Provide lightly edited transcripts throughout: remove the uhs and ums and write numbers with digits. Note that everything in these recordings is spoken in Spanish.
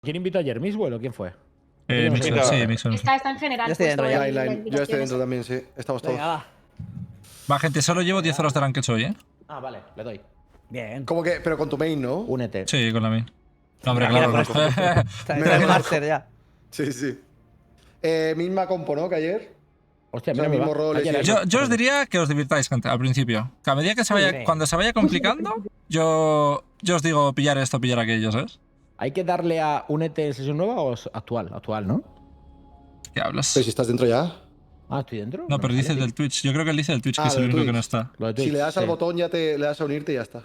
¿Quién invitó ayer? ¿Miswell o quién fue? Mixwell, sí, Mixwell. Está en general. Yo estoy dentro ya. Yo estoy dentro también, sí. Estamos todos. Venga, va. Va, gente, solo llevo 10 horas de ranked hoy, ¿eh? Ah, vale, le doy. Bien. Como que, pero con tu main, ¿no? Únete. Sí, con la main. No, hombre, Mira, claro. por Está en el máster ya. Sí, sí. Misma compo, ¿no? Que ayer. Hostia, O sea, mira, me mismo va. rol, Ayer, sí. Yo os diría que os divirtáis, gente, al principio. Que a medida que se vaya, Sí. cuando se vaya complicando, yo os digo pillar esto, pillar aquello, ¿sabes? ¿Hay que darle a únete sesión nueva o actual? Actual, ¿no? ¿Qué hablas? Pero si estás dentro ya. Ah, ¿estoy dentro? No, pero me dice sale. del Twitch. Yo creo que él dice del Twitch, que Ah, es el del único que Twitch. no está. Lo de Si Twitch, le das al sí. botón, ya le das a unirte y ya está.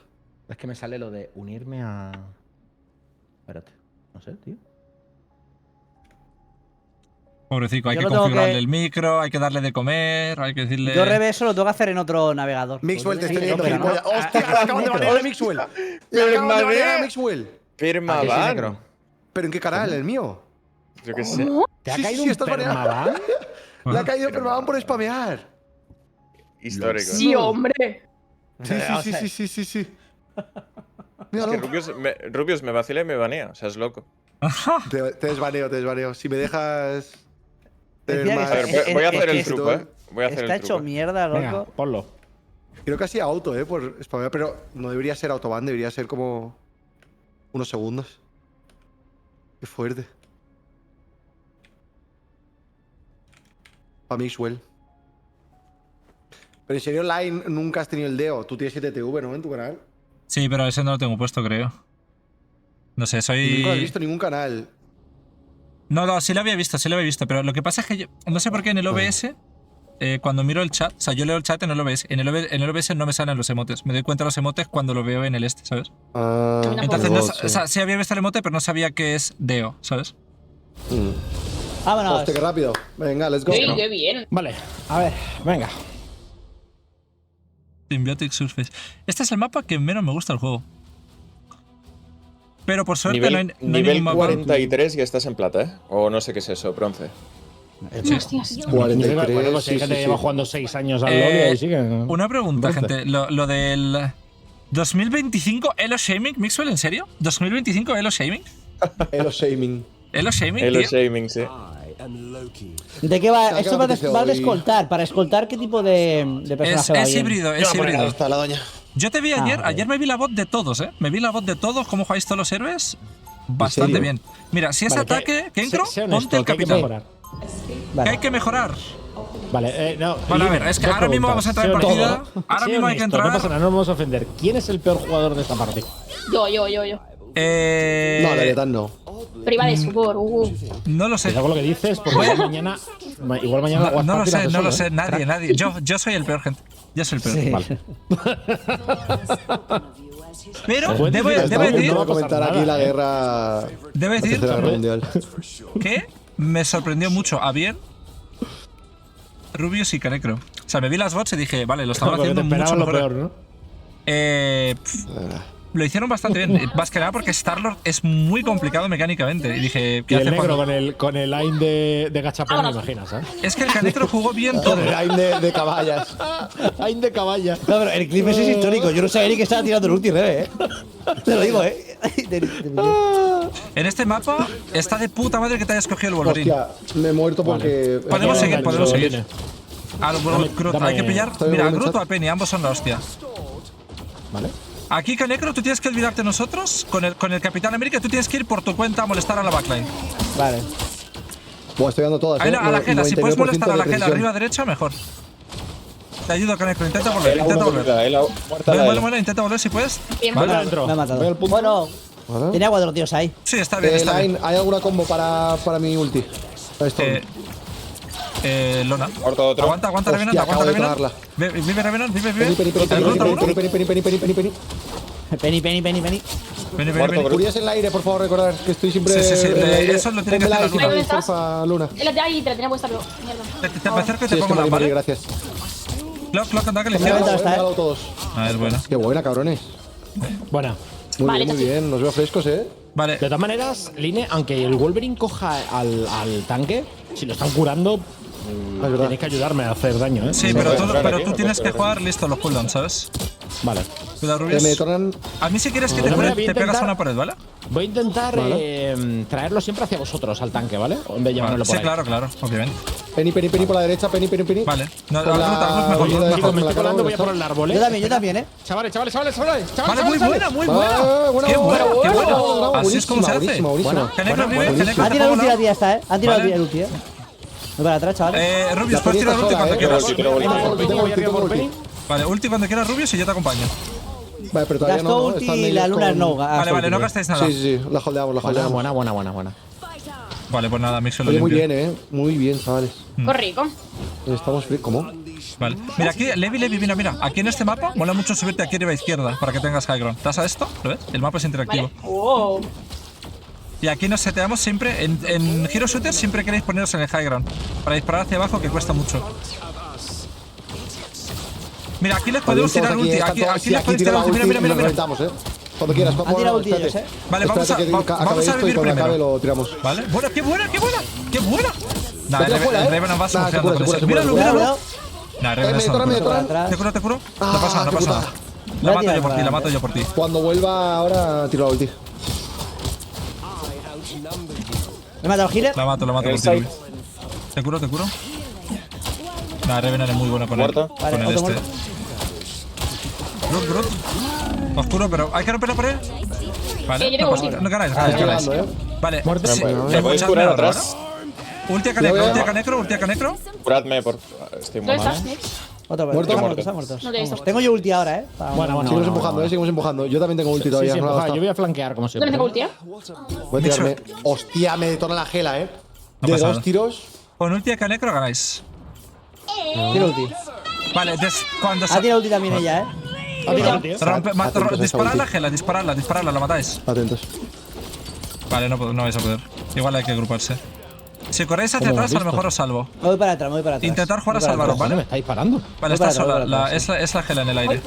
Es que me sale lo de unirme a... Espérate. No sé, tío. Pobrecito, hay Yo que lo tengo configurarle que- el micro, hay que darle de comer, hay que decirle... Yo reverso lo tengo que hacer en otro navegador. Mixwell, te Sí, estoy sí, viendo, sí, gilipollas. ¿no? ¡Hostia, que le acaban de banear a Mixwell! ¡Le acaban de banear a Mixwell! Perma ¿A que sí, ban. Necro? ¿Pero en qué canal? ¿El mío? Yo qué sé. ¿Te ha Sí, caído sí, un estás baneado. permaban? Le ha caído permaban por spamear. Histórico. Sí, hombre. Sí, sí, sí, sí, sí, sí. Es Míralo. que Rubius me vacila y me banea. O sea, es loco. Te desbaneo. Si me dejas. tener Decía que más A ver, voy a hacer el éxito, truco, ¿eh? Voy a hacer Está el hecho truco. mierda, Venga, loco. ponlo. Creo que así auto, por spamear, pero no debería ser autoban, debería ser como. Unos segundos. Qué fuerte. A Mixwell. Pero en serio, online nunca has tenido el DEO. Tú tienes 7TV, ¿no? En tu canal. Sí, pero ese no lo tengo puesto, creo. No sé, Y soy... nunca lo has visto en ningún canal. No, sí lo había visto, pero lo que pasa es que yo, no sé por qué en el OBS, cuando miro el chat, o sea, yo leo el chat en el OBS, en el OBS no me salen los emotes, me doy cuenta de los emotes cuando lo veo en el este, ¿sabes? Ah, Entonces, no, o sea, sí había visto el emote, pero no sabía que es Deo, ¿sabes? Vámonos. Hostia, qué rápido. Venga, let's go. Sí, qué bien. Vale, a ver, venga. Symbiotic Surface. Este es el mapa que menos me gusta del juego. Pero por suerte Nivel, no hay nivel ningún mapa. 43 y estás en plata, ¿eh? O no sé qué es eso, bronce. Hostias. 43. Bueno, pues hay sí, gente sí, que lleva sí. jugando 6 años al lobby y ahí sigue. Una pregunta, Bronce. gente. Lo del 2025 Elo Shaming, Mixwell, ¿en serio? ¿2025 Elo Shaming? Elo shaming. ¿Elo Shaming, Elo tío? Shaming, sí. ¿De qué va? Saca Esto la va de noticia hoy. escoltar. ¿Para escoltar qué tipo de personaje va Es bien? híbrido, es híbrido. Está la doña. Yo te vi ayer, vale. ayer me vi la voz de todos, ¿eh? Me vi la voz de todos, cómo jugáis todos los héroes. Bastante serio? bien. Mira, si es Vale, ataque, Kenkro, sé ponte el honesto, que hay que capitán. mejorar. Que Vale. hay que mejorar. Vale, no. Bueno, a Line, ver, es que dos ahora mismo vamos a entrar en preguntas. Sé partida. honesto. Ahora Sé mismo hay que honesto, entrar. No pasa nada, no nos vamos a ofender. ¿Quién es el peor jugador de esta partida? Yo. No, Leviatán no. Priva de sudor. No lo sé. Cuidado con lo que dices, porque igual mañana. Igual mañana. No, no lo sé, no lo ¿eh? sé. Nadie. Yo soy el peor, gente. Yo soy el peor. Sí. Vale. Pero Puedes debo decir, Estamos decir a no comentar pasa aquí nada, la guerra. debo La decir Tercera Guerra Mundial. que me sorprendió mucho a bien Rubius y Canecro. O sea, me vi las bots y dije, vale, lo estaban Porque te haciendo mucho esperabas lo mejor. peor, ¿no? Lo hicieron bastante bien. Más que nada porque Starlord es muy complicado mecánicamente. Y dije, Y ¿qué el hace negro cuando- con el line de gachapón, me imaginas, ¿eh? Es que el Canecro jugó bien todo. Con el aim de caballas. Line de caballa. No, pero el clip ese es histórico. Yo no sabía ni que estaba tirando el ulti revés, Te lo digo, En este mapa está de puta madre que te hayas cogido el Wolverine. Hostia, me he muerto porque. Podemos seguir, Engancho, podemos seguir. Line. A lo Groot, dame- hay que pillar. Estoy Mira, a viendo Groot chat. o a Penny, ambos son la hostia. Vale. Aquí, Canecro, tú tienes que olvidarte de nosotros. Con el Capitán América, tú tienes que ir por tu cuenta a molestar a la backline. Vale. Buah, estoy dando todas. Ahí a la Gela, si puedes 99% molestar a la de Gela precisión. arriba derecha, mejor. Te ayudo, Canecro, intenta volver, intenta volver. Muerta la Bueno, intenta volver si puedes. Bien, Vale. Adentro. Me ha matado. Voy al punto. Bueno, Vale. tenía 4 tíos ahí. Sí, está bien, está Line, bien. ¿hay alguna combo para mi ulti? Para esto. Lona. Muerto otro. Aguanta, Hostia, Revenant, aguanta acabo de Revenant. cagarla. Vive Revenant, vive. Penny, penny, penny, ¿El Groot a uno? penny, penny, penny, penny, penny, penny, penny. Penny. Vení. Muerto, Furias en el aire, por favor, recordar que estoy siempre. Sí, en el aire. eso lo tiene que Ponme hacer la like, Luna. ¿Dónde estás? porfa, Luna. Él de ahí te la tenía puesta, pero. Mierda. Te me acerco y Sí, te es que pongo la morí, ¿vale? gracias. Clock, anda que le Me ha izquierda. aventado esta, Me han dado todos. A ver, bueno. Qué buena, cabrones. Buena. Muy Vale, bien, muy casi. bien. Nos veo frescos, Vale. De todas maneras, Line, aunque el Wolverine coja al tanque, si lo están curando, Es verdad. tenéis que ayudarme a hacer daño, ¿eh? Sí, No pero puedes tú entrar aquí, tienes no que puedes jugar listo los cooldowns, ¿sabes? Vale. Cuidado, Me Rubius. detonan. A mí si quieres que te No, cure, voy a te pegas intentar- a una pared, ¿vale? Voy a intentar traerlo siempre hacia vosotros, al tanque, ¿vale? O en vez de llevármelo por Sí, ahí. claro, claro, obviamente. Penny por la derecha, Penny. Vale. No, Con la- algunos mejor, con la- mejor. Chicos, me la estoy cara colando, voy a está- por el árbol, ¿eh? Yo también, ¿eh? Chavales. Vale, muy buena, muy buena. Buena, Qué buena, qué buena. buena, Así es como se hace. buenísima, buenísima. Buena. Canecro, vive, buena, Canecro, Han te tirado pongo ulti la la- tía esta, ¿eh? Han tirado Vale. el ulti, ¿eh? Voy para atrás, chavales. Rubius, La puedes tirar Penny ulti está cuando sola, quieras. Quiero ulti. Tengo ulti. Vale, ulti cuando quieras, Rubius, y yo te acompaño. Vale, pero todavía Gastó no. ulti están y ellos la luna con- no. Vale, no gastáis nada. Sí, la holdeamos, la Buena, holdeamos. buena. Vale, pues nada, Mixo lo Oye, muy limpio. bien, Muy bien, chavales. Qué rico. Estamos free. ¿Cómo? Vale. Mira, aquí, Levi, mira. Aquí en este mapa mola mucho subirte aquí arriba a izquierda para que tengas high ground. ¿Das a esto? ¿Lo ves? El mapa es interactivo. Vale. Oh. Y aquí nos seteamos siempre. En Hero Shooter siempre queréis poneros en el high ground. Para disparar hacia abajo, que cuesta mucho. Mira, aquí les podemos tirar ulti. Aquí les podéis tirar ulti. Mira. Nos reventamos, Cuando quieras. Han tirado ulti ellos, ¿eh? Vale, vamos a- Espérate que vamos acabe a esto y vivir cuando acabe primero. lo tiramos. ¿Vale? Bueno, qué buena. Nah, Lo tiro fuera, el Revenant va Nah, se cura, solucionando con se ese. cura, Míralo, se cura. míralo. Cuidado. Nah, Revenant me es una detonan, me locura. detonan. Atrás. Te curo. Ah, No pasa qué nada. putada. La Voy a mato tirar yo por para ti, la mato adelante. yo por ti. Cuando vuelva ahora, tiro la ulti. Me mata el healer. La mato por ti, El side. Luis. Te curo. Nah, Revenant es muy bueno con Muerto. con Vale, el otro este. muerto. Groot. Oscuro, pero hay que romper la pared. Vale, yo tengo no pasa ulti. nada. No ganáis. Estoy ganáis. llegando, Vale, Muerto. sí, ¿Me podéis escuchadme curar ahora, atrás? ¿vale? Ulti a Canecro. Curadme, por. Estoy muy ¿Dónde mal. estás, Nick? Otro Muerto. Están muertos. No te he visto. Tengo yo ulti ahora, Buena. Seguimos empujando, seguimos empujando. Yo también tengo ulti Sí, todavía. no la he yo gastado. voy a flanquear como siempre. ¿Dónde tengo ulti, Voy a tirarme. Hostia, me detona la gela, No De pasa 2 nada. tiros. Con ulti a Canecro ganáis. Tiro ulti. Vale, cuando Ha tirado ulti también ella, ¿eh? disparad la gela, la matáis. Atentos. Vale, no vais a poder. Igual hay que agruparse. Si corréis hacia atrás, a lo mejor os salvo. Me voy para atrás. Intentar jugar a Voy para salvaros, atrás. ¿vale? Me está disparando. Vale, Voy está para atrás, sola. voy para atrás. Es la gela en el aire.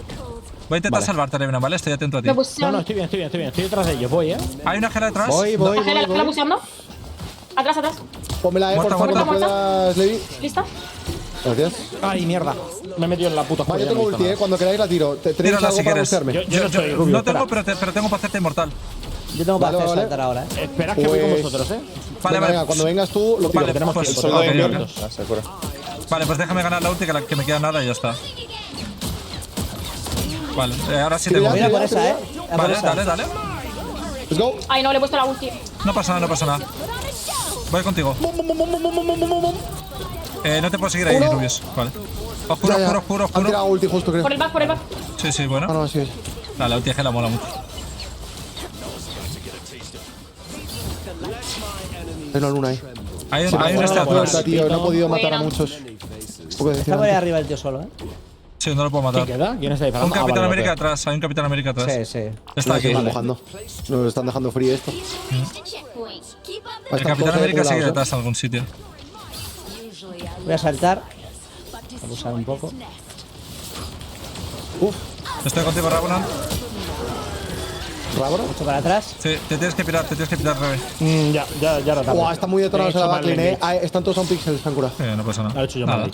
Voy a intentar salvarte, Revenant, ¿vale? Estoy atento a ti. Me puse. No, estoy bien. Estoy detrás de ellos. Voy, ¿eh? Hay una gela detrás. Voy. ¿La buceando? Atrás. Pónmela, por Muerta, favor, muerta. cuando puedas, Levi. ¿Lista? Gracias. Ay, mierda. Me he metido en la puta Vale, yo oscuridad, tengo no he visto ulti, nada. Cuando queráis la tiro. ¿Tenéis Tírala algo si para quieres. buscarme? Yo no soy rubio. No tengo, espera. pero tengo para hacerte inmortal. Yo tengo para Vale, hacer vale. saltar ahora, ¿eh? Espera que voy con Pues- vosotros, ¿eh? Vale, Venga, cuando vengas tú, lo tiro. Vale, tenemos pues, tiempo, Solo de ok, invierno. ok. Ah, se cura. Vale, pues déjame ganar la ulti que me queda nada y ya está. Vale, ahora sí Tira tengo ya, Voy a ulti. por esa, ¿eh? A por Vale, esa. dale. Let's go. Ay, no, le he puesto la ulti. No pasa nada. Voy contigo. No te puedo seguir ahí, Uno. Rubius. Vale. Oscuro. Han tirado ulti justo, creo. Por el back. Sí, Ah, bueno. no, sí. La ulti de gela mola mucho. Hay una luna ahí. Hay Se me ha un jugado este la atrás. puerta, tío. No he podido matar a Buena. muchos. Poco Está por ahí decepcionante. arriba el tío solo, ¿eh? Sí, no lo puedo ¿Quién matar. queda? ¿Quién está disparando? Un Capitán vale, América ok. atrás. Hay un Capitán América atrás. Sí, sí. Está aquí. Seguimos empujando. Nos están dejando free esto. El Capitán América sigue detrás en algún sitio. Voy a saltar. Abusar un poco. Estoy contigo, Ragunan. ¿Rábaro? Esto para atrás. Sí, te tienes que pirar, Rebe. Ya lo tapo. Buah, están muy detonados en la He hecho mal backlane, el Ah, están todos a un pixel, están curados. No pasa nada. Lo he hecho yo Nada.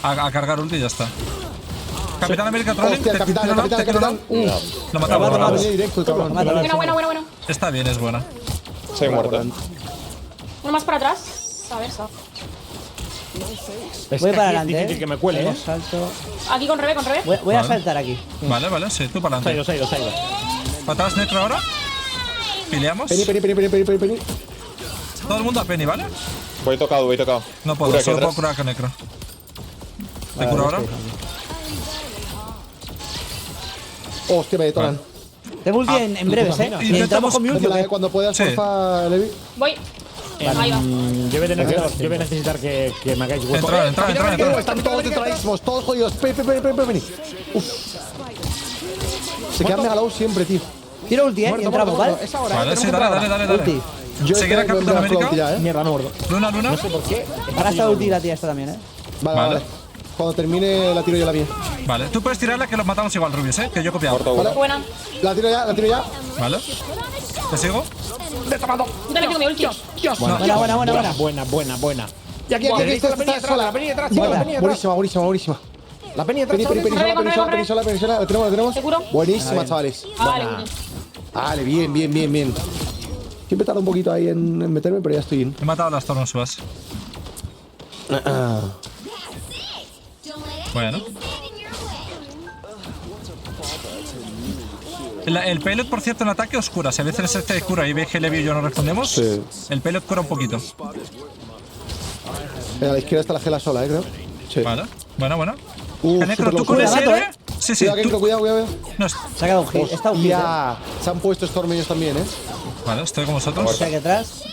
mal. A cargar ulti y ya está. Capitán América trolling. Hostia, el capitán, el capitán, el capitán. Lo matamos. Va a venir directo el cabrón. Mátalo. Bueno. Está bien, es buena. Soy muerto. Uno más para atrás. A ver, Es Voy que para aquí es adelante, difícil ¿eh? que me cuele, ¿eh? Salto. Aquí con Rebe. Voy a Vale. saltar aquí. Vale, sí, tú para Se ha adelante. ido. ¿Para atrás, Necro ahora? ¿Pileamos? Penny. Todo el mundo a Penny, ¿vale? Voy tocado. No puedo, Cura aquí solo puedo atrás. curar con Necro. ¿Te Vale, curo ahora? Hostia, me detonan. Tengo ulti en breves, ¿eh? mira. Y entramos con mi ulti. Pónmela, cuando puedas, Sí. porfa, Levi. Voy. Ahí va. Yo voy a necesitar que me hagáis hueco. Entra. Están todos detoradísimos, todos jodidos. Penny. Uf. Se quedan megalow siempre, tío. Tiro ulti, ¿eh? Y entramos, ¿vale? Vale, sí, dale. Ulti. Yo ¿Seguirá estoy Capitán con la ulti América? ya, Mierda, no gordo. Luna. Ahora está ulti la tía esta también, ¿eh? Vale. Cuando termine, la tiro yo la mía. Vale, tú puedes tirarla que los matamos igual, Rubius, ¿eh? Que yo he copiado. Muerto uno. Buena. La tiro ya. Vale. ¿Te sigo? Dale, tengo mi ulti. Buena. Buena. Y aquí, está sola. Muerta. Buenísima. La Penny atrás, Penny, chavales. Penisola. Lo tenemos. ¿Seguro? Buenísima, chavales. Vale, Vale, bien. Siempre tarda un poquito ahí en meterme, pero ya estoy in. He matado a las Tornosubas. Bueno. El payload, por cierto, en ataque os cura. Si a veces este cura y veis que Levi y yo no respondemos, Sí. el payload cura un poquito. A la izquierda está la Gela sola, creo. Sí. Vale. Bueno. Uf, Necro, ¿tú súper con locura. SR? Rato, Sí, sí. Cuidado, tú- cuidado. No, Se ha quedado un hit. Está un hit. Ya. Se han puesto Storm ellos también, vale, estoy con O vosotros. sea, aquí atrás.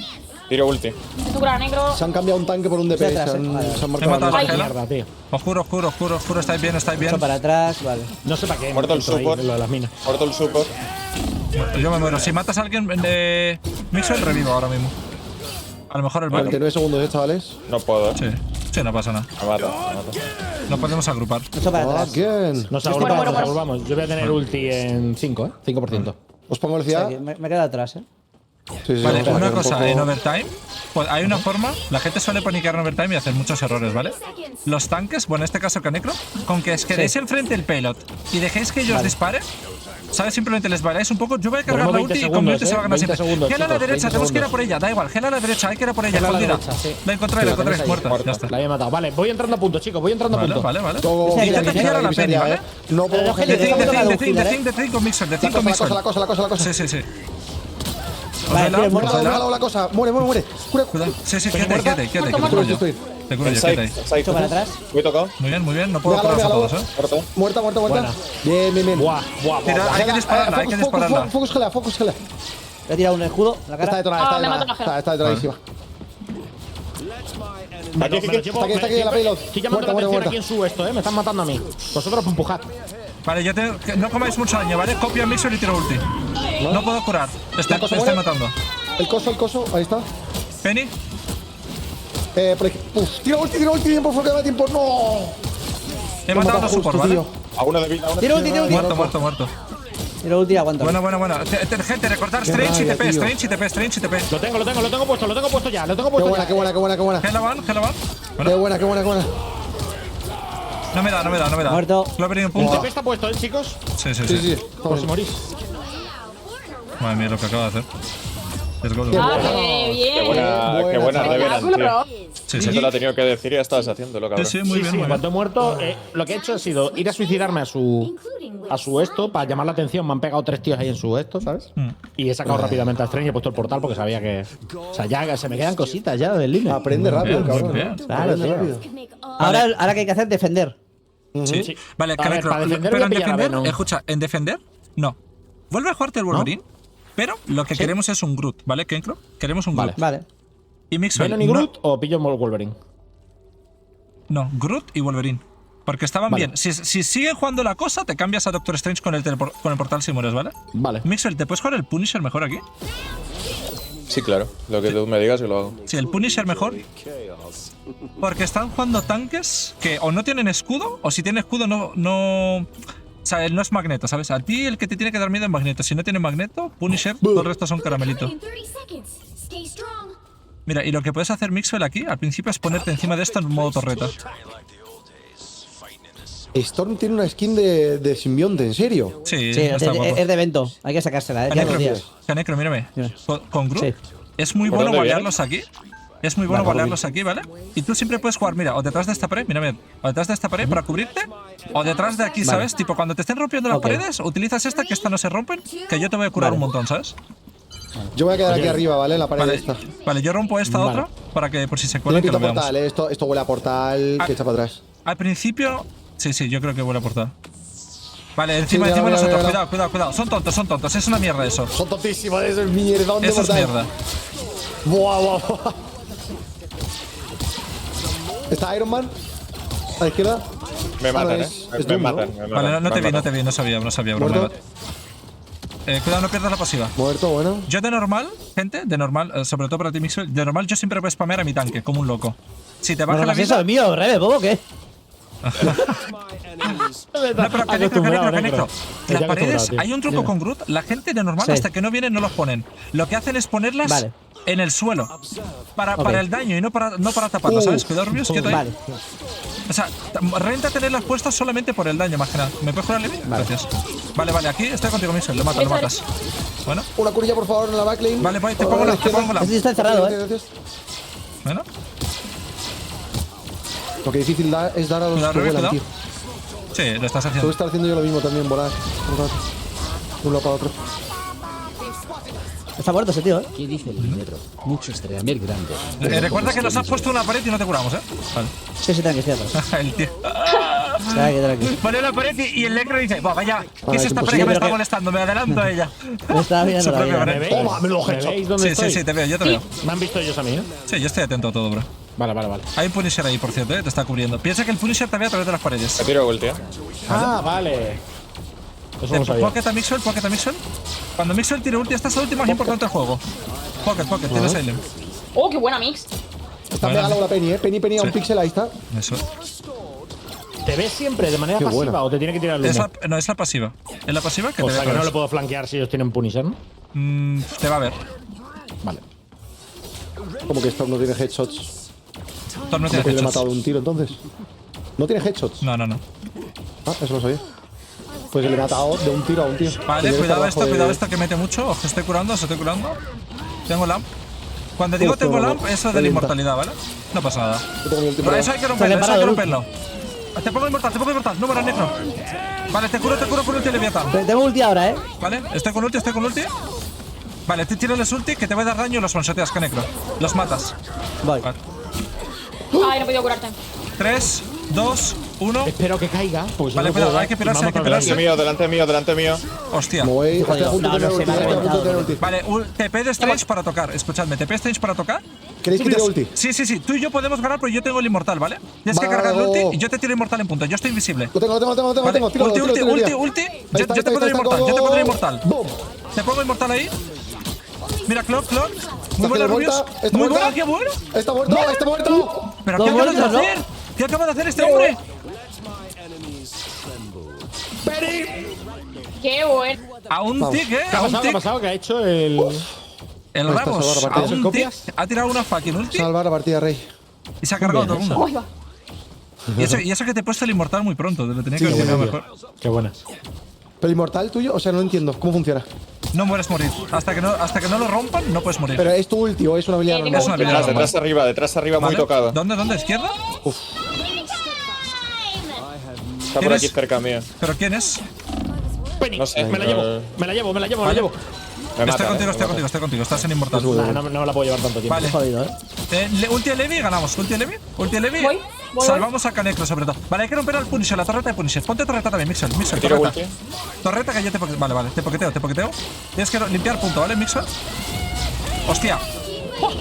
Tiro ulti. tu gran negro. Se han cambiado un tanque por un DPS. Estoy atrás, se han, vale. se han He marcado matado a la Ay, Gela. Mierda, tío. Oscuro. Estáis bien. Esto para atrás, vale. No sé para qué. Muerto el meto ahí support. Lo de las minas. Muerto el support. Yo me muero. Si matas a alguien de Mixwell, revivo ahora mismo. A lo mejor el bot. 49 segundos, chavales. No puedo. Sí, no pasa nada. Me mata. No podemos agrupar. Esto para atrás. Again. Nos Bueno, agrupamos. Yo voy a tener ulti en 5, ¿eh? 5%. Os pongo O sea, velocidad. que me quedo atrás, Sí, Vale, vamos a una hacer un cosa, poco- en overtime, pues hay una forma, la gente suele paniquear en overtime y hacer muchos errores, ¿vale? Los tanques, bueno, en este caso Canecro, con que os quedéis enfrente del payload y dejéis que ellos disparen, ¿sabes? Simplemente les bailáis un poco. Yo voy a cargar Tenemos la 20 ulti y con segundos, mi ulti se va a ganar 20 siempre. segundos, Gela a la chicos, derecha, 20 tenemos que ir a segundos. por ella, da igual. Gela a la derecha, hay que ir a por ella, Gela a la escondida. derecha, sí. La encontré, Sí, la tenéis ahí, muerta. muerta. Ya está. La había matado. Vale, voy entrando a punto, chicos. Voy entrando a Vale, punto. vale. Go, Esa Intenta que pillar a la avisar Penny, ya, ¿vale? No puedo Pero coger Geli, De Tengo que tocar un think healer, con Mixer, de think con Mixer. la cosa. Sí. Vale, Os muerto, baila. Muerta la cosa. Muere. Cura. Cuidado. Sí, quédate ahí, que te Muerto, curo yo. estoy. Te curo yo, Side, quédate ahí. side. Esto para atrás. Voy tocado. Muy bien, no puedo Déjalo, curar a déjalo. todos, ¿eh? Muerto. Muerta. Buena. Bien. Buah. Tira, hay que dispararla, hay que dispararla. Focus Gela. Le he tirado un escudo en la Está cara. me mató la Gela. Está detonadísima. Aquí, aquí. Está aquí, la payload. Estoy llamando la Muerta. atención aquí en su esto, ¿eh? Me están matando a mí. Vosotros empujad. Vale, que no comáis mucho daño, ¿vale? Copio a Mixer y tiro ulti. No puedo curar. La cosa Estoy muere. matando. El coso. Ahí está. Penny, Por aquí. Tira ulti. Tiempo, porque no da tiempo. No. he matado a dos support, ¿vale? A uno de vida, a uno de Tiro ulti. Muerto. Tiro ulti, aguanta. Bueno. Gente, recortar Strange y rabia, TP, tío. Strange y TP. Lo tengo puesto ya. Lo tengo Qué puesto buena, ya. qué buena. Hela van. Qué buena. No me da. Muerto. Clover en un El punto. TP está puesto, ¿eh, chicos? Sí. Por si morís. Madre mía, lo que acaba de hacer. Let's go. Ah, qué bien. Qué buena Revenant, tío. Sí. Eso te lo ha tenido que decir y ya estabas haciéndolo, cabrón. Sí, muy Sí, bien, en muy cuanto he bien. muerto, lo que he hecho ha sido ir a suicidarme a su esto para llamar la atención. Me han pegado 3 tíos ahí en su esto, ¿sabes? Y he sacado rápidamente a Strange y he puesto el portal porque sabía que. O sea, ya se me quedan cositas ya del límite. Aprende rápido, Muy cabrón. bien. Claro, Aprende tío. rápido. Ahora que hay que hacer, defender. Sí. Vale, A ver, Canecro, para defender pero en voy a pillar a defender, Venom. escucha, en defender, no. Vuelve a jugarte el Wolverine, pero lo que queremos es un Groot, ¿vale, Canecro? Queremos un Vale. Groot. Vale. Y Mixwell, ¿Venom y Groot o pillo Wolverine? No, Groot y Wolverine. Porque estaban Vale. bien. Si siguen jugando la cosa, te cambias a Doctor Strange con el portal si mueres, ¿vale? Vale. Mixwell, ¿te puedes jugar el Punisher mejor aquí? Sí, claro. Lo que tú me digas yo lo hago. Sí, el Punisher mejor. Porque están jugando tanques que o no tienen escudo, o si tienen escudo no. O sea, él no es Magneto, ¿sabes? A ti el que te tiene que dar miedo es Magneto. Si no tiene Magneto, Punisher, todo el resto son caramelito. Mira, y lo que puedes hacer, Mixwell, aquí, al principio, es ponerte encima de esto en modo torreta. Storm tiene una skin de simbionte, ¿en serio? Sí, Sí, está guapo. es de evento. Hay que sacársela, ya los días. Canecro, mírame. Mira. Con Groot, Sí. es muy ¿Por bueno dónde viene? guardarlos aquí. Es muy bueno guardarlos aquí, ¿vale? Y tú siempre puedes jugar, mira, o detrás de esta pared, mira, o detrás de esta pared para cubrirte, o detrás de aquí, ¿sabes? Tipo, cuando te estén rompiendo las Ok. paredes, utilizas esta, que esta no se rompen, que yo te voy a curar un montón, ¿sabes? Yo voy a quedar aquí arriba, ¿vale? En la pared Vale, esta. vale, yo rompo esta Vale. otra para que por si se Tiene cuelan que pinta lo veamos. portal, ¿eh? Esto huele a portal que echa para atrás. Al principio, sí, yo creo que vuelve a portar. Vale, Sí, encima mira, nosotros, mira. cuidado. Son tontos, es una mierda eso. Son tontísimos, eso es mierdón de Eso es portal. mierda. Buah. ¿Está Iron Man? A la izquierda. Me matan, no, eh. es Me Doom, ¿no? matan. Vale, no te vi, no sabía, bro. ¿Muerto? Cuidado, no pierdas la pasiva. Muerto, bueno. Yo de normal, gente, sobre todo para ti, Mixwell, de normal yo siempre voy a spamear a mi tanque, como un loco. Si te baja Bueno, la ¿qué es eso? vida… ¿El mío? ¿Rebe, bobo o qué? No, pero Canecro. Las Ya paredes, acostumbrado, tío. hay un truco con Groot, la gente de normal Sí. hasta que no vienen no los ponen. Lo que hacen es ponerlas Vale. en el suelo. Para Ok. el daño y no para taparlo, ¿sabes? Cuidado, Rubius, quieto ahí. Vale. O sea, renta tenerlas puestas solamente por el daño, más que nada. ¿Me puedes curar, Levi? Gracias. Vale, vale, aquí estoy contigo, Mixel. Lo matas. Bueno. Una curilla, por favor, en la backlane. Vale, pues te pongo la. Ese sí está encerrado, Gracias. Bueno. Lo que difícil es dar a los Cuidado, que vuelan, cuidado. tío. Sí, lo estás Tengo que haciendo. estar haciendo yo lo mismo también, volar. Un rato. De un lado para otro. Está muerto ese tío, ¿Qué dice el libro? Muchos Treamer grandes. Recuerda que nos has puesto una pared y no te curamos, ¿eh? Vale. Sí, sí, tranqui, cierto. El tío. Tranqui. Pone la pared y el necro dice: vaya, ¿qué es es esta pared imposible, que me está pero que- molestando? Me adelanto a ella. Me estaba mirando Su la propia vida. pared. ¿Me veis? Toma, me lo he hecho. veis dónde Sí, estoy? sí, te veo, yo te veo. Me han visto ellos a mí, ¿eh? Sí, yo estoy atento a todo, bro. Vale, vale, vale. Hay un Punisher ahí, por cierto, ¿eh? Te está cubriendo. Piensa que el Punisher te ve a través de las paredes. Me tiro ulti, Ah, vale. Eso no lo sabía. Pocket a Mixwell, Pocket a Mixwell. Cuando Mixwell tire ulti, esta es la última más importante del juego. Pocket, tienes Silent. Oh, qué buena mix. Está pegada la Penny, Penny a un Sí. pixel, ahí está. Eso. ¿Te ves siempre de manera Qué pasiva buena. o te tiene que tirar el Es humo? no, es la pasiva. Es la pasiva que O te ve sea a que no través. le puedo flanquear si ellos tienen Punisher, ¿no? Te va a ver. Vale. Como que Storm no tiene headshots. Thor no Como tiene que le he headshots. matado de un tiro entonces. ¿No tiene headshots? No. Ah, eso lo sabía. Pues que le he matado de un tiro a un tío. Vale, Que debe cuidado estar esto, abajo de- cuidado esto que mete mucho. Ojo, estoy curando. Tengo lamp. Cuando digo Uf, tengo no, lamp, eso es de la revienta. inmortalidad, ¿vale? No pasa nada. Yo tengo mi ulti Pero por eso ahí. hay que romperlo, eso hay que parado, romperlo. Te pongo inmortal, número negro. Vale, te curo con ulti Leviatán. Tengo ulti ahora, Vale, estoy con ulti. Vale, te tírales ulti que te voy a dar daño y los one-shoteas, que necro. Los matas. Voy. Vale. Ay, no he podido curarte. 3, 2, 1. Espero que caiga. Porque si Vale, no cuidado, puedo hay que dar. pirarse, hay que Vamos a pirarse. delante mío. Hostia. Me voy. Estoy a punto de tener no, ulti. se me ha Estoy a punto de tener reventado. ulti. Vale, TP de Strange para tocar. Escuchadme, TP Strange para tocar. ¿Queréis que tire ulti? Sí. Tú y yo podemos ganar, pero yo tengo el inmortal, ¿vale? Tienes que Vale, cargar el go, ulti go. y yo te tiro inmortal en punto. Yo estoy invisible. Lo tengo. Vale, Tíralo, ulti. Ahí Yo está, te pongo el inmortal, go, yo te pongo el go. inmortal. Boom. Te pongo inmortal ahí. Mira, Clock. Muy Está buena, que Rubius. vuelta, está Muy muerta. buena, qué bueno. Está muerto, está muerto. ¿Pero Dos qué acabas de muertos, ¿no? hacer? ¿Qué acaba de hacer este hombre? Qué bueno. A un tic, ¿eh? ¿Qué ha A un pasado? ¿Qué ha tic. pasado? ¿Qué ha hecho el. El Ahí está, Ramos. salvar la A partida. un tic. ¿Copias? Ha tirado una fucking ulti Salvar la partida, Rey. y se ha cargado todo el mundo. Uy, va. Y eso que te he puesto el inmortal muy pronto. Te lo tenía que Qué haber buena, mejor. tío. Qué buena. Pero inmortal tuyo, o sea, no entiendo. ¿Cómo funciona? No mueres morir. Hasta que no lo rompan, no puedes morir. Pero es tu ulti o es una habilidad tengo normal. Es una ulti. habilidad normal. Detrás arriba, muy ¿Vale? tocado. ¿Dónde? ¿Izquierda? Está por ¿Quién aquí es? cerca mío. ¿Pero quién es? Penny. No sé. Me la llevo. Me la llevo. Me Estoy matan, contigo. Estás en inmortal. Nah, no me la puedo llevar tanto tiempo. Vale. Jodido, Ulti de Levi, ganamos. Ulti de Levi. Voy. Salvamos a Canecro, sobre todo. Vale, hay que romper al Punisher, la torreta de Punisher. Ponte torreta también, Mixel. Tiro Torreta. ulti. Torreta que yo te poqueteo. Vale, te poqueteo. Tienes que limpiar punto, ¿vale, Mixel? Hostia,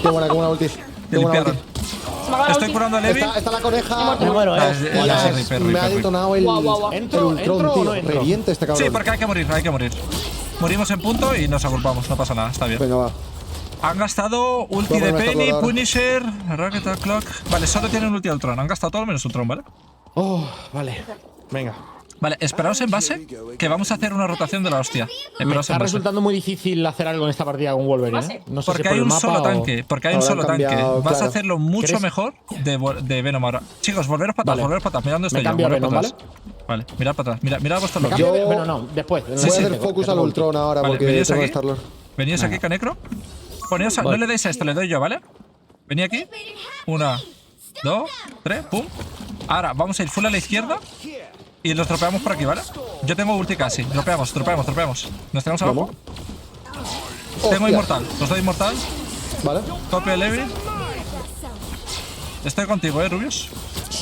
Qué buena ulti. te Qué buena limpiaron. ulti. Se me acaba la Estoy ulti. curando a Levi. Está la coneja. Me muero, Ah, eh. es- Y ya es Reaper, me ha Reaper. detonado el Guau. ¿Entro Ultron, o tío. no entro? Reviente este cabrón. Sí, porque hay que morir. Morimos en punto y nos agrupamos, no pasa nada, está bien. Venga, va. Han gastado ulti Vamos de a gastarlo Penny, ahora. Punisher, Rocket and Clock. Vale, solo tienen ulti de Ultron. Han gastado todo menos Ultron, ¿vale? Oh, vale. Venga. Vale, esperaos en base, que vamos a hacer una rotación de la hostia. Me Esperaos está en base. resultando muy difícil hacer algo en esta partida con Wolverine, ¿eh? No sé Porque si por hay el un mapa solo o- tanque, porque hay un Ahora solo han tanque. cambiado, Vas a claro. hacerlo mucho ¿Crees? mejor de Venom ahora. Chicos, volveros para atrás, Vale. volveros para atrás. Mirad dónde estoy Me yo. cambio a volveros Venom, para atrás. Vale, mirad para atrás. Mirad vuestro Me log. cambio- Yo- Bueno, no, después. Voy a hacer focus al Ultron ahora Vale, porque ¿veníais tengo que aquí? estarlo. Veníos aquí, Canecro. Poneos no le deis a esto, le doy yo, ¿vale? Vení aquí. 1, 2, 3, pum. Ahora vamos a ir full a la izquierda y los tropeamos por aquí, ¿vale? Yo tengo ulti casi. Tropeamos. Nos tenemos abajo. Tengo Hostia. inmortal. Os doy inmortal. Vale, Copia de Levi. Estoy contigo, Rubius.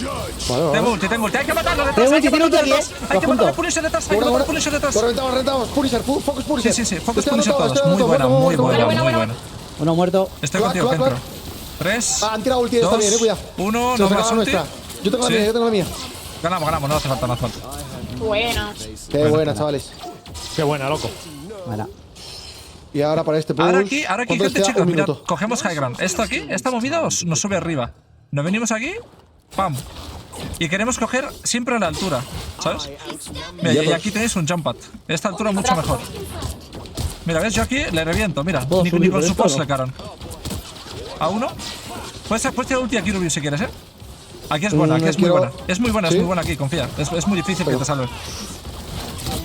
vale, Tengo vale. ulti. Hay que matarlo detrás. Tengo Hay que ulti, matarlo tiene ulti detrás. aquí, Hay que lo matar al junto. Punisher detrás. Hay que matar al Punisher detrás. Lo reventamos. Punisher, focus Punisher. Sí. Focus Estoy Punisher anotado, todos. estoy Muy buena, anotado, muy buena, buena, muy buena. buena. Uno muerto. Estoy Clac, contigo, clac, Kentro. clac. 3, Ah, han tirado ulti esta bien, cuidado. 1, Se no nos más acaba ulti. nuestra. Yo tengo la Sí. mía, yo tengo la mía. Ganamos, no hace falta. Buena. Qué buena, chavales. Qué buena, loco. Vale. Y ahora para este push. Ahora aquí, ¿cuánto gente, les queda? chicos, Un mirad, minuto. cogemos high ground. Esto aquí, esta movida nos sube arriba. Nos venimos aquí, pam. Y queremos coger siempre a la altura, ¿sabes? Mira, y aquí tenéis un jump pad. Esta altura mucho mejor. Mira, ¿ves? Yo aquí le reviento, mira. ¿Puedo Ni subir con por su esto, post no? le caran. A uno. Puedes tirar ulti aquí, Rubius, si quieres, ¿eh? Aquí es buena, aquí es muy quiero- buena. Es muy buena, ¿Sí? es muy buena aquí, confía. Es muy difícil que te salve.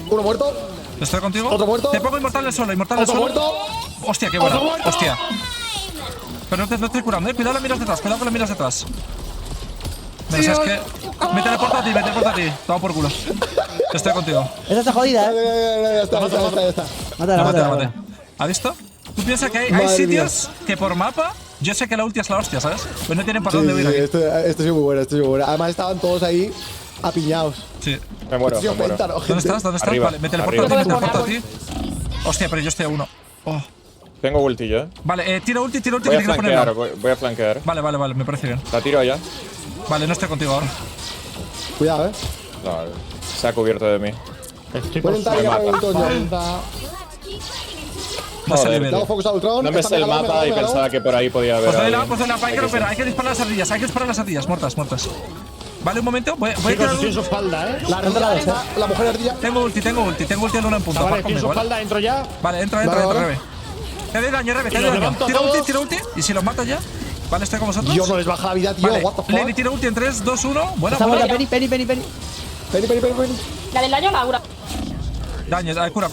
Uno muerto. Estoy contigo. Otro muerto. Te pongo inmortal en el suelo, inmortal en el Otro suelo. muerto. Hostia, qué buena. Otro muerto. Hostia. Pero no estoy curando, Cuidado las miras detrás, cuidado con las miras detrás. Pero sabes que. Me teleporto a ti, me teleporto a ti. Toma por culo. Estoy contigo. Esa está jodida, Ya, ¿eh? ya está, ya está. Mátala, La mate, la mátala. mate. ¿Has visto? Tú piensas que hay Madre sitios que por mapa. Yo sé que la ulti es la hostia, ¿sabes? Pues no tienen para Sí, dónde sí, huir aquí. esto es muy bueno, esto es muy bueno. Además estaban todos ahí apiñados. Sí. Me muero, Esto me es muero. péntano, ¿Dónde gente. estás? ¿Dónde estás? Arriba, Vale, me teleporto a ti, arriba. me teleporto a ti. Hostia, pero yo estoy a uno. Oh. Tengo ulti yo, Vale, tira ulti, que Voy a te quiero flanquear, ponerlo. voy a flanquear. Vale, vale, vale, me parece bien. La tiro allá. Vale, no estoy contigo ahora. Cuidado, No, se ha cubierto de mí. Estoy Pueden por estar ya mata. con el Toño. No se Joder. libere. Le hago focus a Ultron. No me sé el mapa y pensaba que por ahí podía haber. Pues doy la, alguien. pues doy la Piker, pero hay que disparar las ardillas, hay que disparar las ardillas, muertas, muertas. Vale, un momento, voy a Chicos, tirar estoy en su un... espalda, ¿eh? La ardilla, la mujer ardilla. Tengo ulti al 1 en punto. Vale, Baja estoy en su conmigo, ¿vale? espalda, entro ya. Vale, entra, Vale, vale. Rebe. Te doy daño, Rebe, te Y doy los daño. levanto Tira ulti, todos. tira ulti. Y si los matas ya. Vale, estoy con vosotros. Dios, no les baja la vida, tío. Vale, What the Lenny fuck. tira ulti en 3, 2, 1. Buena, Está buena. muerta, Penny. Ven, ven, ven, ven. La del daño, la aura. Daño, cura.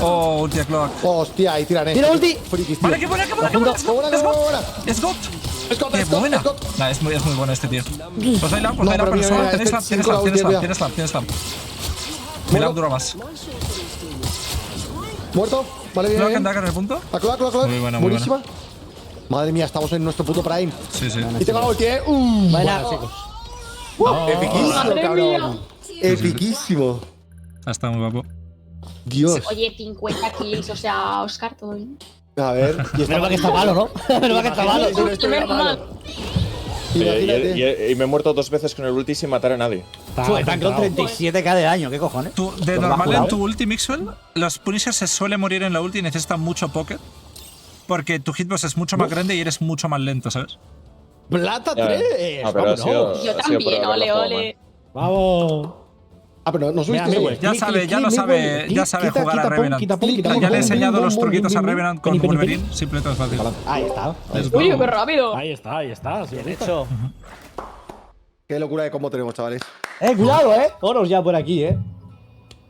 Oh, ulti a Cloak. Hostia, ahí tiran Tira ulti. Frikis, tío. Vale, qué buena. Qué buena, Es qué buena. GOT. Scott, Qué Scott, buena. Scott. Nah, es muy bueno este tío. Pues doy la, No, pero pero mira, solo mira, tenéis este la, cinco la ulti, cuidado. tienes slam. Mi lam dura más. Muerto. Vale, bien. Cloak bien. and Dagger en el punto. A Cloak, Cloak, Cloak. Muy buena, muy Buenísima. Madre mía, estamos en nuestro puto prime. Sí. Y tengo la ulti, Buena. Epiquísimo, Madre cabrón. Epiquísimo. Está muy guapo. Dios. Oye, 50 kills, o sea, Oscar, todo bien. A ver. Y Menos mal que está malo, ¿no? Menos mal que está malo. Sí, no estoy Menos malo. mal. Imagínate. Y me he muerto 2 veces con el ulti sin matar a nadie. Están con 37k de daño, ¿qué cojones? Tú, de Lo normal has en jugado. tu ulti, Mixwell, los Punishers se suelen morir en la ulti y necesitan mucho pocket. Porque tu hitbox es mucho más grande y eres mucho más lento, ¿sabes? ¡Plata Ya. 3! Ah, pero ha ¡Vámonos! sido- Yo ha sido por también, haberlo ole, jugado ole. ¡Vamos! Ah, pero no subiste. Mira, ese. Miguel. Ya Clic, sabe, clic, ya clic, lo sabe, Miguel. ya sabe Quita, jugar a quita, Revenant. quita, pon, quita, Ya le he pon, enseñado pon, los pon, truquitos a pon, Revenant pon, con pon, pon, Wolverine. Simplemente es fácil. Ahí está. Let's go. Uy, qué rápido. Ahí está. Sí, Bien hecho. Qué locura de cómo tenemos, chavales. Cuidado, Oros ya por aquí, Es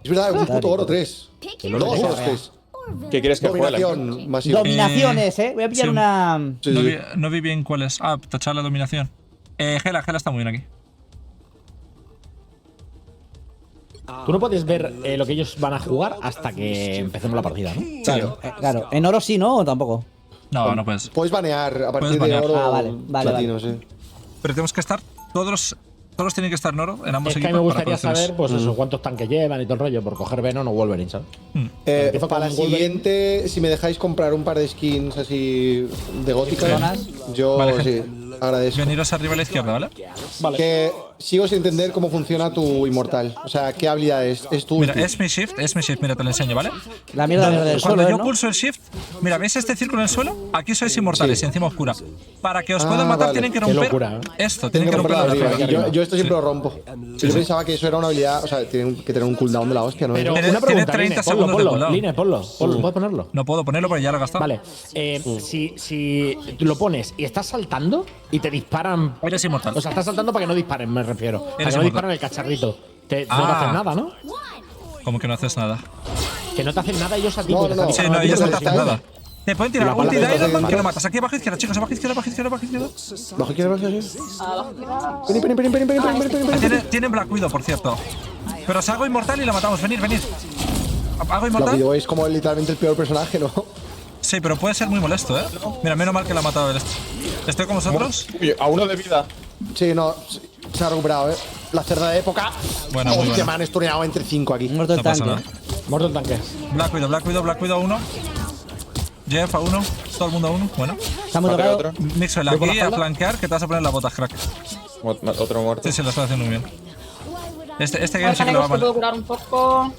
verdad, un puto oro 3. Dos oros 3. ¿Qué quieres que juegue? Dominación masiva. Dominaciones, Voy a pillar sí. una. Sí, No sí. no vi bien cuál es. Ah, tachar la dominación. Gela está muy bien aquí. Tú no puedes ver lo que ellos van a jugar hasta que empecemos la partida, ¿no? Claro, claro. En oro sí, ¿no? ¿O tampoco? No, no puedes. Puedes banear a partir Puedes banear. de oro. Ah, vale, vale, platino, sí. Pero tenemos que estar. Todos tienen que estar en oro en ambos Es que a equipos. mí me para gustaría poder hacer saber, eso. pues eso, cuántos tanques llevan y todo el rollo, por coger Venom o Wolverine, ¿sabes? Empiezo Para la con Wolverine. siguiente, si me dejáis comprar un par de skins así de gótica, Zonas. yo Vale, sí, agradezco. Veniros arriba a la izquierda, ¿vale? Que sigo sin entender cómo funciona tu inmortal. O sea, qué habilidad es tu Mira, ulti. es mi shift, mira, te lo enseño, ¿vale? La mierda del Cuando suelo, yo ¿no? pulso el shift, mira, ¿veis este círculo en el suelo? Aquí sois inmortales Sí. y encima oscura. Para que os Ah, puedan matar vale. tienen que Qué romper locura, esto, Tengo tienen que romper la romperla barrera. arriba. Yo esto siempre lo rompo. Yo pensaba que eso era una habilidad, o sea, tienen que tener un cooldown de la hostia, ¿no? Pero Tiene- una pregunta, tiene 30 Line, ponlo, segundos de cooldown. Line, ponlo. ¿Puedes ponerlo? No puedo ponerlo porque ya lo he gastado. Vale. Si lo pones y estás saltando y te disparan. Eres inmortal. O sea, estás saltando para que no disparen, me refiero. Para que Eres no inmortal. disparen el cacharrito. No te Ah. hacen nada, ¿no? Como que no haces nada. Que no te hacen nada ellos a ti. No, porque no, te no. están Sí, no, disparando a ti, ellos no te pero hacen sí, nada. Te pueden tirar Y la ulti de palabra Iron Man de- que lo matas. Aquí abajo izquierda, chicos, abajo izquierda. Bajo izquierda, bajo izquierda. Ah, Vení, vení, vení, vení, vení, vení, vení, vení. Tienen Black Widow, por cierto. Pero os hago inmortal y la matamos. Venid. ¿Hago La inmortal? Widow es como literalmente el peor personaje, ¿no? Sí, pero puede ser muy molesto, ¿eh? Mira, menos mal que la ha matado el este. ¿Estoy con vosotros? Uy, a 1 de vida. Sí, no, se ha recuperado, ¿eh? La cerda de época. Bueno, muy Uy, que buena. me han estuneado entre 5 aquí. Muerto el No pasa tanque. nada. Muerto el tanque. Black Widow 1. Jeff a 1. Todo el mundo a 1. Bueno. Está muy Mate tocado. otro. Mixwell ¿Voy por la aquí a espalda? flanquear que te vas a poner las botas, crack. Otro muerto. Sí, lo estás haciendo muy bien. Este game Ahora sí que lo va te puedo mal. curar un poco.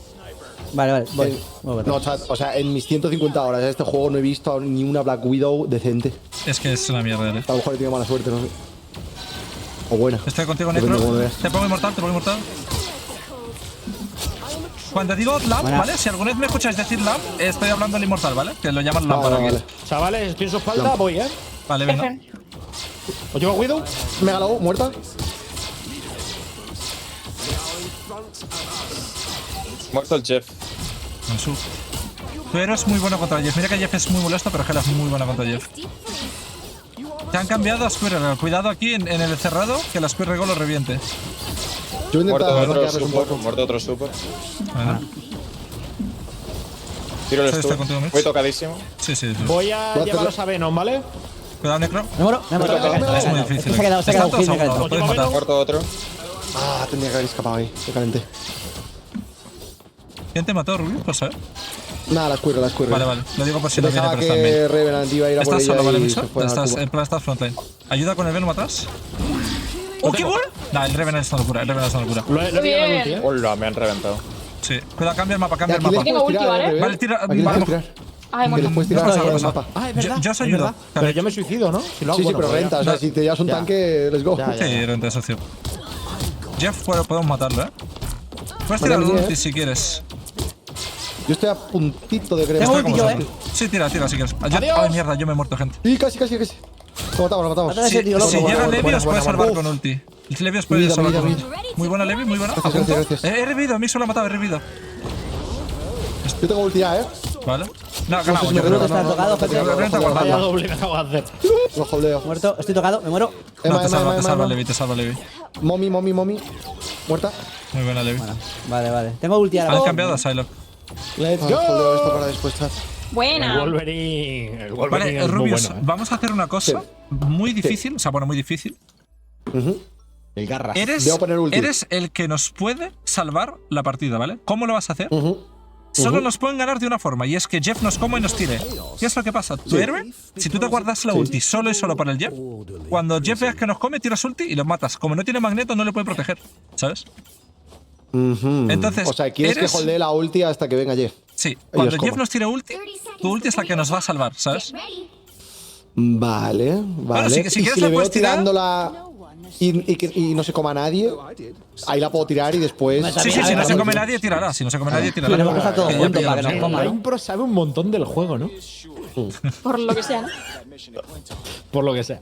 Vale, voy. Voy. No, chat, o sea, en mis 150 horas de este juego no he visto ni una Black Widow decente. Es que es una mierda, ¿eh? A lo mejor he tenido mala suerte, no sé. O buena. Estoy contigo, Depende Necro. de cómo lo veas. Te pongo inmortal. Cuando digo lamp, Buena. ¿vale? Si alguna vez me escucháis decir lamp, estoy hablando del inmortal, ¿vale? Que lo llaman lamp Vale, aquí. vale. Chavales, estoy en su espalda, voy, Vale, venga. Perfecto. ¿Os llevo Widow? Megalow, muerta. Muerto el Jeff. Ansu. Tu héroe es muy bueno contra Jeff. Mira que Jeff es muy molesto, pero Gela es muy buena contra Jeff. Te han cambiado a Squirrel. Cuidado aquí en el cerrado, que la Squirrel lo reviente. Yo voy a Muerto intentar otro bloquearles un super. poco. Muerto otro super. Bueno. Tiro el Sí, está stun. contigo, Mitch. Voy tocadísimo. Sí, sí, sí. Voy a Voy a llevaros a Venom, ¿vale? Cuidado, Necro. Me muero, me muero. Es muy difícil. Se ha quedado, se ha quedado. Están todos Gil, me a he uno, quedado. lo puedes matar. Muerto otro. Ah, tendría que haber escapado ahí. Qué caliente. ¿Quién te mató, Rubio? Pues saber. Nada, la Squirrel, la Squirrel. Vale, vale. Lo digo por si no viene, Pensaba pero está bien. que Revenant iba a ir a por Estás ella solo, ¿vale, y Micho? se fue a la Estás, Cuba. en plan, estás frontline. ¿Ayuda con el Venom atrás? ¡Oh, qué gol! Nah, el Revenant es una locura, el Revenant es una locura. Lo he Muy tirado al bien. ulti, Hola, me han reventado. Sí. Cuidado, cambia el mapa, cambia el Aquí les mapa. Tengo puedes ulti, tirar, ¿vale? Rebe. Vale, tira- Aquí les vamos. puedes tirar. Ay, Que muerto. les puedes tirar No pasa, al no pasa. mapa. Ah, es Yo- verdad. yo os es ayudo. verdad. Pero yo me suicido, ¿no? Si lo hago, Sí, sí, bueno, pero pues ya. renta. O sea, si te llevas un Ya. tanque, let's go. Ya, ya. Sí, renta, eso sí. Jeff, podemos matarlo, ¿eh? Puedes Vale, tirar bien, ulti si quieres. Yo estoy a puntito de Tengo crema. ulti yo, Sí, tira si quieres. Adiós. Ay, mierda, yo me he muerto, gente. Sí, casi. Lo matamos, lo matamos. Mata a ese tío loco. Si Buena, llega buena, Levi, buena, os puede buena, salvar buena. con ulti. Levi os puede Vida, salvar vida, con vida. ulti. Muy buena, Levi, muy buena. Gracias, ¿A punto? gracias. He revivido, a mí solo ha matado, he revivido. Yo tengo ulti ya, Vale. No, sé ganamos, si yo me creo. reviento, Está tocado, gente. Renta Vaya guardado. doble me acabo de hacer. Lo holdeo. Muerto, estoy tocado, me muero. No, te salva, Emma. Levi, te salva, Levi. Mommy. Muerta. Muy buena, Levi. Vale, vale. Tengo ulti ahora. Han cambiado a Psylocke. Let's Ah, holdeo esto para después, chat. El Buena. Wolverine. El Wolverine Vale, es muy Rubius, bueno, vamos a hacer una cosa muy difícil. O sea, bueno, muy difícil. El garra. Eres Voy a poner ulti. el que nos puede salvar la partida, ¿vale? ¿Cómo lo vas a hacer? Ujú. Solo nos pueden ganar de una forma, y es que Jeff nos coma y nos tire. ¿Qué es lo que pasa? Tu héroe, si tú te guardas la ulti solo y solo para el Jeff, cuando Jeff veas que nos come, tiras ulti y lo matas. Como no tiene magneto, no le puede proteger, ¿sabes? Entonces, O sea, quieres eres- que holdee la ulti hasta que venga Jeff. Sí, cuando Ellos Jeff coman. nos tire ulti, tu ulti es la que nos va a salvar, ¿sabes? Vale. si y quieres si la le veo puedes tirar- tirándola y no se coma a nadie, ahí la puedo tirar y después. Me Sí, También, sí, a si ver, no se vamos. come nadie, tirará. Si no se come nadie, tirará. Tenemos que estar todos Que ya juntos para que pillamos. nos coma, El ¿no? impro sabe un montón del juego, ¿no? Por lo que sea, ¿no? Por lo que sea.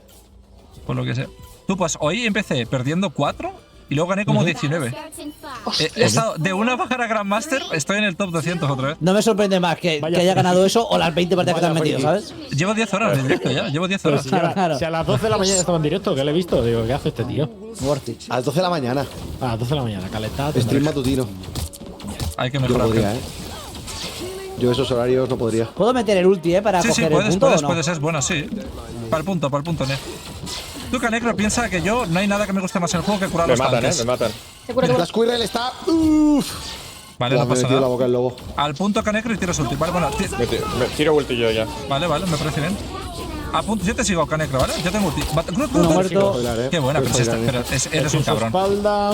Por lo que sea. Tú, pues hoy empecé perdiendo 4 y luego gané como 19. He estado de una bajar a Grandmaster, estoy en el top 200 otra vez. No me sorprende más que Vaya haya friki. ganado eso o las 20 partidas que te han Vaya metido, friki. ¿sabes? Llevo 10 horas de directo ya, llevo 10 Pero horas. si, Claro, claro. si a las 12 de la mañana estaba en directo, que le he visto, digo, ¿qué hace este tío? Worth it. A las 12 de la mañana. A las 12 de la mañana, calentado. Stream matutino. Hay que Yo no mejorar. podría, gente. Yo esos horarios no podría. ¿Puedo meter el ulti, para Sí, sí, coger el puedes, punto puedes, o no? puedes, es bueno, sí. Para el punto, Ne. Tú, Canecro, piensa que yo no hay nada que me guste más en el juego que curar Me los matan, tanques. me matan. Te curo, te La curo. Squirrel está. Uff. Vale, Ya no me he pasa metido la nada. boca el lobo. Al punto Canecro y tiro ulti. Vale, bueno, Me tiro ulti yo ya. vale, me parece bien. A punto, yo te sigo, Canecro, ¿vale? Yo tengo ulti. Uno muerto. Qué buena, pero, si esta- pero eres un cabrón. Espalda.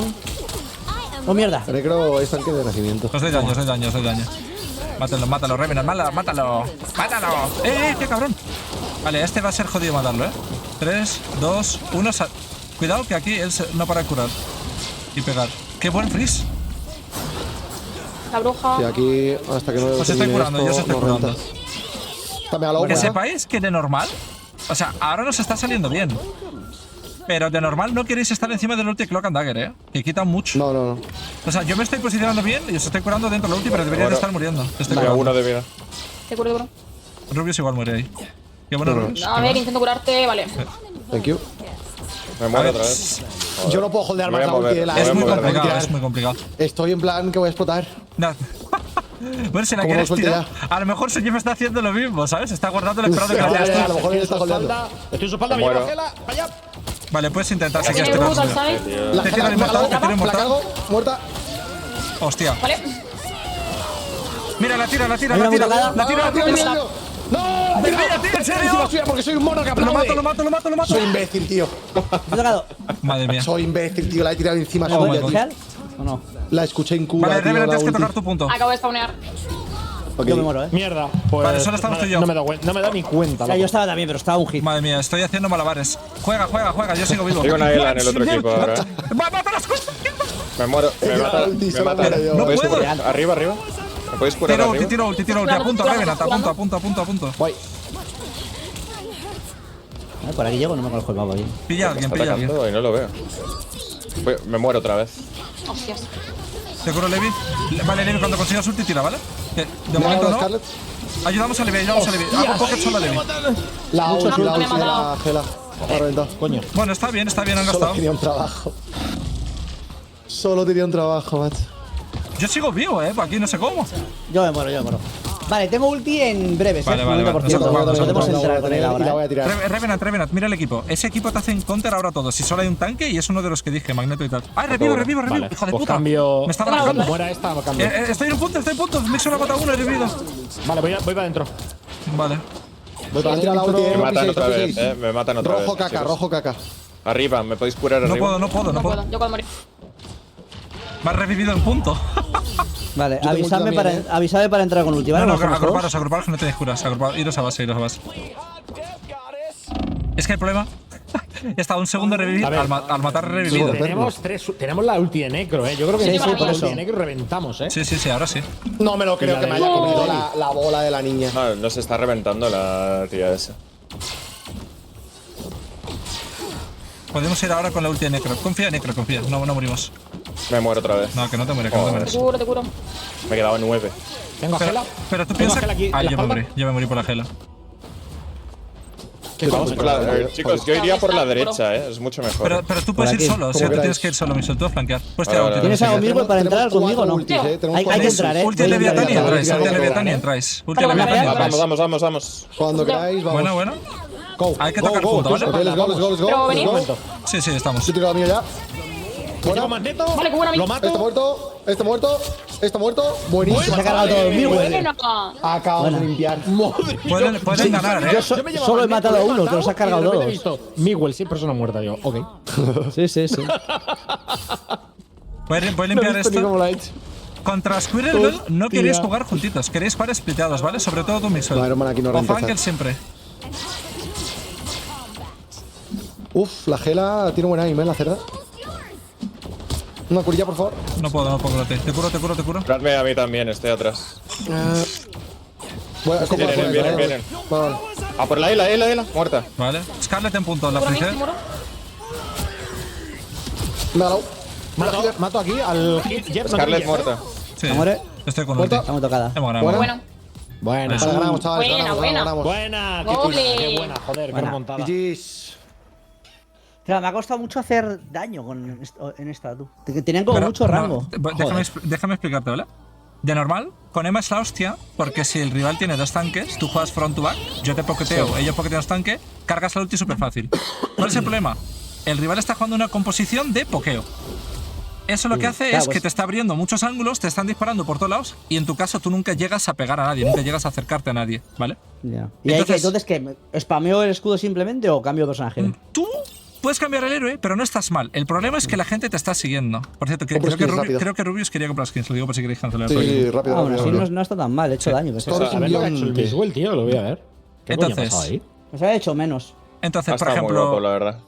Oh, mierda. Necro es tanque de nacimiento. Os doy daño. Mátalo, Revenant, mátalo. Qué cabrón. Vale, este va a ser jodido matarlo, 3, 2, 1, cuidado que aquí él no para de curar. Y pegar. ¡Qué buen freeze! La bruja. Y aquí, hasta que no. Os estoy termine curando, yo os esto, estoy no curando. rentas. Está Megalow, Que ¿verdad? sepáis que de normal, o sea, ahora nos está saliendo bien. Pero de normal no queréis estar encima del ulti Cloak and Dagger, que quitan mucho. No. O sea, yo me estoy posicionando bien y os estoy curando dentro del ulti, pero debería de Bueno. estar muriendo. Estoy Tengo curando. uno de vida. Te curo, te curo. Rubius igual muere ahí. Qué bueno, Rubius. A ver, intento curarte. Vale. Thank you. Me A muero ver, otra vez. Yo no puedo holdear Me más voy a la ulti mover. de la Es Voy a muy mover. complicado, tirar. es muy complicado. Estoy en plan que voy a explotar. No. Bueno, si la ¿Cómo quieres lo suelte tirar, a lo mejor Suñif está haciendo lo mismo, ¿sabes? Está guardando esperando que Ya, la ya, tires ya, a tú. lo mejor él está Estoy en su holdeando. espalda. Estoy en su espalda, me Muero. lleva Gela. Vaya. Vale, puedes intentar si Tiene quieres tirar. bruja al Suñif. side. La Te tiro el Megalow, inmortal, te tiro la inmortal. cago, muerta. Hostia. Vale. Mira, la tira. Hay una tocada. La tira. ¡No! Mira, tío, ¿en serio? Encima suya porque soy un mono que Lo aplaude. mato. Soy imbécil, tío. Estoy tocado. Madre mía. Soy imbécil, tío. La he tirado encima Oh suya, my tío. God. ¿Gel? ¿O no? La escuché en Cuba, Vale, tío, Revenant, la tienes que ulti. tocar tu punto. Acabo de spawnear. Ok. Yo me muero, Mierda. Pues Vale, solo estamos tú y yo. No me da ni cuenta. O sea, loco. yo estaba también, pero estaba un hit. Madre mía, estoy haciendo malabares. Juega, yo sigo vivo. Tengo una Ela en el otro equipo ahora. ¡Mata las cosas! Me muero. Me mata. ulti, Me se la mata. muero yo. ¿Me No podéis puedo. curar? Arriba, arriba. ¿Me podéis curar Tiro ulti, arriba? tiro ulti, tiro ulti. Apunto, Revenant, apunto. Voy. A ver, por aquí llego, no me conozco el mapa bien. Pilla a alguien, Está pilla a alguien. atacando y no lo veo. Me muero otra vez. Hostias. Te curo, Levi. Vale, Levi, cuando consigas ulti, tira, ¿vale? Que de Me ha momento dado no. Scarlet. Ayudamos a Levi, ayudamos a Levi. Hago pocket solo a Levi. La ulti, no la me ha ulti de la matado. Gela. Me ha reventado. Coño. Bueno, está bien, han Solo gastado. tenía un trabajo. Solo tenía un trabajo, macho. Yo sigo vivo, aquí no sé cómo. Yo me muero. Vale, tengo ulti en breves, Vale, Un vale, 90%. vale. Nosotros vamos, Podemos nosotros entrar con él Y la voy ahora, a tirar. Revenant, mira el equipo. Ese equipo te hace en counter ahora todo. Si solo hay un tanque y es uno de los que dije, Magneto y tal. ¡Ay, revivo! Vale, ¡Hijo de pues puta! cambio. Me estaba Cuando bajando. muera esta, cambio. Estoy en punto. Mixo la mata uno, he revivido. Vale, voy para adentro. Vale. Voy para tirar la ulti. Me matan P6, otra vez, P6. Me matan otra vez. Rojo caca, chicos. rojo caca. Arriba, ¿me podéis curar No arriba? puedo. No puedo. Yo puedo morir. Me has revivido en punto. Vale, tengo ulti avisadme también, para entrar con ulti, ¿vale? No, ¿Nos hacemos todos? agruparos que no tenéis curas. Iros a base. Es que el problema. He estado un segundo revivir. A ver. Al matar he revivido. Tenemos la ulti de Necro, Yo creo que Sí, si sí, con por la eso. ulti de Necro reventamos, Sí, ahora sí. No me lo creo la que de- me haya comido ¡No! la bola de la niña. No se está reventando la tía esa. Podemos ir ahora con la ulti de Necro. Confía, Necro, confía. No morimos. Me muero otra vez. No, que no te mueres, que no te mueres. Te curo. Me quedaba 9. Tengo a Gela. Pero tú Tengo piensas. a Gela aquí. Ah, en la yo me espalda. morí. Yo me morí por la gela. Vamos por la, chicos, yo iría por la derecha, Es mucho mejor. Pero tú puedes Por ir aquí, solo. como Si tú queráis. tienes que ir solo, Michel. Tú a flanquear. Pues Vale, tirar vale, ulti. ¿Tienes algo conmigo para entrar conmigo o no? ultis, tenemos Hay que cuatro entrar, Ulti de Voy a Leviatán y entrar. entráis. Ulti de Vale, Leviatán y vale. entráis. Ulti de Vale, Leviatán y vale, entráis. Vamos. Cuando queráis, vamos. Bueno. Go. Hay que Go, tocar go. punto, ¿vale? Ok, let's go, let's go, let's go. Pero let's venid. go. Sí, estamos. Yo tiro la mía ya. Tengo Bueno, Magneto. Vale, que buena Lo mía. mato. este muerto. Buenísimo. Se ha cargado todo el mío, güey. Bueno. Acabamos de limpiar. Pueden ganar, Yo solo he matado a uno, te los has cargado He todos. visto Miguel, 100 personas muertas. Yo, ok. Sí. Voy a No he limpiar visto ni esto. cómo lo ha hecho. Contra Squirrel Girl no Hostia. queréis jugar juntitos. Queréis jugar spliteados, ¿vale? Sobre todo tú, Mixel. Vale, hermano, aquí no O renta Fangel chat. siempre. Uf, la Gela tiene buen aim, la cerda. Una curilla, por favor. No puedo, curate. Te curo. Curadme a mí también, estoy atrás. Bueno, es como Vienen. Vale. Ah, por la Ela, muerta. Vale. Scarlet en punto, la Te princesa. muro. Me ha dado. Mato aquí al Jeff. Scarlet muerta. Sí. muere? Estoy con ulti. Muerta. Estamos tocada. Hemos ganado. Bueno. Bueno. Buena. Vale, ganamos, chavales. Buena, ganamos, buena. ganamos. Buena. Ole. Qué buena, joder, qué Buena. remontada. GG's. Claro, me ha costado mucho hacer daño en esta, tú. Tenían como Pero, mucho no, rango. déjame explicarte, ¿vale? De normal, con Emma es la hostia, porque si el rival tiene dos tanques, tú juegas front to back, yo te poketeo, ellos poketean los tanques, cargas la ulti súper fácil. ¿Cuál es el problema? El rival está jugando una composición de pokeo. Eso lo que hace claro, es pues- que te está abriendo muchos ángulos, te están disparando por todos lados, y en tu caso tú nunca llegas a pegar a nadie, nunca llegas a acercarte a nadie, ¿vale? Ya. ¿Y entonces, Entonces- qué? ¿Spameo el escudo simplemente o cambio de personaje? Tú puedes cambiar el héroe, pero no estás mal. El problema es que la gente te está siguiendo. Por cierto, Compra skins rápido. creo que Rubius quería comprar skins, lo digo por si queréis cancelar. Sí, el proyecto. rápido. Aún así rápido. no está tan mal, he hecho daño. Pero Todo sí. A ver lo que ha hecho el Simbionte. Biswell, tío, lo voy a ver. ¿Qué coño ha Entonces- pasado ahí? Nos ha hecho menos. Entonces, por Está muy guapo, ejemplo, la verdad.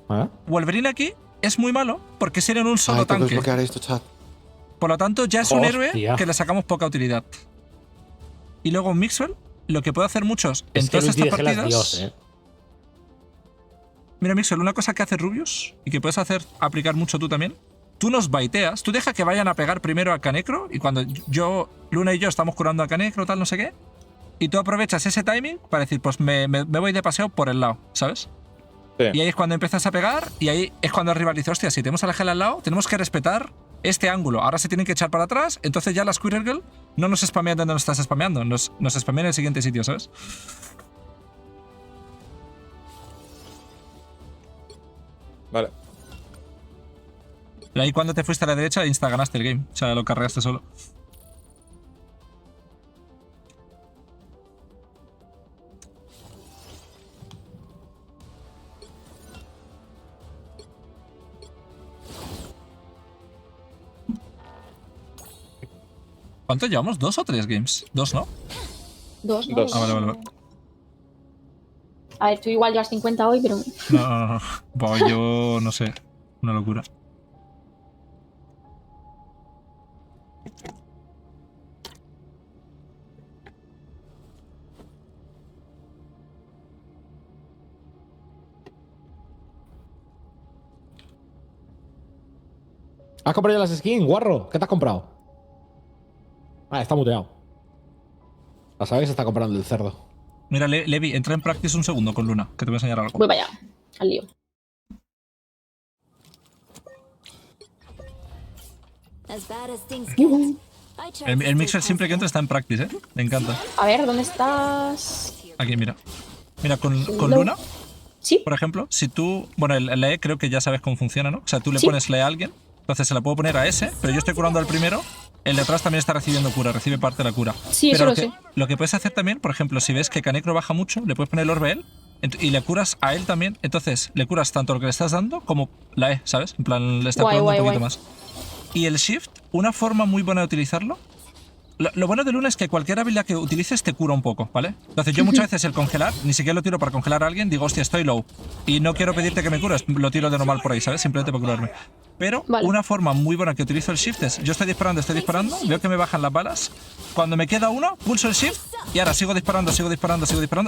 ¿Ah? Wolverine aquí es muy malo porque sirve en un solo Ay, tengo que tanque. desbloquear esto, chat. Por lo tanto, ya es un héroe Hostia. que le sacamos poca utilidad. Y luego Mixwell, lo que puede hacer muchos en Es que el todas ulti estas de Gela es partidas. Dios, Mira, Mixwell, una cosa que hace Rubius y que puedes aplicar mucho tú también. Tú nos baiteas, tú deja que vayan a pegar primero a Canecro y cuando Luna y yo estamos curando a Canecro, tal, no sé qué. Y tú aprovechas ese timing para decir, pues me voy de paseo por el lado, ¿sabes? Sí. Y ahí es cuando empiezas a pegar y ahí es cuando el rival dice, hostia, si tenemos a la Gela al lado, tenemos que respetar este ángulo. Ahora se tienen que echar para atrás, entonces ya la Squirrel Girl no nos spamea donde nos estás spameando, nos spamea en el siguiente sitio, ¿sabes? Vale. Y ahí cuando te fuiste a la derecha, insta ganaste el game. O sea, lo cargaste solo. ¿Cuánto llevamos? ¿2 o 3 games? 2, ¿no? Dos, ¿no? Dos. Ah, vale. A ver, tú igual llevas 50 hoy, pero. No. Buah, yo no sé. Una locura. ¿Has comprado ya las skins, guarro? ¿Qué te has comprado? Ah, está muteado. A saber que se está comprando el cerdo. Mira, Levi, entra en practice un segundo con Luna, que te voy a enseñar algo. Voy para allá. Al lío. El Mixer siempre que entra está en practice, ¿eh? Me encanta. A ver, ¿dónde estás? Aquí, mira. Mira, con Luna, Sí. por ejemplo, si tú... Bueno, la E creo que ya sabes cómo funciona, ¿no? O sea, tú le Sí. pones la E a alguien, entonces se la puedo poner a ese, pero yo estoy curando al primero, el de atrás también está recibiendo cura, recibe parte de la cura. Sí, pero eso lo sé. lo que puedes hacer también, por ejemplo, si ves que Canecro baja mucho, le puedes poner el orbe a él y le curas a él también. Entonces, le curas tanto lo que le estás dando como la E, ¿sabes? En plan, le está Guay, curando guay, un poquito guay. más. Y el Shift, una forma muy buena de utilizarlo. Lo bueno de Luna es que cualquier habilidad que utilices te cura un poco, ¿vale? Entonces yo muchas veces el congelar, ni siquiera lo tiro para congelar a alguien, digo, hostia, estoy low. Y no quiero pedirte que me cures, lo tiro de normal por ahí, ¿sabes? Simplemente para curarme. Pero Vale. una forma muy buena que utilizo el Shift es, yo estoy disparando, veo que me bajan las balas. Cuando me queda uno, pulso el Shift y ahora sigo disparando,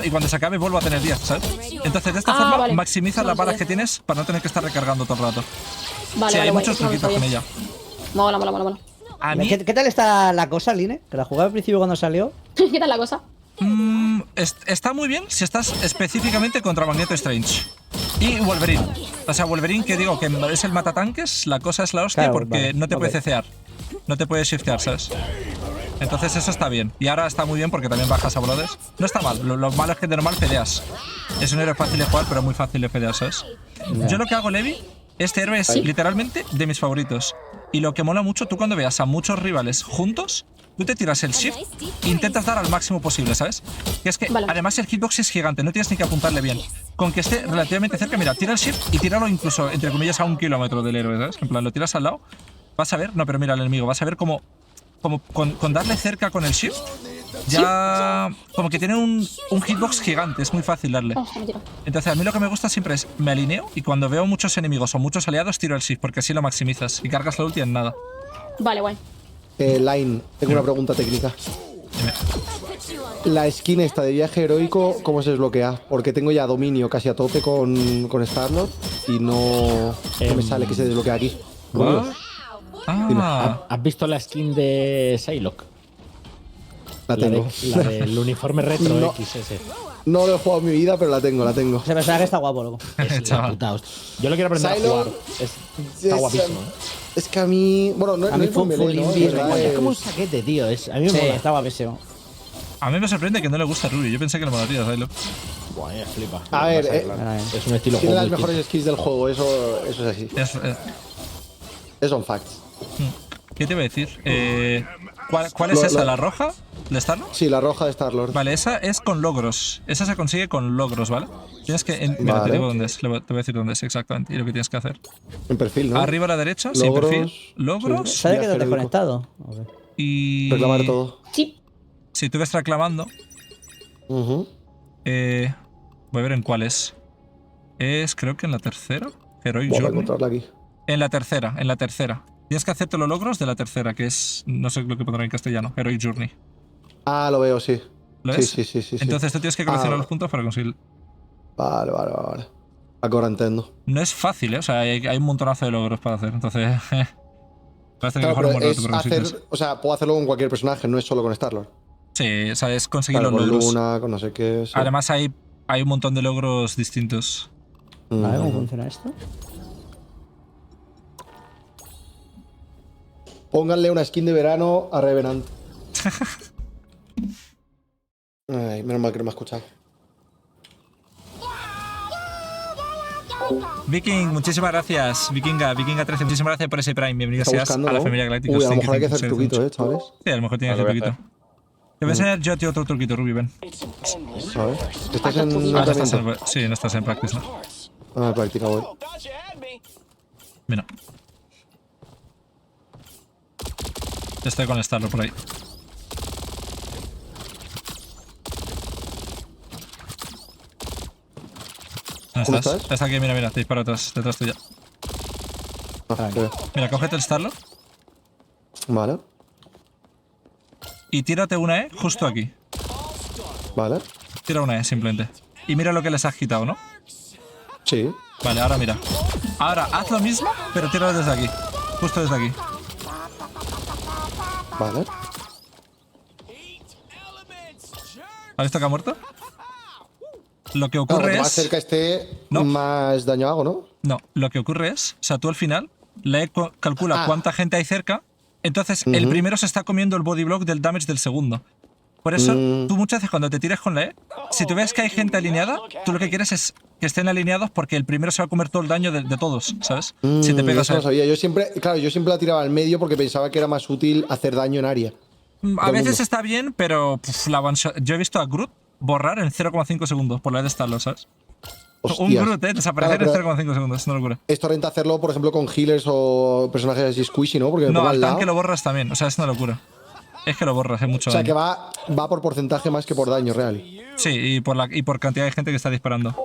y cuando se acabe vuelvo a tener 10, ¿sabes? Entonces de esta forma vale. maximizas Eso las no balas sabía. que tienes para no tener que estar recargando todo el rato. Vale, Sí, vale, hay guay. muchos Eso no lo truquitos con sabía. ella. Mola, mola, mola, mola. A mí ¿Qué tal está la cosa, Line? Que la jugué al principio cuando salió. ¿Qué tal la cosa? Está muy bien si estás específicamente contra Magneto Strange y Wolverine. O sea, Wolverine, que digo que es el matatanques, la cosa es la hostia, Claro, porque vale, no te puede ok. cecear, no te puede shiftear, ¿sabes? Entonces eso está bien. Y ahora está muy bien porque también bajas a Brothers. No está mal, lo malo es que de normal fedeas. Es un héroe fácil de jugar, pero muy fácil de fedear, ¿sabes? Yo lo que hago, Levi, este héroe es literalmente de mis favoritos. Y lo que mola mucho, tú cuando veas a muchos rivales juntos, tú te tiras el shift e intentas dar al máximo posible, ¿sabes? Que es que Vale. además el hitbox es gigante, no tienes ni que apuntarle bien. Con que esté relativamente cerca, mira, tira el shift y tíralo incluso, entre comillas, a 1 kilómetro del héroe, ¿sabes? En plan, lo tiras al lado, vas a ver, no, pero mira al enemigo, vas a ver cómo con darle cerca con el shift, ya como que tiene un hitbox gigante, es muy fácil darle. Oh, me tiro. Entonces a mí lo que me gusta siempre es, me alineo y cuando veo muchos enemigos o muchos aliados, tiro el shift, porque así lo maximizas y cargas la ulti en nada. Vale, guay. Line, tengo una pregunta técnica. La skin esta de viaje heroico, ¿cómo se desbloquea? Porque tengo ya dominio casi a tope con Star-Lord y no me sale que se desbloquea aquí. Rubio, Ah, ¿Has visto la skin de Psylocke? la tengo. La del uniforme retro No. XS. No lo he jugado en mi vida, pero la tengo. Ese personaje está guapo, loco. Es la chaval. puta hostia. Yo lo quiero aprender a Psylocke jugar. Está guapísimo. Es que a mí... Bueno, no, A no mí es muy full melee, ¿no? indie, En verdad Es es- como un saquete, tío. A mí me Sí, mola. está guapísimo. a mí me sorprende que no le gusta a Ruby, yo pensé que le molaría, Psylocke. Buah, flipa. A ver, Es un estilo tiene juego las muy mejores skills del juego, eso es así. Eso son facts. ¿Qué te iba a decir? ¿Cuál es esa? ¿La roja? ¿De Star-Lord? Sí, la roja de Star-Lord. Vale, esa es con logros. Esa se consigue con logros, ¿vale? Tienes que... mira, Vale. te digo dónde es. Te voy a decir dónde es exactamente y lo que tienes que hacer. En perfil, ¿no? Arriba a la derecha, sin Logros, perfil. Logros. ¿Sabes que Viaje te has heroico. desconectado? Ok. Y... Reclamar todo. Sí. Si tú ves reclamando, Ujú. voy a ver en cuál es. Es, creo que en la tercera. Heroic Voy a Journey. encontrarla aquí. En la tercera. Tienes que hacerte los logros de la tercera, que es... No sé lo que pondrá en castellano. Heroic Journey. Ah, lo veo, sí. ¿Lo Sí, ves? sí, sí, sí. Entonces tú tienes que coleccionar Ah. los puntos para conseguir... Vale, vale, vale. Ahora entiendo. No es fácil, ¿eh? O sea, hay un montonazo de logros para hacer. Entonces... vas a tener que Claro, jugar un buen pero rato es para conseguirlos. hacer... O sea, puedo hacerlo con cualquier personaje, no es solo con Star-Lord. Sí, o sea, es conseguir Claro, los con logros. Luna, con no sé qué. sí. Además hay un montón de logros distintos. Vale, ¿cómo Ujú. funciona esto? Pónganle una skin de verano a Revenant. Ay, menos mal que no me ha escuchado. Viking, muchísimas gracias. Vikinga 13, muchísimas gracias por ese Prime. Bienvenido Está seas buscando, a la ¿no? familia Galáctica. Uy, a lo Thank mejor hay que you, hacer thank you, truquito, thank you. chavales. Sí, a lo mejor tienes que hacer truquito. Te voy a enseñar yo a ti otro truquito, Ruby, ven. ¿Sabes? ¿Estás en Ah, no estás tratamiento? sí, no estás en practice, ¿no? Ah, práctica, voy. Mira. Estoy con Starlo por ahí. ¿Dónde ¿Cómo estás? estás? Está aquí, mira, te disparo detrás tuya. Ah, te veo. Mira, cógete el Starlo Vale, y tírate una E justo aquí. vale. Tira una E, simplemente. Y mira lo que les has quitado, ¿no? Sí. Vale, ahora mira. Ahora haz lo mismo, pero tíralo desde aquí. Justo desde aquí. Vale. ¿Has visto que ha muerto? Lo que Claro, ocurre cuanto más es... cerca esté, No. más daño hago, ¿no? No, lo que ocurre es... O sea, tú al final, la E calcula cuánta gente hay cerca, entonces el primero se está comiendo el body block del damage del segundo. Por eso, tú muchas veces cuando te tires con la E, si tú ves que hay gente alineada, tú lo que quieres es que estén alineados porque el primero se va a comer todo el daño de todos, ¿sabes? Si te pegas Eso no a él. sabía. Yo siempre la tiraba al medio porque pensaba que era más útil hacer daño en área. A veces mundo. está bien, pero la one shot. Yo he visto a Groot borrar en 0,5 segundos por la de Starlo, ¿sabes? Un Hostias. Groot, desaparecer Claro, en pero 0,5 segundos, es una locura. esto renta hacerlo, por ejemplo, con healers o personajes así squishy, ¿no? Porque me No, pongo al al lado. tanque lo borras también, o sea, es una locura. Es que lo borras, es mucho O sea, daño. que va por porcentaje más que por daño real. Sí, y por cantidad de gente que está disparando.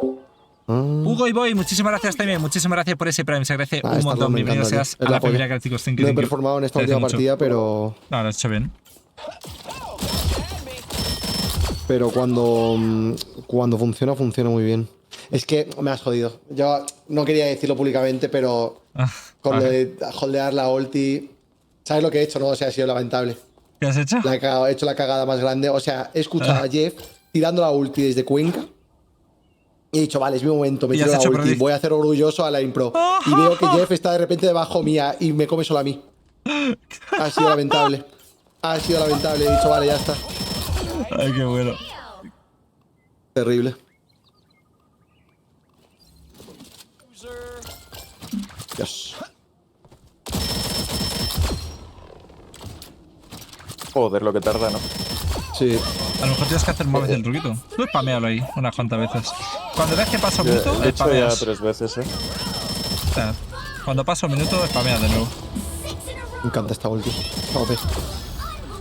Hugo y Boy, muchísimas gracias también. Muchísimas gracias por ese Prime. Se agradece un Starlord montón. me Bienvenido encanta, seas tío. Es a la la polla. familia Galácticos. Thank you, No he thank you. performado en esta Te agradece última mucho. partida, pero No, lo has hecho bien. cuando funciona, funciona muy bien. Es que me has jodido. Yo no quería decirlo públicamente, pero con lo de holdear la ulti, ¿sabes lo que he hecho? No, o sea, ha sido lamentable. ¿Qué has hecho? La he cagado, he hecho la cagada más grande. O sea, he escuchado a Jeff tirando la ulti desde Cuenca y he dicho, vale, es mi momento, me Y tiro has la hecho ulti, predict. voy a hacer orgulloso a la impro. Y veo que Jeff está de repente debajo mía y me come solo a mí. Ha sido lamentable. Ha sido lamentable. He dicho, vale, ya está. Ay, qué bueno. Terrible. Dios. Joder, lo que tarda, ¿no? Sí. A lo mejor tienes que hacer más veces el truquito. Tú spamealo ahí unas cuantas veces. Cuando ves que pasa un minuto, He hecho ya spameas. 3 veces, ¿eh? O sea, cuando pasa un minuto, spameas de nuevo. Me encanta esta ulti. Está OP.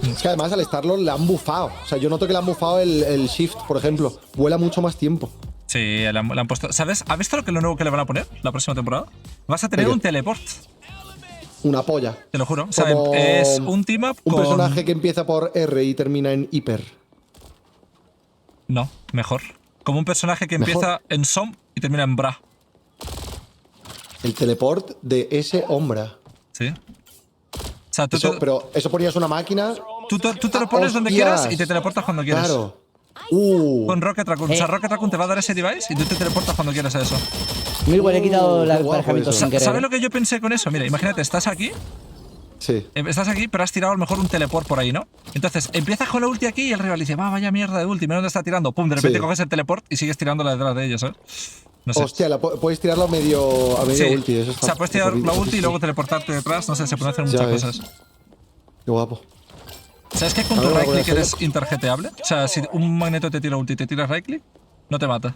Es que además al Starlord le han bufado. O sea, yo noto que le han bufado el shift, por ejemplo. Vuela mucho más tiempo. Sí, le han puesto. ¿Sabes? ¿Has visto lo nuevo que le van a poner la próxima temporada? Vas a tener ¿Qué? un teleport. Una polla. Te lo juro. O sea, Como es un team up Un con. personaje que empieza por R y termina en hiper. No, mejor. Como un personaje que ¿Mejor? empieza en Som y termina en Bra. El teleport de ese Ombra. Sí. O sea, tú, Pero eso ponías una máquina. tú te lo pones donde ¡Hostias! quieras y te teleportas cuando quieras. Claro. Con Rocket Raccoon. O sea, Rocket Raccoon te va a dar ese device y tú te teleportas cuando quieras a eso. Mira, igual he quitado el qué guapo emparejamiento eso. sin querer. ¿Sabes lo que yo pensé con eso? Mira, imagínate, estás aquí, Sí. pero has tirado a lo mejor un teleport por ahí, ¿no? Entonces, empiezas con la ulti aquí y el rival dice, va, vaya mierda de ulti, mira dónde está tirando. Pum, de repente Sí. coges el teleport y sigues tirándola detrás de ellos, ¿sabes? No sé. Hostia, puedes tirarlo a medio Sí. ulti. Eso O está, sea, puedes tirar está la ulti y horrible. luego teleportarte detrás, no sé, se pueden hacer Ya muchas ves. cosas. Qué guapo. ¿Sabes que con A tu ver, right voy a click eres hacerlo. interjeteable? O sea, si un magneto te tira ulti y te tiras right click, no te mata.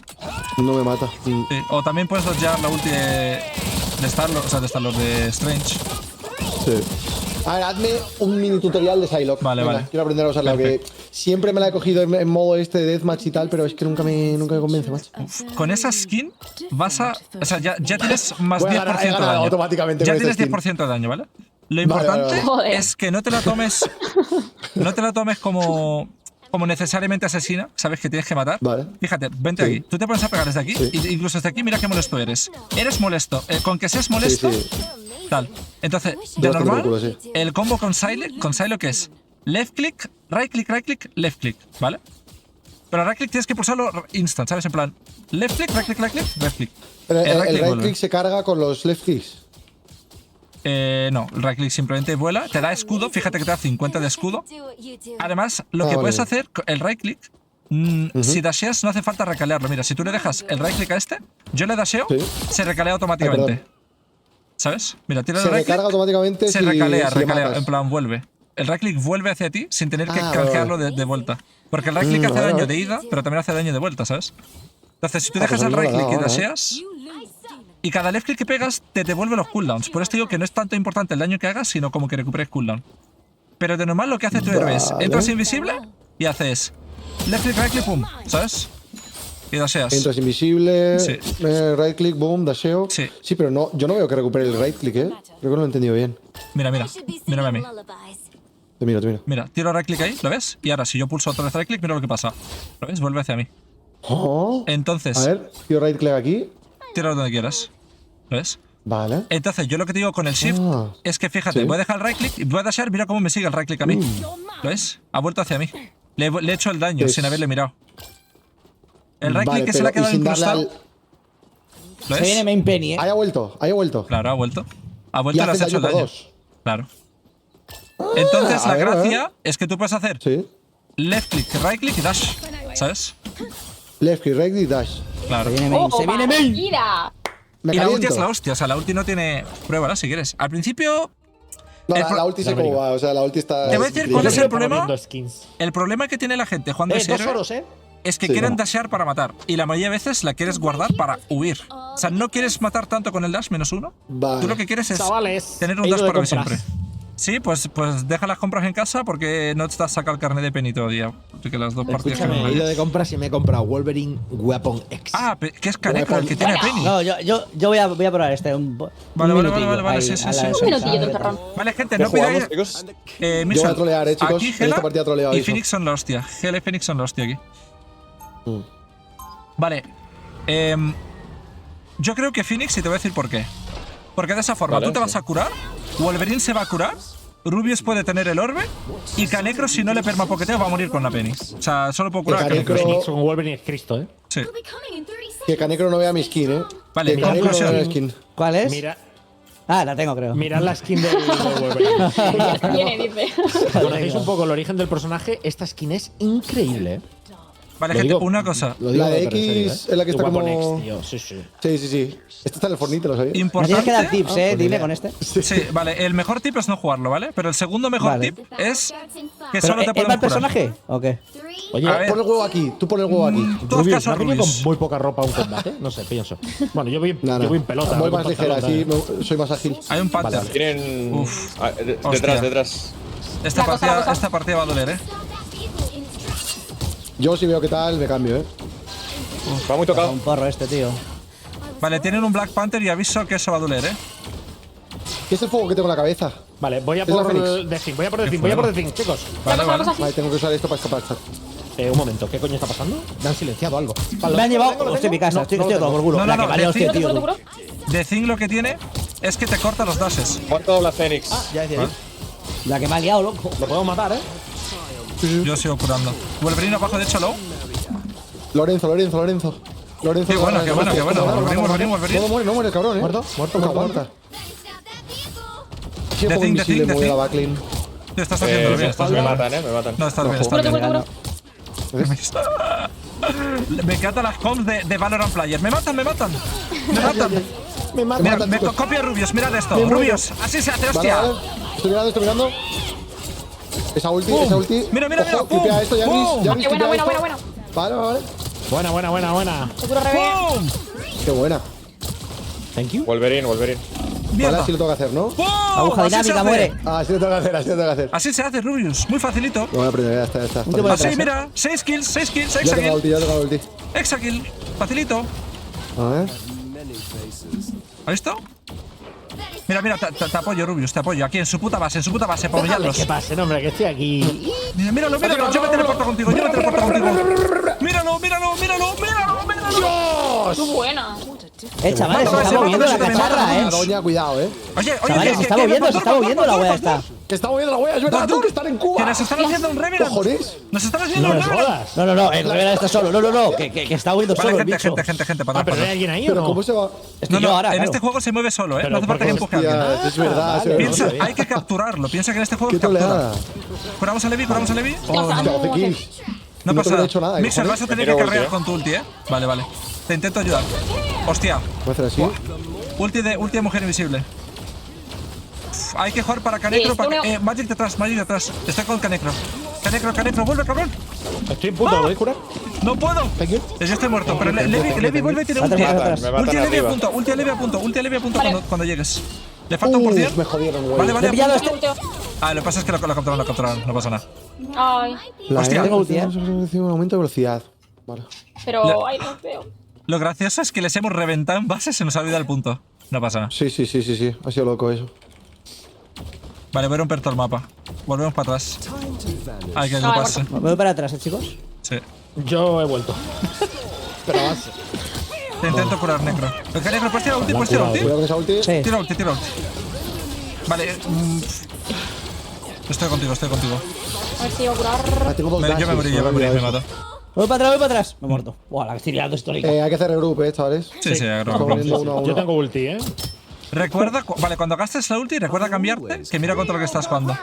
No me mata. Sí. O también puedes dodgear la ulti de Starlord, o sea, de Starlord de Strange. Sí. A ver, hazme un mini tutorial de Psylocke. Vale, Venga, vale. Quiero aprender a usarla. Que siempre me la he cogido en modo este de deathmatch y tal, pero es que nunca me convence, macho. Con esa skin vas a. O sea, ya tienes más Voy a 10% ganar, he de ganado daño. automáticamente Ya con tienes esta skin. 10% de daño, ¿vale? Lo Vale, importante vale, vale. es que no te la tomes. No te la tomes como necesariamente asesina, sabes que tienes que matar. Vale. Fíjate, vente Sí. aquí. Tú te pones a pegar desde aquí, Sí. y incluso desde aquí, mira qué molesto eres. Eres molesto. Con que seas molesto, Sí, tal. Entonces, de Bastante normal, por culo, sí. el combo con Psylocke es left click, right click, left click, ¿vale? Pero right click tienes que pulsarlo instant, ¿sabes? En plan, left click, right click, left click. Pero el right vuelve. click se carga con los left clicks. No, el right click simplemente vuela, te da escudo, fíjate que te da 50 de escudo. Además, lo que vale. puedes hacer, el right click, si dasheas no hace falta recalearlo. Mira, si tú le dejas el right click a este, yo le dasheo, Sí. se recalea automáticamente. perdón. ¿Sabes? Mira, tira el Se right click, recarga automáticamente se si recalea, si le matas. en plan vuelve. El right click vuelve hacia ti sin tener que Ah, canjearlo vale. de vuelta. Porque el right click hace vale, daño vale. de ida, pero también hace daño de vuelta, ¿sabes? Entonces, si tú pues dejas a el mí me right lo ha click y dado, dasheas, y cada left click que pegas te devuelve los cooldowns. Por esto digo que no es tanto importante el daño que hagas, sino como que recuperes cooldown. Pero de normal lo que hace tu héroe es, Vale. entras invisible y haces left click, right click, pum, ¿sabes? Y dasheas. Entras invisible, Sí. right click, boom, dasheo. Sí. Pero no, yo no veo que recupere el right click, ¿eh? Creo que no lo he entendido bien. Mira, mírame a mí. Te miro. Mira, tiro right click ahí, ¿lo ves? Y ahora si yo pulso otra vez right click, mira lo que pasa. ¿Lo ves? Vuelve hacia mí. Oh. Entonces, A ver, tío right click aquí. tíralo donde quieras. ¿Lo ves? Vale. Entonces, yo lo que te digo con el shift es que fíjate, sí. voy a dejar el right click y voy a dashear, mira cómo me sigue el right click a mí. ¿Lo ves? Ha vuelto hacia mí. Le he hecho el daño Es- sin haberle mirado. El right Vale, click que se le ha pero, quedado y sin darle incrustado. ¿Lo Se viene ves? main penny, Ahí ha vuelto, ahí ha vuelto. Claro, ha vuelto. Ha Y vuelto y le has hace hecho daño el por daño. 2. Claro. Entonces, a la ver, gracia es que tú puedes hacer Sí. left click, right click y dash. ¿Sabes? Left click, right click, dash. Claro. Se viene main, se viene main. Mira. Me Y la ulti caliento. es la hostia, o sea, la ulti no tiene. Pruébala si quieres. Al principio, No, El la ulti sé cómo va, o sea, la ulti está. Te voy a decir cuál es el problema. Viendo skins. el problema que tiene la gente jugando ese 2 héroe oros, es que Sí. quieren dashear para matar. Y la mayoría de veces la quieres guardar para huir. O sea, no quieres matar tanto con el dash -1. Vale. Tú lo que quieres es Chavales, tener un he ido dash de para huir compras. siempre. Sí, pues deja las compras en casa porque no te has sacado el carnet de Penny todavía. Así que las dos partidas que Escúchame, he ido no de compras y me he comprado Wolverine Weapon X. Ah, que es Kaneko el que tiene a Penny. No, yo voy a probar este. Vale, minutillo vale, ahí, sí, sí, a la sí. de Un esa, minutillo, ¿sabes? tontorrón. Vale, gente, ¿Qué no jugamos, pidáis. chicos? Michel, Yo voy a trolear, chicos. Aquí En esta Gela partida troleo, y aviso. Phoenix son la hostia. Gela y Phoenix son la hostia aquí. Vale. Yo creo que Phoenix, y te voy a decir por qué. Porque de esa forma Vale, tú te vas sí. a curar, Wolverine se va a curar, Rubius puede tener el orbe y Kaneko, si no le permapoqueteo, va a morir con la Penny. O sea, solo puedo curar a Kaneko- Kaneko. Phoenix con Wolverine es Cristo, ¿eh? Sí. Que Canecro no vea mi skin, Vale, que mi Canecro no conclusión. vea mi skin. ¿Cuál es? Mira, Ah, la tengo, creo. mirad la skin del Wolverine. Viene, dice. ¿Conocéis un poco el origen del personaje? Esta skin es increíble, ¿eh? Vale, Lo gente, digo- una cosa. Lo digo La de pero en serio, X es la que está Weapon como- X, tío. Sí, sí. Sí, sí, sí. Este está en el Fornite, ¿lo sabéis? Me tienes que dar Importante. tips, dime con este. Sí, vale, el mejor tip es no jugarlo, ¿vale? Pero el segundo mejor Vale. tip es que Pero, solo te ¿es para podemos el personaje? ¿O qué? Oye, A ver. Pon el huevo aquí, tú pon el huevo aquí. Tú haz Rubius, caso ¿no a ha venido Rubius. con muy poca ropa a un combate? No sé, pienso. Bueno, yo voy, No, no. yo voy en pelota. Voy voy más con ligera, pantalón, así soy más ágil. Hay un Panther. Vale, Tienen. Uf. Detrás, Hostia. detrás. Esta La cosa. partida va a doler, ¿eh? Yo si veo qué tal, me cambio, Va muy tocado. Un porro este, tío. Vale, tienen un Black Panther y aviso que eso va a doler, ¿eh? ¿Qué es el fuego que tengo en la cabeza? Vale, voy a Es la por Fénix. The Thing, voy a por The Thing, voy a por The Thing, chicos. Vale, vale. Vale, tengo que usar esto para escapar. Chat. Un momento, ¿qué coño está pasando? Me han silenciado algo. Vale, Me han llevado. lo Hostia, tengo. mi casa. No, Estoy no lo todo tengo. por culo. No, La no, que vale, no, hostia, sí, tío. ¿Seguro, seguro? The Thing lo que tiene es que te corta los dashes. ¿Cuánto la Fénix? Ya decía yo. La que me ha liado, loco. Lo puedo matar, ¿eh? Yo sigo curando. Wolverine abajo, de hecho, low. Lorenzo. Qué bueno, qué bueno, qué bueno. Wolverine. No muere, no muere, cabrón, Muerto, No aguanta. Sí, The pongo Thing, The invisible, Thing, The mueve la Thing. backlane. Tío, estás haciendo bien, estás Me bien. matan, me matan. No, estás bien, estás Seguro, bien. seguro, seguro. Me encantan las comps de Valorant Player. Me matan. Me Mira, matan, me chicos. copia Rubius, mirad esto. Me muero. Rubius, así se hace, Vale, hostia. vale. Estoy mirando. Esa ulti, Pum. esa ulti. Mira, mira, Ojo, pum, clipea esto, Yanis. pum. Yanis, Buena, clipea buena, esto. buena, buena. Vale. Buena. Seguro revés. ¡Pum! Qué buena. Thank you. Wolverine. Vale, Mierda. así lo tengo que hacer, ¿no? ¡Pum! Aguja Así se dinámica, hace. muere. Ah, así lo tengo que hacer, Así se hace, Rubius. Muy facilito. Lo voy a aprender, ya está. Un tipo de Así, atrás, mira. 6 kills, Ya tengo la exakill. ulti, ya tengo la ulti. Exakill. Facilito. A ver. ¿Has visto? Mira, te apoyo, Rubius, te apoyo. Aquí en su puta base, para Déjame humillarlos. que pase, no, hombre, que estoy aquí. Míralo. Yo me teleporto contigo. Míralo. Tú buena. Chavales, se Vale, está moviendo la se mata, cacharra, La doña, cuidado, Oye, Chavales, se está moviendo la wea esta. Que está moviendo la wea, es verdad, tú que están en Que Cuba. nos están haciendo un Revenant. Cojones. Nos están haciendo No un me Revenant. jodas. No, el Rivera está solo. No, que está moviendo Vale, solo el bicho. gente, para Ah, pero ¿hay alguien ahí o Pero no? ¿cómo se va? Estoy No, yo ahora, en claro. este juego se mueve solo, ¿eh? Pero No hace falta que empuje a alguien. Hostia, es verdad, vale. es verdad. Piensa, bien. hay que capturarlo. Piensa que en este juego Qué es captura. toleada. Curamos a Levi. Hostia, 12 kills. No No pasa te nada. he hecho nada, Mixer, cojones. vas a tener Tiro que ulti, carrear ¿eh? con tu ulti, ¿eh? Vale. Te intento ayudar. Hostia. Voy a hacer así. Ulti de mujer invisible. Hay que jugar para Canecro. Magic detrás. Estoy con Canecro. Canecro, vuelve, cabrón. Estoy en punto, ¿lo voy a curar? No puedo. Yo estoy muerto. Pero Levi vuelve y tiene Atrás, ulti. atrás. Me matan Ulti a Levi a arriba. punto. Ulti a Levi a punto Vale. cuando llegues. Le falta un por cien. Me jodieron, güey. Vale. Le he pillado apunta. este. Ah, lo que pasa es que lo capturaron. No pasa nada. Ay, La Hostia. E Tengo ulti, un aumento de velocidad. Vale. pero. Ay, no veo. Lo gracioso es que les hemos reventado en base, se nos ha olvidado el punto. No pasa nada. Sí. Ha sido loco eso. Vale, voy a romper todo el mapa. Volvemos para atrás. Hay que Ah, agruparse. Me voy para atrás, chicos. Sí. Yo he vuelto. Pero avance. Te intento curar, Necro. Venga, Necro, ¿puedes tirar ulti? ¿Puedes tirar ulti? Cuidado con esa ulti. Sí. Tira ulti, tira ulti. Vale. Estoy contigo, estoy contigo. A ver si iba a curar. Ah, tengo dos Yo me dashes, morí, no me olvidado mato. Voy para atrás, voy para atrás. Me he muerto. Buah, la que estoy liando histórica. Hay que hacer regroup, chavales. Sí, Estamos agro. viendo uno a uno. Yo tengo ulti, ¿eh? Recuerda, vale, cuando gastes la ulti, recuerda cambiarte, que mira contra lo que estás jugando.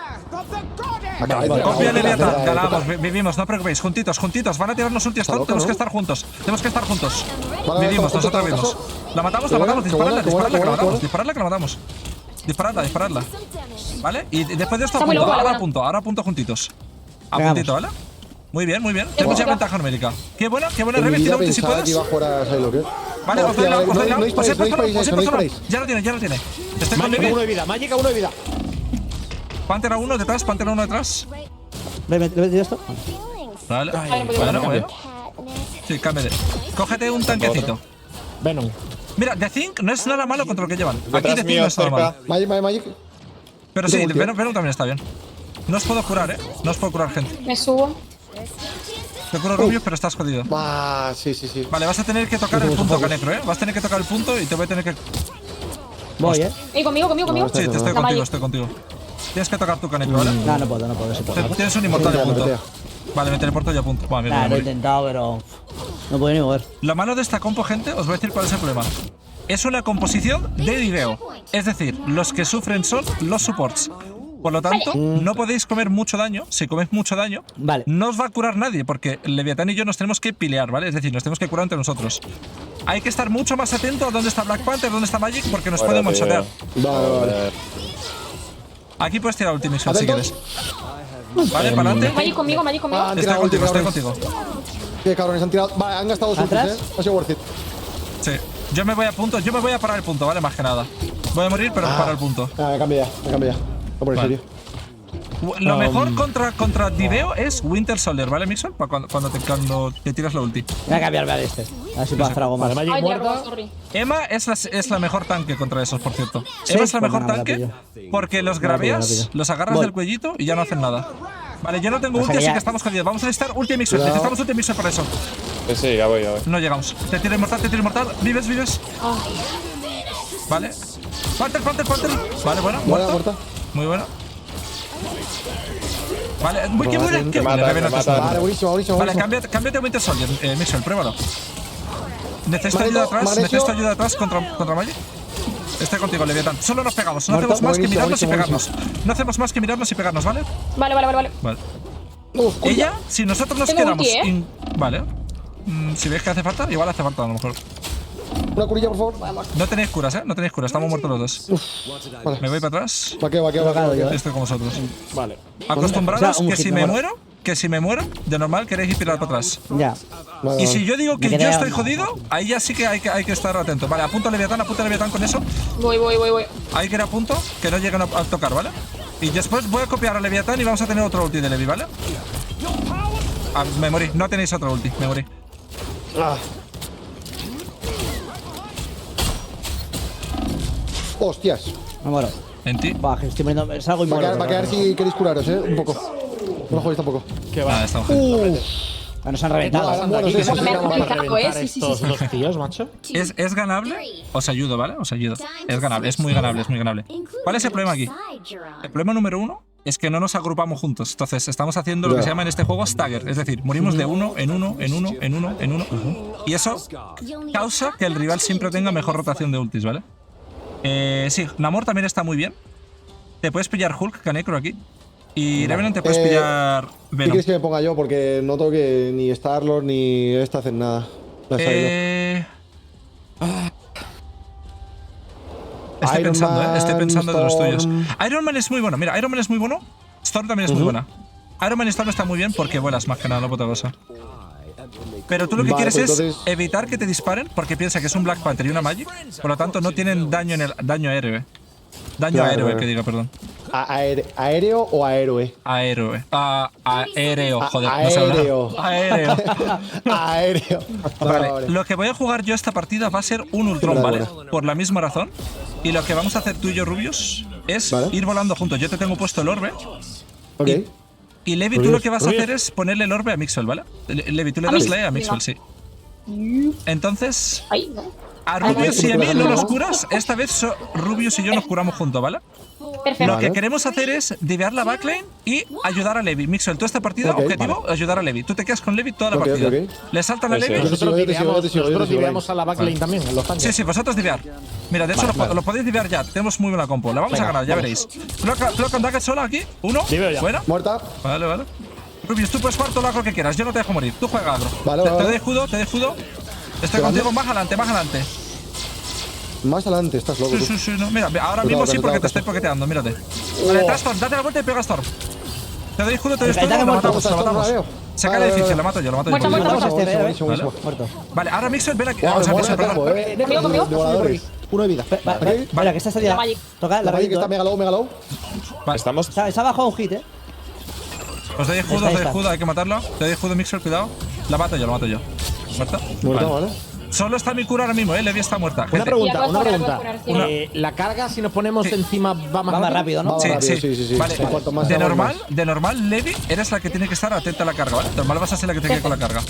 Copia Leviatán, ganamos, vivimos, no os preocupéis, juntitos, juntitos, van a tirarnos ulti stun, tenemos que estar juntos, tenemos que estar juntos. Vale, Vivimos, juntos, nosotros juntos. vivimos. La matamos, Qué disparadla, buena, qué buena, disparadla, que la qué buena, matamos, qué disparadla, que la matamos. Disparadla. ¿Vale? Y después de esto, Está muy loco, ahora buena. a punto juntitos. A Vengamos. puntito, ¿vale? Muy bien, muy bien. Tenemos ya ventaja numérica. Qué buena, En mi Reven, vida tira ulti si pensaba que puedes. iba a jugar a Psylocke, ¿eh? Vale, os doy la, os doy la. No Os he disparéis, puesto la, os he no puesto la. disparéis. Ya lo tiene. Estoy con Magic a 1 Levi. de vida, Magic a 1 de vida. Panther a uno detrás, Panther a uno detrás. ¿Le he metido esto? Vale. Ay, no Bueno, puedo. bueno. Sí, cámbiate. Cógete un tanquecito. Venom. Mira, The Think no es nada malo contra lo que llevan. Aquí Detrás The Think mío, no es nada malo. cerca. Magic. Pero sí, Tengo ulti, Venom también está bien. No os puedo curar, No os puedo curar, gente. Me subo. Te curo Rubius, pero estás jodido. Ah, sí. Vale, vas a tener que tocar el punto, Canecro, Vas a tener que tocar el punto y te voy a tener que. Voy, Conmigo. Sí, te estoy La contigo, Magic. Tienes que tocar tu Canecro, ¿vale? No puedo, sí puedo. Tienes un inmortal de Petea, punto. petea. Vale, me teleporto y a punto. Vale, Nah, lo he mira, intentado, pero no puedo ni mover. Lo malo de esta compo, gente, os voy a decir cuál es el problema. Es una composición de video. Es decir, los que sufren son los supports. Por lo tanto, no podéis comer mucho daño. Si coméis mucho daño, Vale. no os va a curar nadie, porque Leviatán y yo nos tenemos que pilear, ¿vale? Es decir, nos tenemos que curar entre nosotros. Hay que estar mucho más atento a dónde está Black Panther, dónde está Magic, porque nos pueden one-shotear. Vale. Aquí puedes tirar Ultimate Shot si ¿Atentos? quieres. Vale, para adelante. Magic conmigo. Ah, han Estoy tirado ulti, contigo, cabrones. Qué cabrones, han tirado. Vale, han gastado dos ultis, ¿Atrás? Ha sido worth it. Sí. Yo me voy a punto, yo me voy a parar el punto, ¿vale? Más que nada. Voy a morir, pero para el punto. Me cambia ya. No por en Vale. serio. Lo mejor contra Diveo es Winter Soldier, ¿vale, Mixon? Cuando te tiras la ulti. Voy a cambiarme al este. A ver si puedo hacer algo más. Vale, Magic Ay, ya muerta. robó, sorry. Emma es la mejor tanque contra esos, por cierto. Sí, Emma es la pues mejor nada, me la tanque pillo. porque los Me la pillo, grabeas, los agarras Voy. del cuellito y ya no hacen nada. Vale, yo no tengo O sea ulti, que así ya- que estamos jodidos. Vamos a necesitar ulti de Mixon. Cuidado. Necesitamos ulti de Mixon para eso. Sí, ya voy. No llegamos. Te tiro inmortal. Vives. Vale. Panther. Vale, bueno. Muerta. Muy bueno. Vale, muy qué buena. Qué mata, buena. Reven, me no te mata. suena. Vale, buenísimo. Vale, cámbiate a Winter Soldier, Mixon, pruébalo. Necesito Magneto, ayuda atrás contra Magic. Estoy contigo, Leviatán. Solo nos pegamos, no Muerto, hacemos más que buenísimo, mirarnos y buenísimo, pegarnos. No hacemos más que mirarnos y pegarnos, ¿vale? Vale. Vale. Uf, Ella, si nosotros nos Tengo quedamos. ulti, Vale. Si veis que hace falta, igual hace falta a lo mejor. una curilla, por favor. No tenéis curas, No tenéis curas, estamos muertos los dos. Vale. Me voy para atrás. Vaqueo. Estoy con vosotros. Vale. Acostumbrados O sea, un que hit si me me muero. muero, de normal queréis ir tirar para atrás. Ya. Vale, Y si yo digo que Me yo quedé- estoy jodido, ahí ya sí que hay que estar atento. Vale, apunto a Leviatán con eso. Voy. Hay que ir a punto, que no lleguen a tocar, ¿vale? Y después voy a copiar a Leviatán y vamos a tener otro ulti de Levi, ¿vale? Ah, me morí, no tenéis otro ulti, me morí. Ah. Hostias. Me muero. En ti. Buah, que estoy poniendo. Salgo y Va muero. a quedar si queréis curaros, un poco. No lo juguéis tampoco. Nada, estamos jodidos. Nos han reventado. Vale, bueno, sí, sí, Me sí, han vale. reventado, sí. Estos dos tíos, macho. Es ganable, os ayudo, ¿vale? Os ayudo. Es ganable, es muy ganable. ¿Cuál es el problema aquí? El problema número uno es que no nos agrupamos juntos. Entonces, estamos haciendo lo que se llama en este juego stagger. Es decir, morimos de uno en uno. Y eso causa que el rival siempre tenga mejor rotación de ultis, ¿vale? Sí, Namor también está muy bien. Te puedes pillar Hulk, Canecro aquí. Y Revenant te puedes pillar ¿Qué Venom. quieres que me ponga yo? Porque no tengo que ni Star-Lord ni esta hacen nada. La he salido. Estoy Iron pensando, Man, estoy pensando de los tuyos. Storm. Iron Man es muy bueno. Mira, Iron Man es muy bueno. Storm también es muy buena. Iron Man y Storm está muy bien porque vuelas más que nada, no por otra cosa. Pero tú lo que Vale, quieres pues es entonces- evitar que te disparen porque piensa que es un Black Panther y una Magic. Por lo tanto, no tienen daño en el daño aéreo. Daño Claro, aéreo, claro. que diga, perdón. ¿Aéreo o aéroe? Aéreo. Aéreo, joder. No sé aéreo. hablar. Aéreo. Aéreo. Vale, lo que voy a jugar yo esta partida va a ser un Ultron, Vale, ¿vale? Por la misma razón. Y lo que vamos a hacer tú y yo, Rubius, es Vale. ir volando juntos. Yo te tengo puesto el orbe. Ok. Y Levi, tú lo que vas a hacer es ponerle el orbe a Mixwell, ¿vale? Levi, tú le das la E a Mixwell, sí. Entonces, Ahí, ¿no? a Rubius y a mí no ¿no? nos curas. Esta vez Rubius y yo nos curamos juntos, ¿vale? Perfecto. Lo que queremos hacer es divear la backline y ayudar a Levi. Mixwell, toda esta partida, Ok, objetivo, ayudar a Levi. Tú te quedas con Levi toda la Ok, partida. ok. Le saltan a Sí, sí. Levi. Yo te sigo, yo te sigo, yo te sigo, yo te Nosotros sigo. diveamos a la backline también, en los tanques. Sí, sí, vosotros divear. Mira, de hecho lo podéis divear ya. Tenemos muy buena compo. La vamos a ganar, ya veréis. Clock and Dagger sola aquí. Uno. Diveo ya. Buena. Muerta. Vale, vale. Rubius, tú puedes jugar todo lo agro que quieras. Yo no te dejo morir. Tú juega agro. Vale, Te vale. doy escudo, te doy escudo. Estoy ¿Te contigo vale? más adelante, más adelante. Más adelante, estás loco. Sí, tú. sí, sí. No, mira, ahora Cuidado, mismo sí cuidado, porque te cuidado. estoy poketeando, mírate. Vale, detrás Storm, date la vuelta y pega Storm. Te doy escudo, te doy El escudo, ataque lo muerto, matamos, lo Storm, no la matamos. veo. Saca el Vale, edificio, vale, lo mato yo, lo mato Muerto, yo. muerto, Matamos a muerto. este, Buenísimo, buenísimo, buenísimo. muerto. Vale, ahora Mixwell, ven aquí. Vale, O sea, muerto, perdón. tiempo, Conmigo, conmigo. De voladores. Uno de vida. Vale, que esta salida. La Magic. Toca La Magic rapidito. está mega low, mega low. Estamos. Está abajo un hit, Os doy escudo, Ahí os doy está. escudo, hay que matarlo. Te doy escudo, Mixwell, cuidado. La mato yo, lo mato yo. ¿Muerta? Muerta, Vale. vale. Solo está mi cura ahora mismo, Levi está muerta. Una Gente. pregunta, Ya una puedes pregunta. curar, puedes curar, La carga, si nos ponemos Sí. encima, va más Va más rápido, ¿no? Va Sí, rápido, sí, sí, sí. Vale, Cuanto más de hagamos, normal, más. de normal, Levi, eres la que tiene que estar atenta a la carga, ¿vale? Normal vas a ser la que tiene que ir con la carga.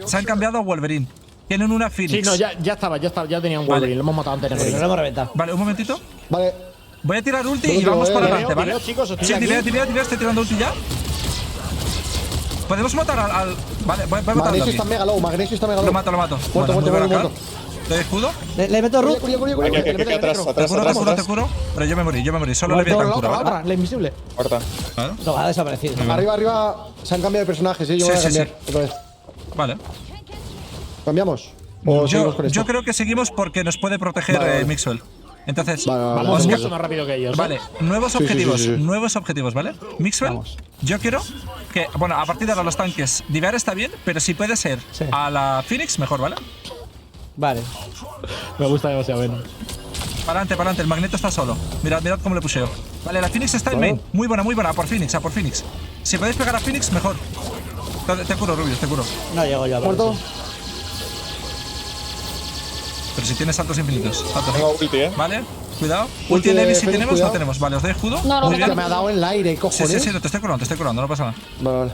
Se han cambiado a Wolverine. Tienen una Sí, Phoenix. no, ya estaba, ya tenía un Vale. Wolverine, lo hemos matado antes en el Pero ring. lo hemos reventado. Vale, un momentito. Vale. Voy a tirar ulti Yo y digo, vamos para diveo, adelante, ¿vale? diveo, chicos, estoy Sí, aquí. diveo, estoy tirando ulti ya. Podemos matar al. Vale, voy a matar al Magnesio Loki. está mega low, Magnesio está mega low. Lo mato. Muerto, Vale, muerto, muy buena muerto, car. ¿Te doy escudo? Le meto root. Aquí, atrás, Te atrás, curo, te atrás, curo, te atrás. curo. Pero yo me morí. Solo le voy a dar cura, ¿vale? La invisible. Muerta. Vale. No, ha desaparecido. Arriba se han cambiado de personajes, yo Sí, voy a sí, cambiar sí. otra vez. Vale. ¿Cambiamos? ¿O seguimos con esto? Yo creo que seguimos porque nos puede proteger Vale, vale. Mixwell. Entonces, Vale, vale, Vamos vale. mucho más rápido que ellos. vale, nuevos Sí, sí, objetivos, sí, sí. nuevos objetivos, ¿vale? Mixwell, yo quiero que, bueno, a partir de ahora los tanques, divear está bien, pero si puede ser Sí. a la Phoenix, mejor, ¿vale? Vale. Me gusta demasiado, Venom. Para adelante, el Magneto está solo. Mirad cómo le pusheo. Vale, la Phoenix está en main. Muy buena, a por Phoenix, Si podéis pegar a Phoenix, mejor. Te curo, Rubius, te curo. No llego yo. Muerto. Pero si tienes saltos infinitos. Saltos. Tengo ulti, Vale, cuidado. Ulti Ulti de de Levi si Phoenix, tenemos, cuidado. no tenemos. Vale, os doy escudo. No, no, Muy no, bien. Me ha dado en el aire, Sí, cojones. sí, te estoy curando, no pasa nada. Vale, vale.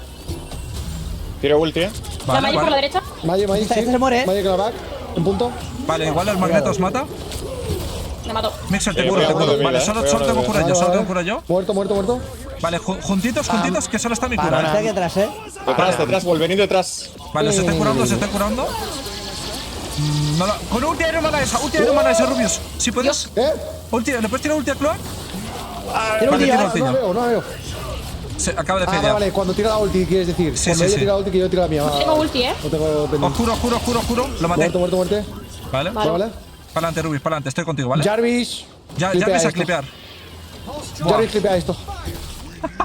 Tiro ulti, La Vale, Magic por la vale. derecha. Magic, Este se muere, ¿eh? Magic clavac, en punto. Vale, igual el Magneto os mata. Me mató. Mixer, te Voy curo, a te uno curo. de vida, Vale, voy a solo uno tengo de cura vida. yo, solo Vale, tengo cura yo. Muerto, muerto, muerto. Vale, juntitos, que solo está mi Está cura. aquí atrás, Detrás, Wolverine detrás. Vale, os estoy curando. No la- con ulti Iron Man a esa, Rubius. Si puedes. ¿Qué? Ulti, ¿le puedes tirar ulti a Cloak? Tiene Vale, un día. tira ulti No ya. la veo, no la veo. Se acaba de Ah, fedear. vale, cuando tira la ulti, quieres decir. Sí, Cuando sí, ella sí. tira la ulti, que yo tira la mía. Tengo ulti, No tengo pendiente. Oscuro. Lo maté. Muerto, muerte. Vale. Vale. Vale. Para adelante, Rubius, para adelante. Estoy contigo, ¿vale? Jarvis. Ya clipea ves a esto. clipear. Jarvis clipea esto.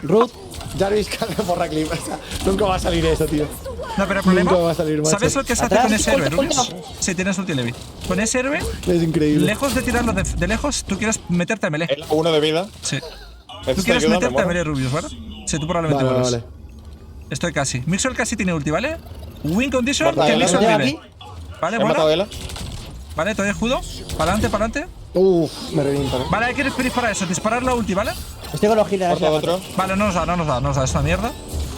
Root. Jarvis carga porra clip. O sea, nunca va a salir eso, tío. No, pero el problema. Nunca va a salir, macho. ¿Sabes lo que se hace Atrás. con ese héroe, Ulti, Rubius? ulti. Si tienes ulti Levi. Con ese héroe, Es increíble. lejos de tirarlo de lejos, tú quieres meterte a melee. El 1 de vida. Sí. Tú Necesito quieres ayuda, me meterte a muero. melee, Rubius, ¿vale? Sí, tú probablemente Vale, mueras. vale. Estoy casi. Mixwell casi tiene ulti, ¿vale? Win condition, Muerta que Ela. Mixwell Llega vive. aquí. Vale, He matado a bueno. Ela. Vale, te doy escudo. Para adelante. Uf, me revienta. Vale, hay que disparar eso, disparar la ulti, ¿vale? Estoy con los healers. Muerto otro. Vale, no nos da, es una mierda.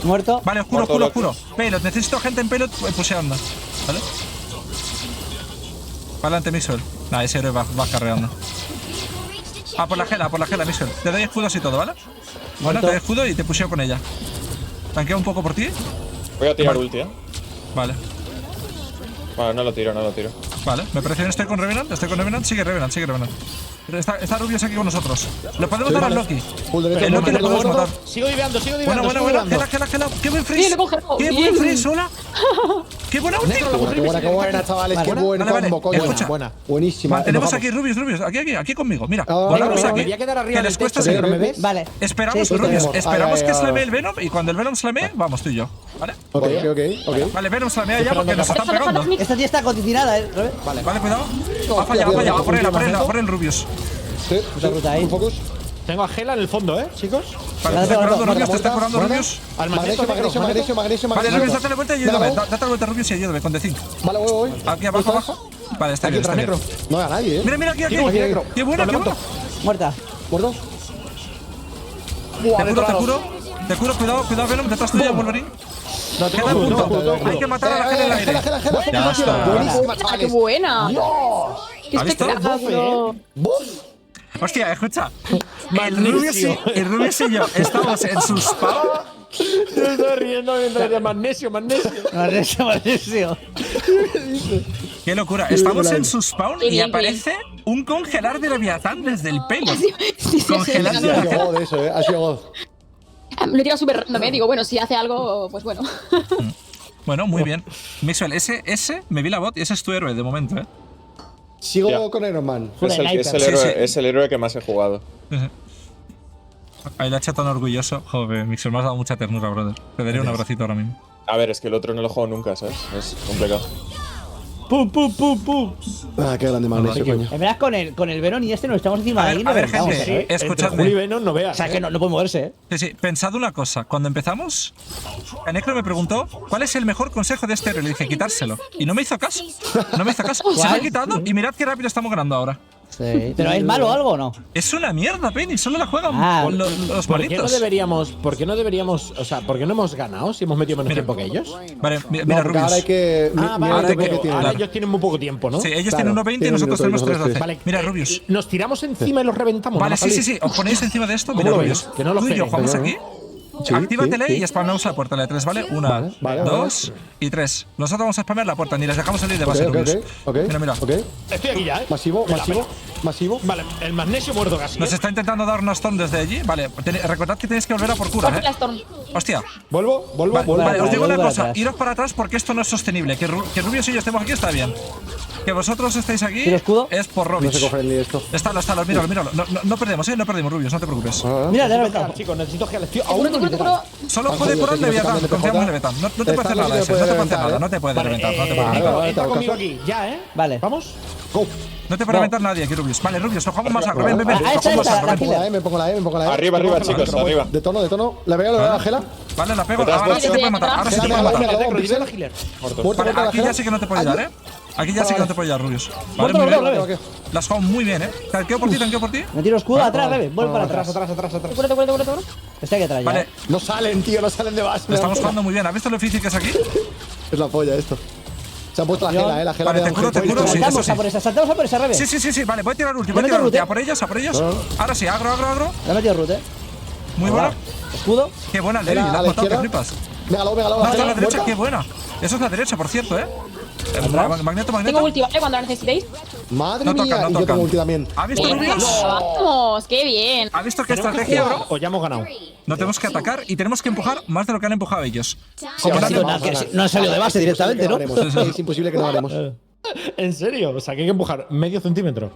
Muerto. Vale, oscuro. Muerto Payload, necesito gente en payload pusheando. ¿Vale? Para adelante, Mixwell. Nah, ese héroe va carreando. Ah, por la gela, Mixwell. Te doy escudos y todo, ¿vale? Bueno, Muerto. te doy escudo y te pusheo con ella. Tanqueo un poco por ti. Voy a tirar ulti, Vale. Vale, no lo tiro. Vale, me parece bien, estoy con Revenant, sigue Revenant. Pero está Rubius aquí con nosotros. Le podemos dar al Loki. Full derecho, El Loki le muerto, podemos muerto. matar. Sigo diveando. Buena. Gela. Qué buen freeze. Sí, le coge. Qué Bien. buen freeze, hola. Qué buena ulti. Qué buena, chavales. Vale. Qué buen Vale, combo, coño. escucha. Buena. Buenísima. Mantenemos Nos aquí, Rubius, aquí conmigo. Mira, Ah, volvamos vale, aquí. Me voy a quedar arriba Que les del cuesta techo, seguir. ¿me ves? Vale. Esperamos, Sí, Rubius, tenemos. esperamos Ay, que ay, slamee ay. el Venom y cuando el Venom slamee, vamos tú y yo. ¿Vale? Ok. Vale, Venom slamea ya porque nos están pegando. Esta tía está condicionada, Robert. Vale, cuidado. Va para allá, va por el Rubius. Sí, Mucha ruta ahí. un focus. Tengo a Gela en el fondo, chicos. Vale, Vale, te está curando muerta, Rubius, te está muerta, curando muerta. Rubius. Al Magnesio, magnesio. Vale, Rubius, date la vuelta y ayúdame. Venga, Date la vuelta, Rubius, y ayúdame con D5. Vale, voy. Aquí abajo. Vale, está bien, está bien. No hay a nadie, Mira, aquí. Tiro, negro. Qué buena. Muerta. ¿Muerto? Te curo, cuidado, Venom, detrás tuya, Wolverine. No, tengo Queda un escudo, punto. tengo escudo. Hay que matar a la Gela en el aire. Ya está. Buenísima, ¡Qué chavales. buena! ¡Qué ¿Has visto? espectáculo! ¡Buf! Hostia, escucha. Magnesio. El Rubius y yo estamos en sus pavos. Me estoy riendo mientras decía magnesio. Magnesio. Qué locura. Estamos en su spawn Qué y bien, qué aparece un congelar de Leviatán desde el pelo. Sí, Congelando Ha la sido God eso, Ha sido God. Lo he tirado súper random, digo, bueno, si hace algo, pues bueno. Bueno, muy bien. Mixwell, ese me vi la bot y ese es tu héroe de momento, ¿eh? Sigo Ya. con Iron Man. Es el héroe que más he jugado. Ahí la hecho tan orgulloso. Joder, Mixwell, me has dado mucha ternura, brother. Te daría un abracito ahora mismo. A ver, es que el otro no lo juego nunca, ¿sabes? Es complicado. ¡Pum! Ah, qué grande magnesio, coño. En verdad, con el Venom y este nos estamos encima de ahí. A ver, gente, ¿eh? escuchadme. Juli y Venom no O veas. sea, que no puede moverse, ¿eh? Sí, sí, pensad una cosa. Cuando empezamos, Canecro me preguntó ¿cuál es el mejor consejo de este héroe? Le dije, quitárselo. Y no me hizo caso. No me hizo caso. Se lo he quitado y mirad qué rápido estamos ganando ahora. Sí. ¿Pero es malo o algo o no? Es una mierda, Penny. Solo la juegan los ¿Por qué no malitos. deberíamos, o sea, por qué no hemos ganado si hemos metido menos tiempo que ellos? Vale, mira, No, porque Rubius. ahora hay que. ahora hay que- ahora ellos tienen muy poco tiempo, ¿no? Sí, ellos Claro, tienen 1.20 y tienen nosotros minutos, tenemos nosotros 3.12. Vale, Mira, Rubius. Nos tiramos encima y los reventamos. Vale, ¿no, sí, sí, Javi? sí. Os ponéis encima de esto. ¿Cómo Mira, lo Rubius. veis? Que no lo Tú y yo esperéis, jugamos ¿no? aquí. Sí, Actívatele sí, sí. y spamamos la puerta. La de 3, ¿vale? 1, Vale, 2 y 3. Nosotros vamos a spamear la puerta, ni les dejamos salir de base, Ok, Rubius. ok. Mira, mira. Ok. Estoy aquí ya, ¿eh? Masivo. Vale, el magnesio muerto casi. Nos está intentando dar una stun desde allí. Vale, recordad que tenéis que volver a por cura, Coge la ¿eh? Storm. Hostia. Vuelvo. Vale, os digo una vuelvo cosa, atrás. iros para atrás porque esto no es sostenible. Que Rubius y yo estemos aquí está bien. Que vosotros estéis aquí ¿Tiro escudo? es por No Robich. se coge ni esto. Estálo, míralo. No perdemos, no perdemos, Rubius, no te preocupes. Mira, ya lo he Necesito metido. gear, chicos, necesito gear. Tío, Te aún curo, no te curo, te curo. Solo Vamos, puede yo curar sé que Leviatán, no se confiamos cambia en de Leviatán. No te puede Esta hacer no nada se ese, puede no te puede hacer reventar, nada, no te puede Vale, reventar, no te puede vale, reventar. vale. entra ¿Te conmigo acaso? aquí, ya, ¿eh? Vale. Vamos. Go. No te puede reventar nadie aquí, Rubius. Vale, Rubius, lo jugamos más agro. Ven, Ah, esta, lo jugamos esta, agro, la ven. killer. Me pongo la E. Arriba, chicos, arriba. De tono. La veo, la Gela. Vale, la pego. Detrás, Ahora sí te detrás. puede matar, ahora sí te puede Gela, matar. Gela, Necro, Gela, la healer. Vale, aquí ya sí que no te puedo ayudar, ¿eh? Aquí ya sí que no te puedo ayudar, Rubius. Vale, muy bien. La has jugado muy bien, ¿eh? Tanqueo por ti. Me tiro escudo atrás, bebe. Vuelvo para atrás. Atrás. Te curo, te curo, te curo, te curo. Está aquí atrás ya. Vale, ¿eh? No salen, tío, no salen de base. lo estamos jugando muy bien. ¿Has visto lo difícil que es aquí? Es la polla esto. Se ha puesto la Gela, la Gela. Vale, te curo, sí, eso sí. Saltamos a por esa, rebe. Sí, vale, voy a tirar ulti, Yo meto root, A por ellos. Ahora sí, agro. Le he metido root, Muy buena. Escudo. Qué buena, Levi, Gela la a has la matado, que izquierda. flipas. Mégalo, No, está a la Gela. derecha, muerta. qué buena. Eso es la derecha, por cierto, ¿eh? Magneto. Tengo ulti, ¿vale? Cuando la necesitéis. Madre No mía, tocan, no y yo tocan. tengo ulti también. ¿Ha visto, Bien, Rubius? vamos, qué bien. ¿Ha visto qué ¿Tenemos que estrategia, jugar bro? o ya hemos ganado? No tenemos que atacar y tenemos que empujar más de lo que han empujado ellos. Sí, ha sido nada, que no han salido de base directamente, ¿no? Es imposible que no ganemos. ¿En serio? O sea, que hay que empujar medio centímetro.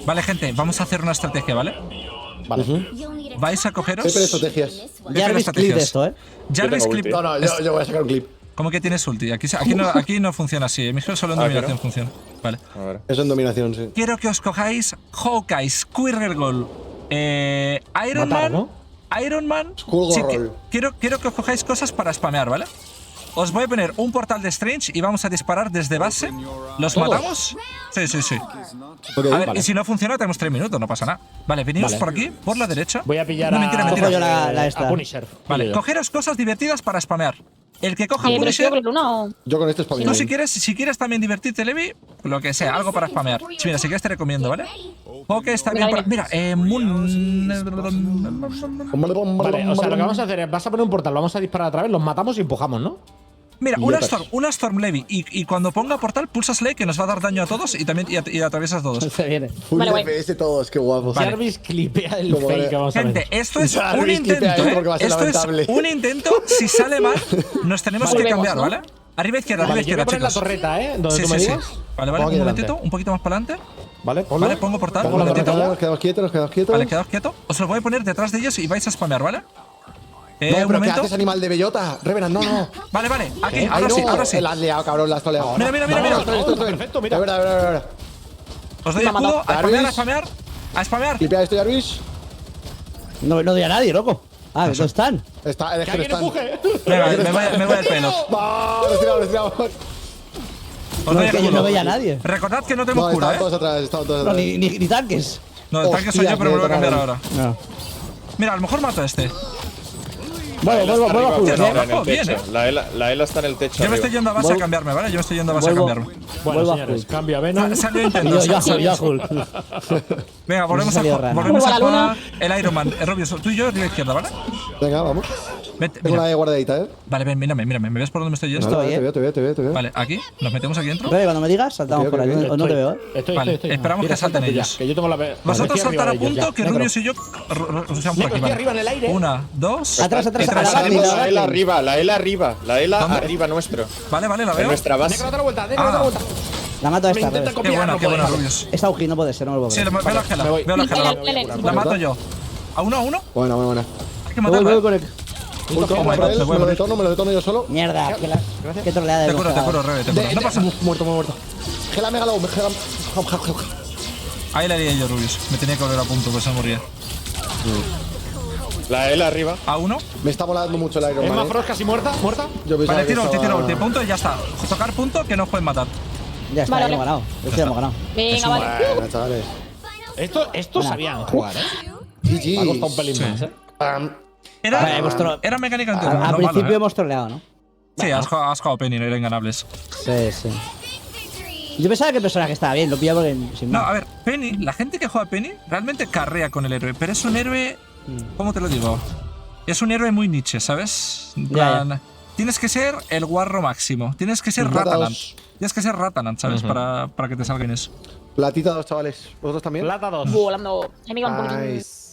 Vale, gente, vamos a hacer una estrategia, ¿vale? Vale. Vais a cogeros. Siempre estrategias. Ya habéis clip de esto, ¿eh? Jarvis tengo clip. ulti. No, yo voy a sacar un clip. ¿Cómo que tienes ulti? Aquí no funciona así. Mi solo en Ah, dominación ¿que no? funciona. Vale. A ver. Eso en dominación, sí. Quiero que os cojáis Hawkeye, Squirrel, Iron Matar, Man. ¿no? Iron Man. Squirrel. Quiero que os cojáis cosas para spamear, ¿vale? Os voy a poner un portal de Strange y vamos a disparar desde base. ¿Los ¿Todos? matamos? Sí. Ok, A ver, vale. y si no funciona, tenemos 3 minutos, no pasa nada. Vale, venimos Vale. por aquí, por la derecha. Voy a pillar No, a. mentira. Cojo yo la esta. A Punisher. Vale, Pillo yo. cogeros cosas divertidas para spamear. El que coja Pero Punisher. quiero con una o. Yo con esto es para Tú si quieres también divertirte, Levi, lo que sea, algo para spamear. Sí, mira, si quieres te recomiendo, ¿vale? Ok, está bien. Mira, Moon. Vale, o sea, lo que vamos a hacer es, vas a poner un portal, vamos a disparar a través, los matamos y empujamos, ¿no? Mira, Idiotas. una Storm Levi. Y cuando ponga portal, pulsas Ley, que nos va a dar daño a todos y también y atraviesas todos. Se viene. Full Vale, guay. DPS todos, qué guapos. Vale. Jarvis clipea el Como fake vale. que vamos a Gente, ver. esto es Jarvis, un intento, quita esto porque va a ser Esto es lamentable. un intento. Si sale mal, nos tenemos que Volvemos, cambiar, ¿no? ¿vale? Arriba izquierda, Vale, arriba yo voy a izquierda, poner la chicos. torreta, ¿eh? Donde Sí, tú me sí, sí. digas. Vale, Pongo un aquí momentito, delante. un poquito más para adelante. Vale, ponlo. Vale, pongo portal, Pongo un la momentito. torreta. Nos quedamos quietos. Vale, quedaos quietos. Os los voy a poner detrás de ellos y vais a spamear, ¿vale? No, Un pero ¿qué momento. haces, animal de bellota? Revenant, no. Vale, aquí, Ahí ahora no. sí, ahora sí. La has liado, cabrón, la has toleado. Mira. Esto. Perfecto, mira. A ver. Os doy Me ha matado. escudo, a Jarvis. spamear. A spamear. Clipea esto, Jarvis. No doy a nadie, loco. Ah, ¿dónde están? Está, ¡Que alguien empuje! Venga, me voy al pelo. Va, retirado. Os No, doy es que yo escudo. no veía a nadde. Recordad que no tenemos No, cura, estaban todos ¿eh? atrás, estaban todos No, atrás. ni tanques. No, el tanque soy yo, Hostia, pero me lo voy a que cambiar detonaron. ahora. No. Mira, a lo mejor mato a este. Vuelvo a Está jugar. en el Ojo, bien, techo. La Ela está en el techo. Yo me estoy arriba. yendo a base a cambiarme, ¿vale? Yo me estoy yendo a base a Vuelvo. cambiarme. Bueno, Vuelvo a señores, Hulk. cambio a Venom. Salió Nintendo. Yo a Hulk. Venga, volvemos a salió raro. volvemos a Vuelvo a la jugar el Iron Man. Rubius, tú y yo de la izquierda, ¿vale? Venga, vamos. Vete, Tengo mira. una guardadita, ¿eh? Vale, ven, mírame. ¿Me ves por dónde me estoy yendo? Estoy, Te veo. Vale, aquí. ¿Nos metemos aquí dentro? Rebe, cuando me digas, saltamos Ok, por ahí. ok, No te veo, ¿eh? Estoy. Vale, esperamos Mira, que salten salta tú ya, ellos. Que yo tengo la. Vosotros estoy saltar a arriba de ellos punto ya. que Negro. Rubius y yo seamos por aquí, Estoy vale. arriba en el aire. 1, 2. Atrás, y tres. atrás. Tenemos Atrás. la Ela arriba, la Ela ¿Dónde? arriba nuestro. Vale, la En veo. nuestra base. Negro, date la vuelta, negro, date la Ah. vuelta. La mato a Me esta, intenta Rebe. copiar, Qué buena, no qué buena, puede. Rubius. Esta UG no puede ser, no me lo puedo Sí, creer. veo la gela. me voy. Veo la gela. Lele. La mato yo. ¿A uno? Buena. Hay que Me voy matarla. con el. Ulto my por God, él, me voy a me morir. lo detono yo solo. Mierda, qué troleada de Te curo, Rebe, te curo. No pasa. Muerto. Gela mega low, gela. Ahí le haría yo, Rubius. Me tenía que volver a punto, pues se moría. La Ela arriba. ¿A uno? Me está volando mucho el Iron Es Man. más Frost casi muerta. Yo pensaba Vale, que tiro estaba- ulti, punto y ya está. Tocar punto que nos pueden matar. Ya está, Vale, ya hemos ganado. Esto ya hemos ganado. Venga, vale. Bueno, chavales. Estos sabían jugar, ¿eh? GG. Me ha costado un pelín más, ¿eh? Era, hemos tro- era mecánicamente Al no malo, principio ¿eh? hemos troleado, ¿no? Sí, has jugado Penny, no eran ganables. Sí. Yo pensaba que el personaje estaba bien, lo pillaba porque sin No, más. a ver, Penny, la gente que juega Penny realmente carrea con el héroe, pero es un héroe. ¿Cómo te lo digo? Es un héroe muy niche, ¿sabes? En plan, tienes que ser el guarro máximo. Tienes que ser Plata Ratanant. dos. Tienes que ser Ratanant, ¿sabes? para que te salga en eso. Platita 2, chavales. ¿Vosotros también? Plata 2. Volando. Enemigo un poquitín. Nice.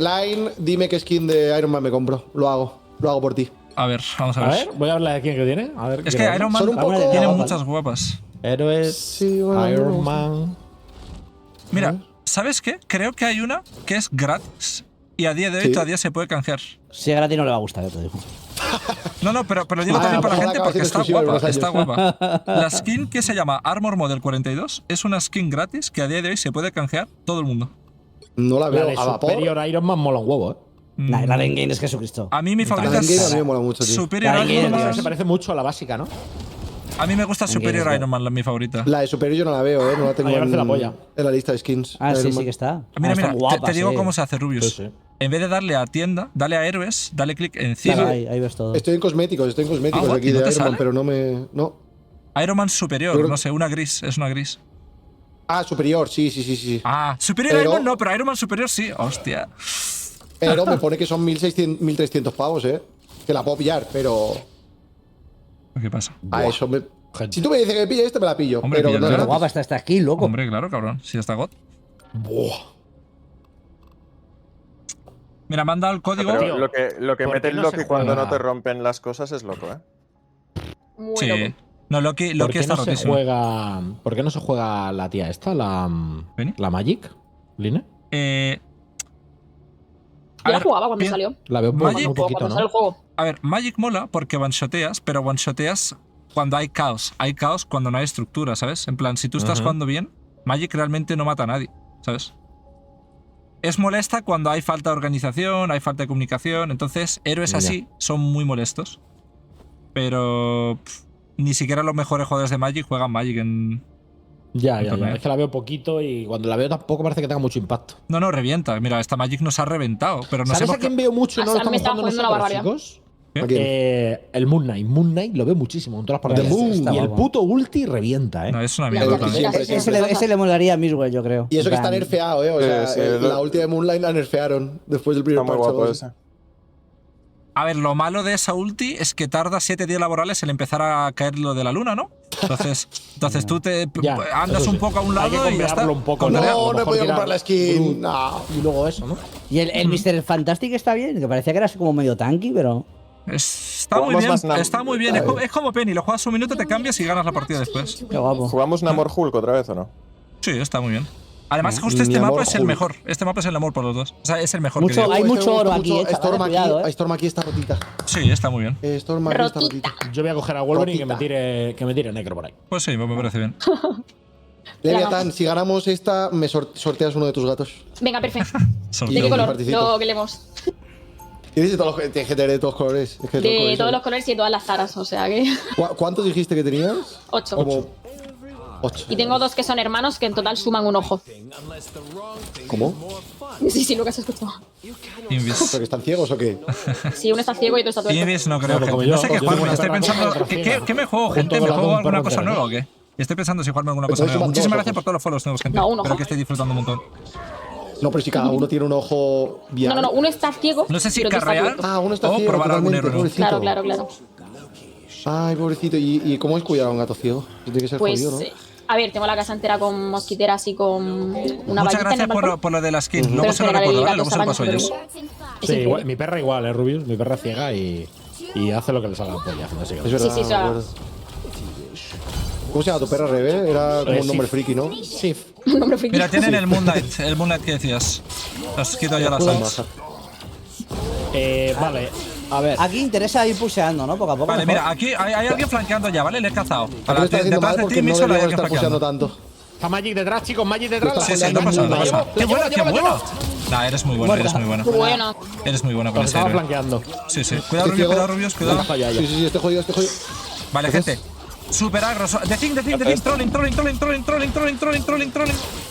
Line, dime qué skin de Iron Man me compro. Lo hago por ti. A ver, vamos a A ver. ver, voy a hablar de quién que tiene. A ver, Es quiero que Iron ver. Man Son un poco- tiene Vale. muchas guapas. Héroes. Sí, bueno, Iron Man. Mira, ¿sabes qué? Creo que hay una que es gratis y a día de hoy Sí. todavía se puede canjear. Si es gratis no le va a gustar, ya te digo. No, pero digo Ah, también para la pues gente acaba porque siendo está exclusiva de guapa, unos está años. guapa. La skin que se llama Armor Model 42 es una skin gratis que a día de hoy se puede canjear todo el mundo. No la La veo de a vapor. Superior Iron Man mola un huevo, ¿eh? Nah, la Rengain es Jesucristo. A mí mi La favorita Rengain a mí me es mola mucho, tío. Superior La Rengain, Iron tío, Man. Se parece mucho a la básica, ¿no? A mí me gusta Superior Rengain es Iron Man, la mi favorita. La de Superior yo no la veo, no la tengo A llevarse la polla. en la lista de skins. Ah, de sí, Iron sí Man. que está. Mira, Están guapas, te digo sí. cómo se hace, Rubius. Sí, sí. En vez de darle a tienda, dale a héroes, dale clic encima. Claro, ahí ves todo. Estoy en cosméticos Ah, aquí ¿y no de te Iron Man, sale? pero no me. No. Iron Man Superior, Creo- no sé, una gris, es una gris. Ah, Superior, sí. Ah, Superior Pero- Iron Man no, pero Iron Man Superior sí. Hostia. Pero me pone que son 1600, 1300 pavos, que la puedo pillar, pero ¿Qué pasa? a eso me. Gente. Si tú me dices que pille este, me la pillo. Hombre, pero píllala, no es Qué claro. gratis. guapa está esta aquí, loco. Hombre, claro, cabrón. Si está God. Buah. Mira, me han dado el código. Pero Tío, lo que ¿por mete qué el no Loki se cuando juega? no te rompen las cosas es loco, ¿eh? Muy Sí. loco. No, Loki ¿Por qué está no se rotísimo. juega? ¿Por qué no se juega la tía esta, ¿Penny? la Magic? ¿Line? Yo la jugaba cuando salió. La veo un Magic, un poquito, Cuando salió ¿no? el juego. A ver, Magic mola porque one-shoteas, pero one-shoteas cuando hay caos. Hay caos cuando no hay estructura, ¿sabes? En plan, si tú estás Ujú. jugando bien, Magic realmente no mata a nadie, ¿sabes? Es molesta cuando hay falta de organización, hay falta de comunicación. Entonces, héroes Ya. así son muy molestos. Pero ni siquiera los mejores jugadores de Magic juegan Magic en. Ya. torneo. Es que la veo poquito y cuando la veo tampoco parece que tenga mucho impacto. No, revienta. Mira, esta Magic nos ha reventado. Pero no sé ¿Sabes por a qué. quién veo mucho y no O lo sea, me estamos está jugando jugando una nosotros, chicos? ¿A quién? El Moon Knight. Moon Knight lo veo muchísimo en todas las The partidas. Moon. Y el guapo. puto ulti revienta, ¿eh? No, es una La mierda. verdad también. que Siempre. Ese le molaría a Miswell, yo creo. Y eso que En está plan, nerfeado, O sea, Sí, la última de Moonlight la nerfearon después del primer Está muy parche. guapo ¿no? ese. A ver, lo malo de esa ulti es que tarda 7 días laborales en empezar a caer lo de la luna, ¿no? Entonces tú te Ya, andas eso un sí. poco a un Hay que lado y ya está. combinarlo un poco. Combinarlo. A lo No he mejor podido tirar comprar la skin. Groot No. Y luego eso, ¿no? Y el Mr. Fantastic está bien, que parecía que era así como medio tanky, pero. Está muy Jugamos bien, más Nam- está muy bien. Es como Penny, lo juegas un minuto, te cambias y ganas la partida después. Qué guapo. ¿Jugamos Namor Hulk otra vez o no? Sí, está muy bien. Además, justo Mi este amor, mapa es el Hulk. mejor. Este mapa es el amor por los dos. O sea, es el mejor Mucho- que digo. hay Este mucho me gusta oro aquí, mucho. chaval, cuidado, Storm aquí está rotita. Sí, está muy bien. Storm aquí está rotita. Yo voy a coger a Wolverine y Rotita. que me tire Necro por ahí. Pues sí, me parece bien. Leviathan, si ganamos esta, me sorteas uno de tus gatos. Venga, perfecto. Sobre ¿De qué todo. color? participo. Lo queremos. Tienes de todos los, tienes que tener de todos colores. Es que De todos los colores y de todas las zaras, o sea que. ¿Cuántos dijiste que tenías? 8. Como 8. Y tengo 2 que son hermanos que en total suman un ojo. ¿Cómo? Sí, lo que has escuchado. Invis. ¿Pero que están ciegos o qué? Sí, uno está ciego y otro está tuerto. Invis no creo No, que. como No yo, sé qué yo tengo jugarme. una Estoy perra pensando. con otra ciega. ¿Qué me juego, Junto gente? con ¿Me las juego dos alguna perros cosa enteros, nueva o qué? Y estoy pensando si jugarme alguna cosa Entonces nueva. van Muchísimas dos gracias ojos. por todos los follows nuevos, gente. No, un ojo. Espero que estéis disfrutando un montón. No, pero si cada uno tiene un ojo viable. No, uno está ciego. No sé si y el otro está carrear tuerto. Ah, uno está o ciego, probar algún totalmente, héroe. pobrecito. Claro. Ay, pobrecito. ¿Y cómo es cuidar a un gato ciego? Tiene que ser Pues, jodido, ¿no? a ver, tengo la casa entera con mosquiteras y con una Muchas vallita en gracias el balcón. por lo de la skin. Pero Luego en se lo general recuerdo, el ¿vale? gato Luego se lo paso a está ellos. súper bien. Es Sí, increíble. mi perra igual, Rubius. Mi perra es ciega y hace lo que le salga la polla, Es básicamente. verdad. Sí, o sea- me acuerdo. ¿Cómo se llama tu perra, Rebe? Era como un nombre Sif. friki, ¿no? Sí. Un nombre friki. Mira, tienen el Moonlight que decías. Os quito ya las ads. Vale, a ver. Aquí interesa ir pulseando, ¿no? Poco a poco. Vale, mejor. mira, aquí hay alguien flanqueando ya, ¿vale? Le he cazado. Pero lo está haciendo Detrás mal de porque ti, no Mixol, hay deberíamos alguien estar pulseando flanqueando. tanto. Está Magic detrás, chicos. Magic detrás. Lo está Sí, no pasa nada, no pasa nada. ¡Qué buena, qué buena! Nah, eres muy bueno, eres muy bueno. Bueno. Eres muy bueno con Porque ese estaba héroe. flanqueando. Sí, sí. Cuidado, Estoy Rubius, ciego. Rubius, cuidado. Sí, sí, estoy jodido. Vale, gente. Super agro. The Thing, trolling.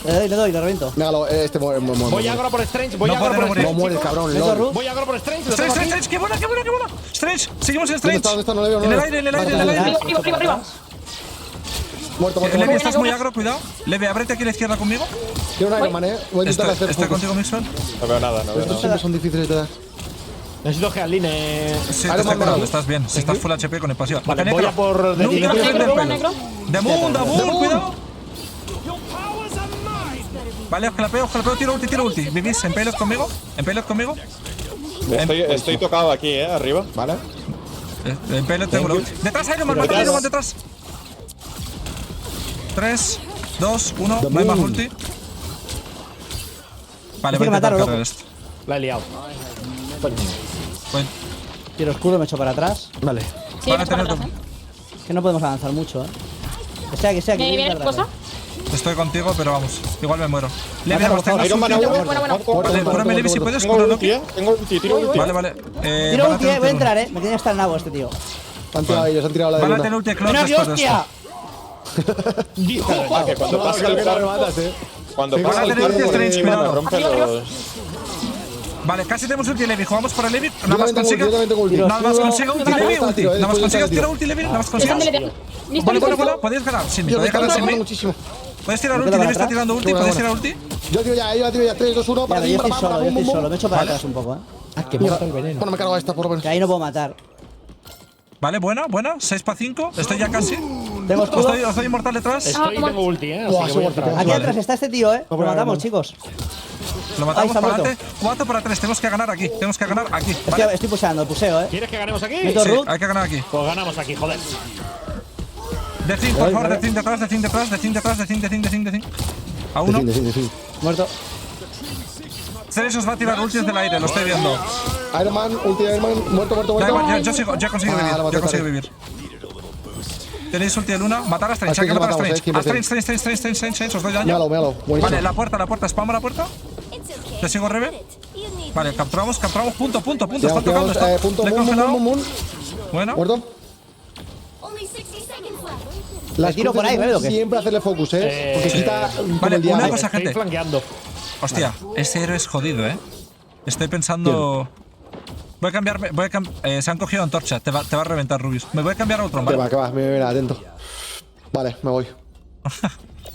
Le doy, le reviento. Míralo, este muere. Voy agro por Strange. No puede, no No morir. muere, chicos. cabrón. ¿Meto lol. Ru? Voy agro por Strange. Lo Strange, tengo aquí. Strange, qué buena. Strange, seguimos en ¿Dónde Strange. está? No le veo, no En le el veo. aire, en el Vale, aire, en el vale, aire. Arriba. Muerto. Levi, estás muy agro, cuidado. Levi, ábrete aquí a la izquierda conmigo. Quiero un Iron Man, Voy a intentar hacer Estoy focus. contigo, Mixol. No veo nada, no veo Estos nada. siempre son difíciles de dar. Necesito Gealine. Sí, te Iron estoy Man, curando, vale. estás bien. Si estás full HP con espacio. Vale, Necro. voy a por The Nunca Thing. la frente del Negro, pelo. negro. The Moon, cuidado. Vale, os clapeo, tiro ulti. ¿Vivís en payload conmigo? Estoy tocado aquí, arriba. Vale. En payload tengo la ulti. Detrás, Iron Man, mata a Iron Man detrás. 3, 2, 1, no hay más ulti. Vale, voy a intentar matarlo, cargar loco. esto. La he liado. Voy- Tiro oscuro, me echo para atrás. Vale. Sí, Van a me echo para tener atrás, Que no podemos avanzar mucho, Que sea, que ¿Viene cosa? Estoy contigo, pero vamos, igual me muero. Levi, Mátalo, vamos, tengo por Iron Man ulti. agua. Bueno. Vale, cúrame, Levi, si puedes, Tengo cúralo. ulti, Tengo ulti, tiro ulti. Vale. Tiro van a ulti, tener voy a ulti. entrar, Me tiene que estar en agua este tío. Han tirado ellos, han tirado la de Van a Luna. tener ulti close ¡Menos después de hostia! esto. Que cuando pasa el carro, cuando Sí, pasa van a el tener ulti carro, Strange, cuidado. rompe los. Vale, casi tenemos ulti Levi. Jugamos para Levi. Nada más también tengo ulti, consiga. yo también tengo ulti. Nada más consiga ulti Levi, ulti. Nada más Después consigas está tira el ulti Levi. Nada más Listo, consigas. listo. Podéis ganar sin mí. Yo Podéis me ganar sin cago mí. muchísimo. Puedes tirar ¿Me ulti. quedo Levi está para tirando ulti. Qué Puedes buena, tirar ulti. Yo tiro ya. 3, 2, 1. Claro, yo estoy solo, Me echo para atrás un poco, Ah, que me mata el veneno. Bueno, me cargo a esta, por lo menos. Que ahí no puedo matar. Vale, buena. 6 para 5. Estoy ya casi. Tengo escudo. Os doy inmortal detrás. Tengo ulti, así Buah, que sí, voy a ulti, entrar. Aquí atrás está este tío, Lo matamos, chicos. Lo matamos está para muerto. adelante. 4 para 3. Tenemos que ganar aquí. Estoy puseando, puseo, ¿Quieres que ganemos aquí? Meto Sí, root. hay que ganar aquí. Pues ganamos aquí, joder. The Thing, por favor. The Thing detrás. The Thing. A uno. Defin. Muerto. Ceres os va a tirar ulti desde el aire. Lo estoy viendo. Iron Man, ulti de Iron Man, muerto. Da igual, yo consigo Ah, vivir. lo maté, Yo consigo vale. vivir. Tenéis ulti de Luna. Matar a Strange. Así Hay que que matar a matamos, Strange. A 100%. Strange. Os doy daño. Míralo. Buenísimo. Vale, la puerta. Spam a la puerta. Te sigo, Rebe. Vale, capturamos. Punto. Están tocando. Punto, Le he Moon. congelado. Bueno. Muerto. Las tiro por ahí, cruces ¿o qué? siempre hacerle focus, porque quita como Vale, el diablo. una cosa, Estoy gente. flanqueando. Hostia, ese héroe es jodido, Estoy pensando. Voy a cambiarme. Se han cogido antorcha. Te va a reventar, Rubius. Me voy a cambiar a otro, Que ¿vale? va, me atento. Vale, me voy.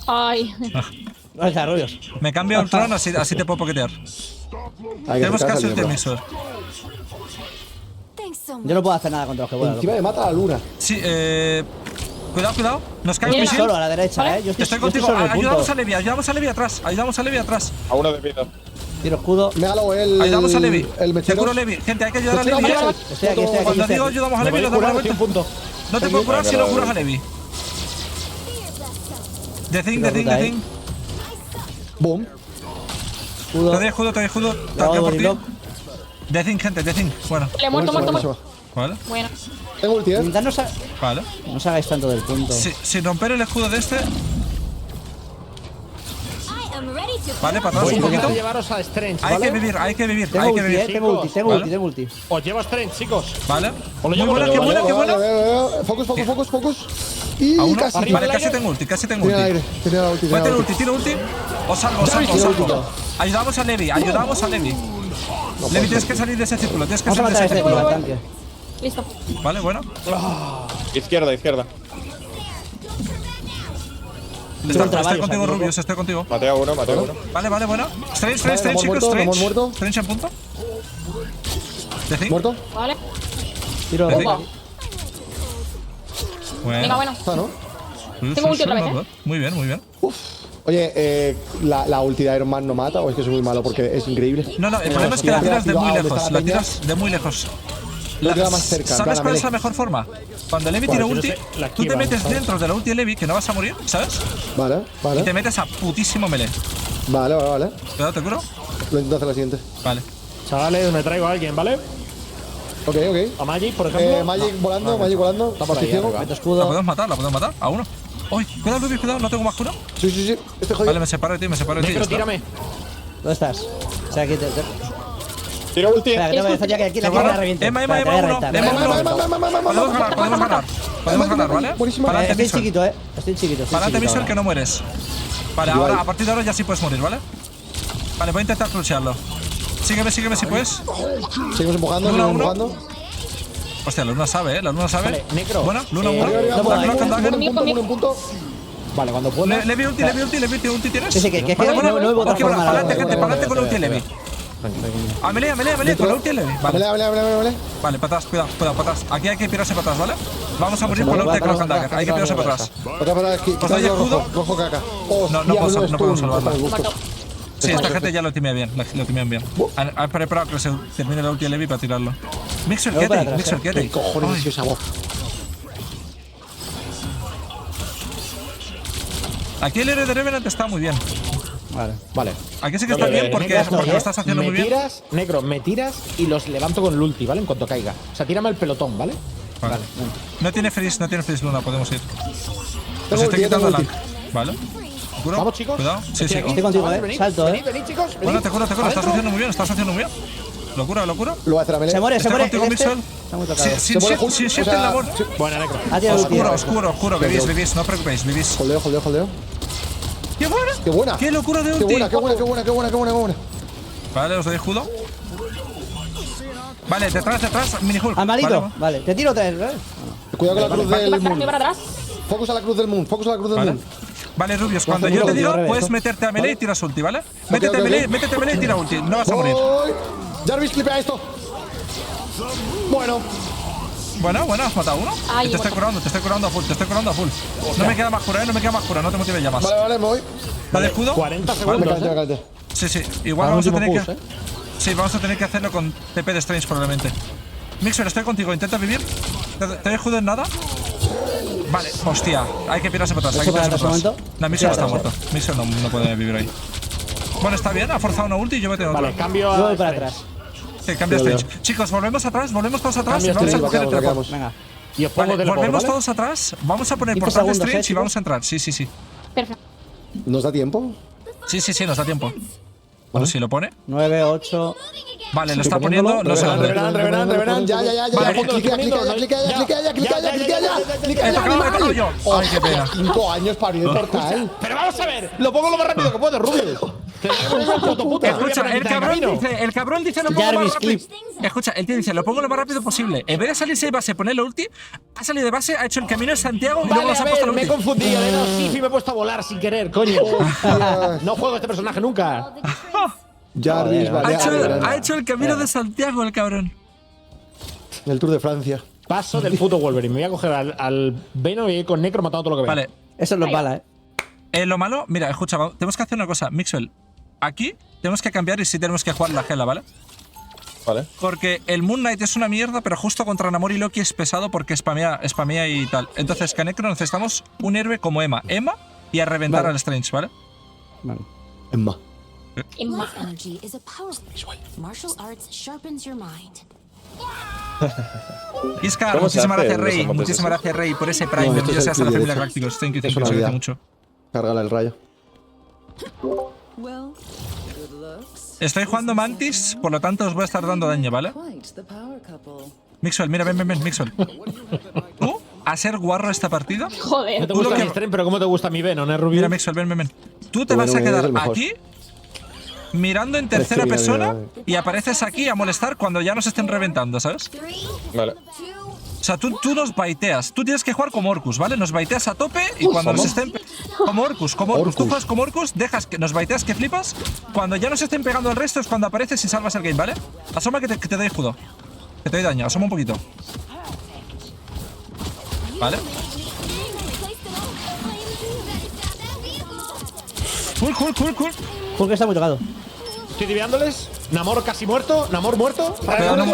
Ay. ¿Dónde está, Rubios? Me cambio a Ultron, así te puedo poketear. Hay Tenemos acercarse casi al ulti libro. Mixer. Yo no puedo hacer nada contra los que vuelan. Encima me mata a la luna. Sí, cuidado. Nos cae un Viene Estoy misil. solo a la derecha, Vale. Yo Estoy estoy contigo. solo en el Ayudamos punto. a Levi atrás. A uno de vida. Tiro escudo. Mégalo el. Ayudamos a Levi. El Te mechero. curo Levi. Gente, hay que ayudar a Mechero, Levi. mechero. Estoy aquí. Cuando digo ayudamos a Me Levi, voy a nos damos la curar, estoy vuelta. en punto. No te puedo curar si no curas a Levi. The Thing. Boom. Escudo. Te doy escudo. Te Luego por body ti. lock. The Thing, gente. Bueno, Vale, muerto. Buenísimo. vale. Bueno. Tengo ulti, Intentad Vale. no os hagáis tanto del punto. Sin romper el escudo de este. Vale, para atrás Voy a un poquito. intentar llevaros a Strange, Hay ¿vale? que vivir. Tengo Hay que ulti, vivir. tengo Vale. ulti. Os llevo a Strange, chicos. Vale. Os lo Muy llevo, buena, lo qué llevo, buena, qué buena. Focus. Y A uno. casi. Vale, casi tengo ulti, casi tengo Tiene el ulti. aire. Tiene la ulti. Tiene Mete la el ulti. ulti, tiro ulti. Os salvo, os salvo, os tiene salvo. ulti. Ayudamos a Levi, ayudamos a Levi. Levi, tienes que salir de ese círculo, tienes que Vamos a salir de matar a ese este círculo. tío, al tanque. Listo. Vale, bueno. Izquierda, izquierda. Contra Estoy varios, contigo, aquí, Rubius, estoy contigo. Maté a uno, maté a uno. Vale, vale, bueno. Strange, Vale, Strange, hemos chicos, muerto, hemos Strange. muerto. Strange en punto. ¿De cinco? ¿Muerto? Vale. Tiro Venga. aquí. Venga, bueno. Está, ¿no? Tengo ulti otra vez, ¿eh? Muy bien, muy bien. Oye, la ulti de Iron Man no mata o es que soy muy malo porque es increíble. No, no, el problema es que la tiras de muy ¿Dónde está lejos. la La peña? tiras de muy lejos. La tira más cerca, ¿Sabes gana, cuál es melee. la mejor forma? Cuando Levi ¿Cuál? tira Si no ulti, sé, la tú te esquiva, metes ¿sabes? dentro de la ulti de Levi, que no vas a morir, ¿sabes? Vale, Y te vale. metes a putísimo melee. Vale, vale, vale. Cuidado, te curo. Lo intento hacer la siguiente. Vale. Chavales, me traigo a alguien, ¿vale? Ok, ok. A Magic, por ejemplo. Magic volando, Magic volando. Está por ahí, Estoy ciego. arriba. Meto La escudo. podemos matar, la podemos matar. A uno. Uy, cuidado, Rubius, cuidado, no tengo más curo. Sí, sí, sí. Estoy jodido. Vale, me separo de ti, me separo de ti. Negro, ya está. tírame. ¿Dónde estás? O sea, aquí te. Tiro ulti. Espera, que te voy a decir ya que aquí la quiero la reviento. Emma, Espera, Emma, te voy a uno. reventar. Emma, uno. Podemos ganar, podemos ganar. Podemos ganar, ¿vale? Buenísimo. Para adelante, Estoy Mixer. chiquito, Estoy chiquito. Estoy Para adelante, chiquito Mixer, ahora. que no mueres. Vale, ahora, a partir de ahora ya sí puedes morir, ¿vale? Vale, voy a intentar clutchearlo. Sígueme si puedes. Seguimos empujando, Luna, seguimos uno. empujando. Hostia, la Luna sabe, la Luna sabe. Vale, Necro. Bueno, Luna, uno. Arriba, arriba, no puedo, Black Cloak and Dagger. uno en punto. Vale, cuando pueda. Levi ulti, ulti tienes. Sí, sí, que Vale, no bueno, me voy a ok, transformar para ahora. adelante, gente, para adelante con la ulti de Levi. A melee, con la ulti de Levi. Vale, Vale. vale, para atrás, cuidado, para atrás. Aquí hay que pirarse para atrás, ¿vale? Vamos a morir por la ulti de Cloak and Dagger. Hay que pirarse para atrás. Otra para aquí. ¿Os doy escudo? Rojo caca. No podemos salvarla. Gusto. Sí, esta gente ya lo timea bien, lo timean bien. Han preparado que se termine la ulti de Levi para tirarlo. Mixer, Voy para quédate, atrás, Mixer, quédate. ¿Qué cojones es esa voz? Aquí el héroe de Revenant está muy bien. Vale. Aquí sí que está bien porque lo estás haciendo me muy bien. tiras, Negro, me tiras y los levanto con el ulti, ¿vale? En cuanto caiga. O sea, tírame el pelotón, ¿vale? Vale. No tiene freeze Luna, podemos ir. Nos Tengo estoy ulti, quitando tengo el ulti. ¿Vale? ¿Curo? Vamos, chicos. Cuidado. Sí, sí. Estoy contigo, Venid, Salto, venid, chicos. Venid. Bueno, te curo. Estás Adentro. haciendo muy bien, estás haciendo muy bien. Locura. Lo voy a hacer a melee. Se muere, Estoy contigo, el Mixel. Está muy tocado. Sin muere shift, Hulk, sin o shift sea, en la mort. Buena, Necro. Ha tirado ulti. Oscuro. Vivís, no os preocupéis, vivís. Holdeo. ¡Qué buena! Qué buena. ¡Qué locura de ulti! Qué buena. Vale, os doy escudo. Vale, detrás, mini Hulk. Amarito. Vale, te tiro otra vez, ¿verdad? Cuidado con la cruz del Voy moon. para atrás. Focus a la cruz del moon. Vale. Vale, Rubius, cuando yo te digo, puedes meterte a melee y tiras ulti, ¿vale? Métete a melee y tira ulti. No vas a morir. Jarvis, clipea esto. Bueno. Bueno, has matado uno. Ay, Te estoy curando a full, No me queda más cura, no te motives ya más. Vale, me voy. ¿Vale, escudo? 40 Me segundos. calenté. Sí. Igual Para vamos a último tener push, que… Sí, vamos a tener que hacerlo con TP de Strange probablemente. Mixer, estoy contigo, intenta vivir. ¿Te doy escudo en nada? Vale, hostia, hay que pirarse para atrás, hay que pirarse para atrás. No, Mixer está muerto. Mixer no puede vivir ahí. Bueno, está bien, ha forzado una ulti y yo me tengo otra. Vale, cambio a. Yo voy para atrás. Sí, cambia Strange. Chicos, volvemos todos atrás y Cambio vamos a Strange, coger el teleport. Venga. Y os pongo Vale, teleport, volvemos ¿vale? todos atrás, vamos a poner 5 portal de segundos, Strange y chicos. vamos a entrar. Sí. Perfecto. ¿Nos da tiempo? Sí, nos da tiempo. Bueno, si lo pone. 9, 8. Vale, lo está poniendo, no sé dónde. Revenant. Ya. Vale, Clica He tocado yo. Ay, qué pena. 5 años para abrir el portal. Pero vamos a ver, lo pongo lo más rápido que puedo, Rubius. Escucha, el cabrón dice lo pongo lo más Jarvis, rápido. clip. Escucha, el tío dice lo pongo lo más rápido posible. En vez de salirse de base, poner la ulti, ha salido de base, ha hecho el camino de Santiago y luego Vale, se a ha puesto ver, la me he ulti. confundido. Sí, me he puesto a volar sin querer, coño. No juego este personaje nunca. Jarvis, vale. Ha hecho el camino de Santiago, el cabrón. El Tour de Francia. Paso del puto Wolverine. Me voy a coger al Venom y ir con Necro matando todo lo que vea. Vale. Eso no es bala, Lo malo, mira, escucha, tenemos que hacer una cosa, Mixwell. Aquí tenemos que cambiar y sí tenemos que jugar la Gela, ¿vale? Vale. Porque el Moon Knight es una mierda, pero justo contra Namor y Loki es pesado porque spamea y tal. Entonces, que Necro necesitamos un héroe como Emma. Emma y a reventar al Strange, ¿vale? Vale. Emma. Life energy is a power. Martial arts sharpens your mind. Iskar, ¿Cómo se muchísimas hace gracias, los Rey. emotes Muchísimas esos? gracias, Rey, por ese Prime. No, esto es Bienvenidos el a la clip familia de Galácticos. Thank you, Es una cuídate vida. mucho. Cárgala el rayo. Estoy jugando Mantis, por lo tanto os voy a estar dando daño, ¿vale? Mixwell, mira, ven, Mixwell. a ser guarro esta partida. No Joder. te gusta mi stream, pero ¿cómo te gusta mi Venom, Rubio? Mira, Mixwell, ven. Tú te Bueno, vas a es quedar el mejor. aquí mirando en tercera mira, persona mira. y apareces aquí a molestar cuando ya nos estén reventando, ¿sabes? Vale. O sea, tú nos baiteas. Tú tienes que jugar como Orcus, ¿vale? Nos baiteas a tope y cuando nos estén... Como Orcus. Tú juegas como Orcus, dejas que nos baiteas que flipas. Cuando ya nos estén pegando el resto es cuando apareces y salvas el game, ¿vale? Asoma que te doy escudo. Que te doy daño, asoma un poquito. ¿Vale? Cool. Hulk está muy tocado. Estoy diviándoles. Namor casi muerto. Namor muerto. Pero no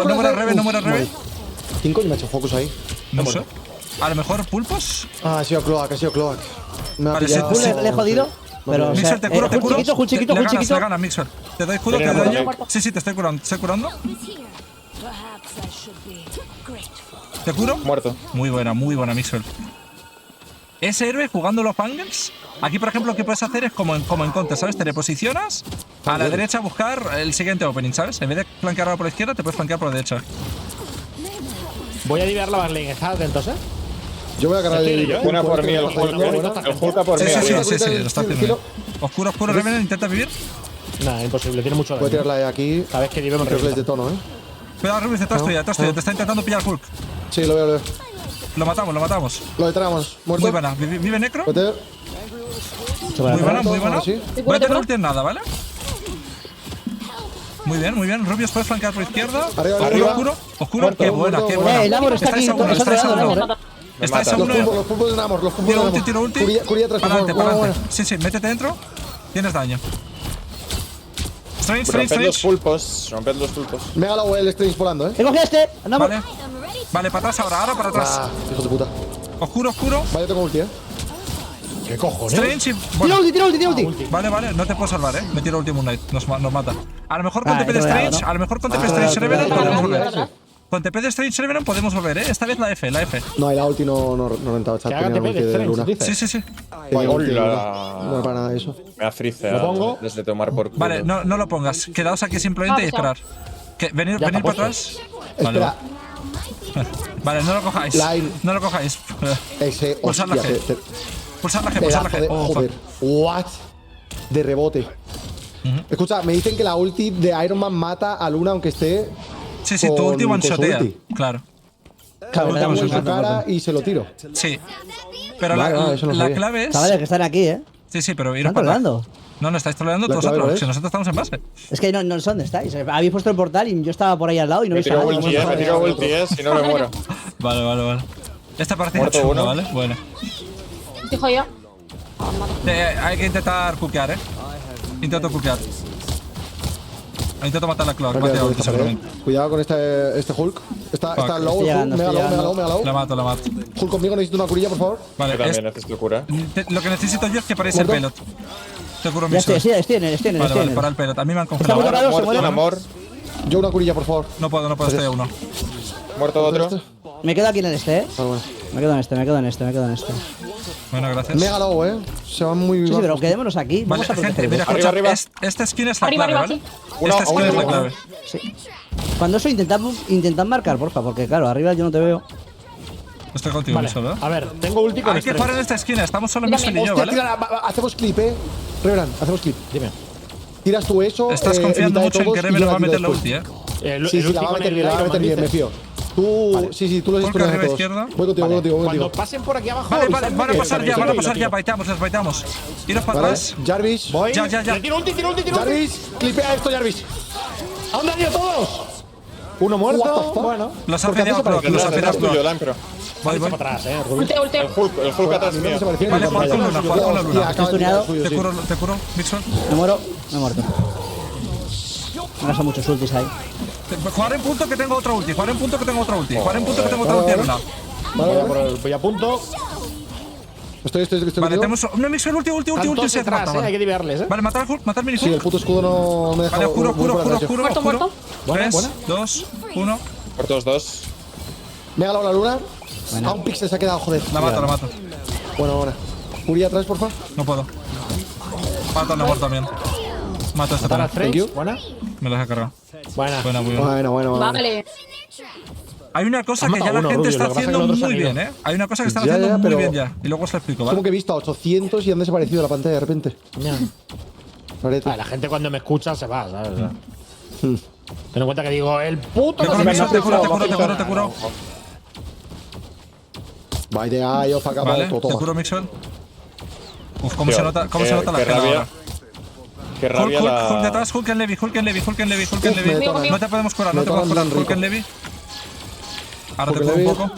muera Reve. 5 y me ha hecho focus ahí. No sé. A lo mejor pulpos. Ah, ha sido Cloak. Me ha Vale, pillado. sí, Hulk le he jodido. Pero, o sea, Mixwell, te curo. Hulk chiquito. Le gana, Mixwell. Te doy escudo, te doy Viene daño. Sí, te estoy curando. ¿Te curo? Muerto. Muy buena, Mixwell. Ese héroe jugando los bangles. Aquí, por ejemplo, lo que puedes hacer es como en Counter, ¿sabes? Te reposicionas a la derecha a buscar el siguiente opening, ¿sabes? En vez de flanquear ahora por la izquierda, te puedes flanquear por la derecha. Voy a diviar la baslane. ¿Estás atentos, eh? Yo voy a agarrar el. Buena por mí, el Hulk por mí. Sí, arriba. lo está haciendo. Oscuro, Revenant, intenta vivir. Nada, imposible. Tiene mucho Voy a daño. tirarla de aquí. Sabes que Divemos Creo que les revienta. detono, Cuidado, Rubius, detrás tuya. Te está intentando pillar Hulk. Sí, lo veo. Lo matamos. Lo detramos. Muerto. Muy buena. ¿Vive Necro? Vete. Muy buena. Sí. Voy a tener ulti en nada, ¿vale? Muy bien. Rubius, puedes flanquear por izquierda. Arriba. Oscuro. Muerto, Qué buena. El Namor está aquí. Estáis a uno. Estáis a uno. Estáis a Los uno. pulpos de Namor. Los pulpos de Namor. Tiro ulti. Curia atrás, por Para favor. adelante. Buena. Sí, métete dentro. Tienes daño. Strange. Romped los pulpos. Me ha ganado el Strange volando, He cogido este. Namor. Vale, para atrás ahora para atrás. Ah, hijo de puta. Oscuro. Vale, tengo ulti, ¿Qué cojones? Strange y... Tira ulti. Vale, no te puedo salvar, Me tiro Ultimate Knight, nos mata. A lo mejor con TP de te lo he dado, Strange, ¿no? a lo mejor con TP de Strange Revenant podemos volver. atrás. Con TP de Strange Revenant podemos volver, Esta vez la F. No, el ulti no rentaba. Que haga TP de Strange, dice. Sí. Tenía ulti de Luna. Hola. No es para nada eso. Me ha friceado. Lo pongo. Desde tomar por culo. Vale, no lo pongas. Quedaos aquí simplemente y esperar. Venir está para puesto. atrás. Espera. Vale, no lo cojáis. Line. No lo cojáis. Ese. Pulsar la hostia, G. Pulsar la G. pedazo de- Oh, Joder. What? De rebote. Escucha, me dicen que la ulti de Iron Man mata a Luna aunque esté. Sí, tu con- ulti one con su shotea. ulti. Claro. Claro, Le le da damos en un su rato, cara y se lo tiro. Sí. Pero Vale, eso no la sabía. clave es. Chavales, que están aquí, Sí, pero iros Están para atrás. troleando. No estáis troleando La todos clave, vosotros. ¿ves? Si nosotros estamos en base. Es que no sé dónde estáis. Habéis puesto el portal y yo estaba por ahí al lado y no Me veis a tiro nadie. ulti, me tiro ulti, si no me muero. Vale. Esta partida Muerto chunga, uno. ¿vale? Bueno. Estoy jodido. Hay que intentar cuquear, Intento cuquear. Intento matar a Cloak. Rápido, Mate a con ulti esta pared. seguramente. Cuidado con este Hulk. Está Fuck. low, Estoy llegando, me ha estoy low. La mato. Hulk conmigo, necesito una curilla, por favor. Vale, Yo también necesito cura. lo que necesito yo es que paréis el ¿Muerto? pelot. Te curo Ya mi estoy en él. Vale, para el pelot. A mí me han Está congelado. muy tocado, se Muerto muere. un amor. Yo una curilla, por favor. No puedo, estoy a uno. Muerto otro. Me quedo aquí en el este, Vale, bueno. Me quedo en este. Bueno, gracias. Mega low, Se van muy Sí, pero bajos. quedémonos aquí. Vale, Vamos a gente, proteger. mira, Arriba, escucha, arriba. esta skin es la Arriba, clave, arriba, ¿vale? Esta skin es la clave. Sí. Cuando eso intentad marcar, porfa, porque claro, arriba yo no te veo. Estoy contigo, Vale. solo, A ver, tengo ulti con Hay que Strange. jugar en esta esquina, estamos solo Mira, Mixwell y yo, Hostia, ¿vale? tira, hacemos clip, Reverend, hacemos clip. Dime. Tiras tú eso. Estás en confiando mitad de mucho en todos que y Reven yo no va a tiro meter la después. ulti, El Sí, ulti la va a con meter el bien, la va a meter bien, me dices. fío. Tú, sí, tú lo Hulk dispones a arriba todos. izquierda. Voy contigo, Vale. voy contigo. Cuando pasen por aquí abajo. Vale, avisadme van a que pasar ya, tío. baitamos, les baitamos. Iros para Vale, atrás. Jarvis. Voy. Ya. Le tiro ulti. Jarvis, clipea esto, Jarvis. ¿A dónde han ido todos? Uno What the muerto. fuck? Bueno. Los ha ¿Por qué fedeado haces para Cloak, los ha Detrás fedeado tuyo, Cloak. Lan, pero. Voy. Para atrás, Rubí. Ulteo. El Hulk atrás mío. Vale, jugar con Luna, jugar con la Luna. Estoy stuneado. Te curo, Mixwell. Me muero. Me he muerto. Me gastan muchos ultis ahí. Jugar en punto que tengo otra ulti, Jugar en punto que tengo otra ulti a Luna. Voy a punto. Estoy Vale, contigo. tenemos. No, Mixwell, ulti, Están todos se detrás, mata. hay que diviarles, Vale, matar al Hulk, matar al mini Sí, el Hulk. puto escudo no me deja. Vale, oscuro. Muerto. 3, 2, 1. Muertos dos. Me ha ganado la luna. A un pixel se ha quedado, joder. La mato. Bueno. Curia atrás, por favor. No puedo. Mato al amor también. Mato a este Para también. Strange. Buena. Me lo he cargado. Buena. Buena, muy buena. Bueno. Vale. Hay una cosa Has que ya matado la uno, gente Rubio, está lo que pasa es que haciendo los otros muy han ido. bien, ¿eh? Hay una cosa que están Ya, haciendo ya, muy pero- bien ya. Y luego os lo explico, Es como ¿vale? que he visto a 800 y han desaparecido de la pantalla de repente. Ya. Rarete. La gente cuando me escucha se va, ¿sabes? Ten en cuenta que digo, el puto. Te curo, que se Mixel, me te ha curo, te cruzado, curo, te va a curo, te curo. By the eye of Agamotto, Vale, te toma. curo, Mixel. Uf, cómo Tío, se nota la qué pena rabia. ahora. Qué rabia Hulk la. detrás, Hulk en Levi, Hulk en Levi, Hulk en Levi, Hulk en Uf, me Levi. detonan. No te podemos curar, no Me te podemos curar. detonan Hulk en rico. Levi. Ahora te Hulk curo en un Levi. poco.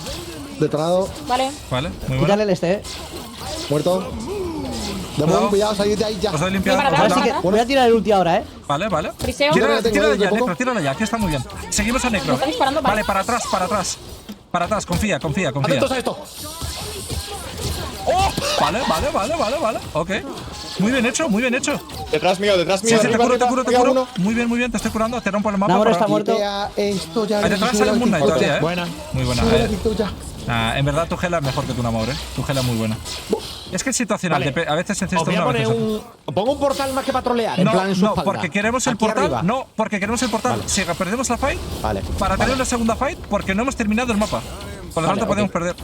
Detonado, Vale. Vale, muy bueno. Quítale el este, muerto. Cuidado. Demon, cuidado, salid de ahí ya. Os doy limpiado. Para os doy atrás, down. para Voy a tirar el ulti ahora, Vale, vale. Friseo. Tírala Tengo ya, de poco. Necro, tírala ya, que está muy bien. Seguimos a Necro. Me está disparando, vale. Vale, para atrás, para atrás. Para atrás, confía, confía, confía. Atentos a esto. ¡Oh! Vale. Ok. Muy bien hecho, muy bien hecho. Detrás mío, Sí, sí, te arriba, curo, te arriba, curo, te arriba, curo. uno. Muy bien, te estoy curando. Te rompo el mapa. Namor para- está muerto. Quitea esto ya. Ahí detrás sale Moon Knight todavía, ¿eh? Buena. Muy buena. En verdad tu gela es mejor que tu Namor, ¿eh? Tu gela es muy buena. Es que es situacional. Vale. A veces es Os voy a una, a poner veces un. Pongo un portal más que patrolear. En No, plan en su no, espalda. porque queremos el Aquí portal. arriba. No, porque queremos el portal. Si perdemos la fight, Vale. para tener una segunda fight, porque no hemos terminado el mapa. Por lo Vale, tanto, ok. podemos perder.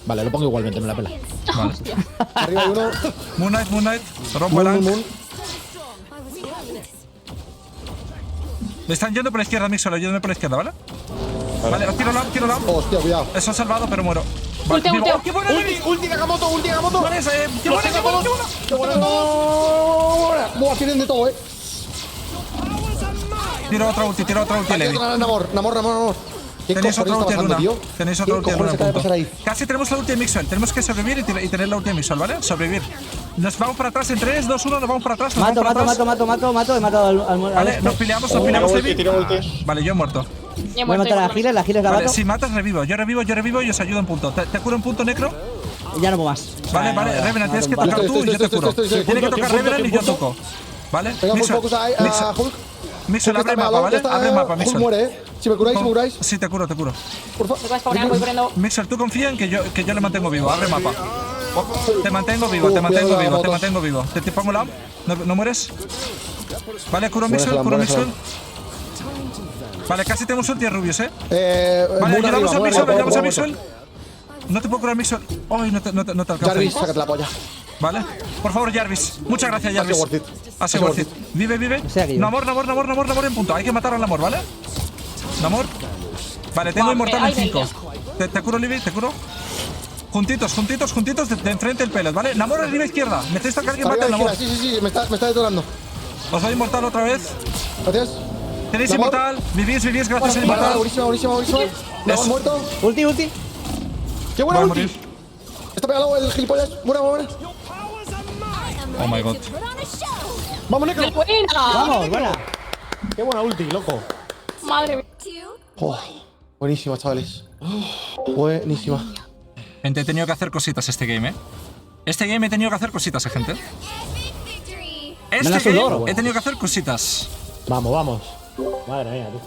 Vale, lo pongo igualmente, me la pela. Vale. Arriba hay uno. Moon Knight, rompo el Moon, Ankh. Moon. Me están yendo por la izquierda, Mixol, ayúdame por la izquierda, ¿vale? Vale, tiro la. Hostia, cuidado. Eso he salvado, pero muero. Vale, Ulteo, vivo. ulteo. ¡Oh, qué buena, Levi! Ulti Nagamoto, ulti Nagamoto. ¿Cuál es? ¡Qué buena, qué buena, qué buena! Qué bueno. Buah, tienen de todo, Tiro otra ulti, Levi. Namor. ¿Qué Tenéis otra cojones ulti está en pasando, una. tío? Tenéis otra ¿Qué ulti en cojones una. acaba de Punto. pasar ahí? Casi tenemos la ulti de Mixel. Tenemos que sobrevivir y tener la ulti de Mixel, ¿vale? Sobrevivir. Nos vamos para atrás en 3, 2, 1, nos vamos para atrás. Nos Mato, vamos para mato, atrás. he matado al Vale, este. nos peleamos, Tiro ulti, Levi. tiro ulti. Vale, yo he muerto. Ya he Voy a muerto, matar a ya. la Giles la Vale, mato. si matas, revivo. Yo revivo y os ayudo en punto. ¿Te curo en punto, Necro? Ya no puedo más. Vale, Ya, ya, Revenant, tienes que vale. tocar tú y yo te curo. Estoy, Tiene que punto, tocar punto, Revenant y yo punto. toco. Vale, Venga, Mixel, focus a Hulk. Mixel, abre el mapa, ¿vale? Abre el mapa, Hulk Mixel. muere, Si me curáis, Sí, te curo. Por Me favor. puedes spawnear, voy corriendo. Mixel, tú confía en que yo le mantengo vivo. Abre el mapa. Te mantengo vivo. Te pongo la. ¿No mueres? Vale, curo Mixel, Buena curo slam, Mixel. Vale, casi tenemos ulti de Rubius, ¿eh? Moon Vale, ayudamos arriba, a Mixel, muerto, ayudamos a muerto. Mixel. No te puedo curar Mixel. Ay, no te alcanzo. Jarvis, sácate la polla. Vale. Por favor, Jarvis. Muchas gracias, Ha sido Jarvis. worth it. Ha sido worth it. Vive. sea que yo. Namor en punto. Hay que matar al Namor, ¿vale? Namor. Vale, tengo Vale, inmortal en ay, 5. Delia. Te curo, Libby, te curo. Juntitos, de enfrente el pelos, ¿vale? Namor arriba izquierda. Necesito que alguien mate Arriba al a la Namor. izquierda, sí, me está detonando. Os doy inmortal otra vez. Gracias. Tenéis Namor. inmortal. Vivís, gracias al Vale, inmortal. buenísimo. Namor muerto. Ulti. ¡Qué buena Voy a ulti! morir. Está pegado el gilipollas. Buena. Oh my god. Vamos, Necro. ¡Buena! Vamos, buena. Qué buena ulti, loco. Madre mía. Oh, buenísima, chavales. Buenísima. Gente, he tenido que hacer cositas este game, ¿eh? Este game he tenido que hacer cositas, gente. Este Menos un game logro. he tenido que hacer cositas. Vamos. Madre mía, tú.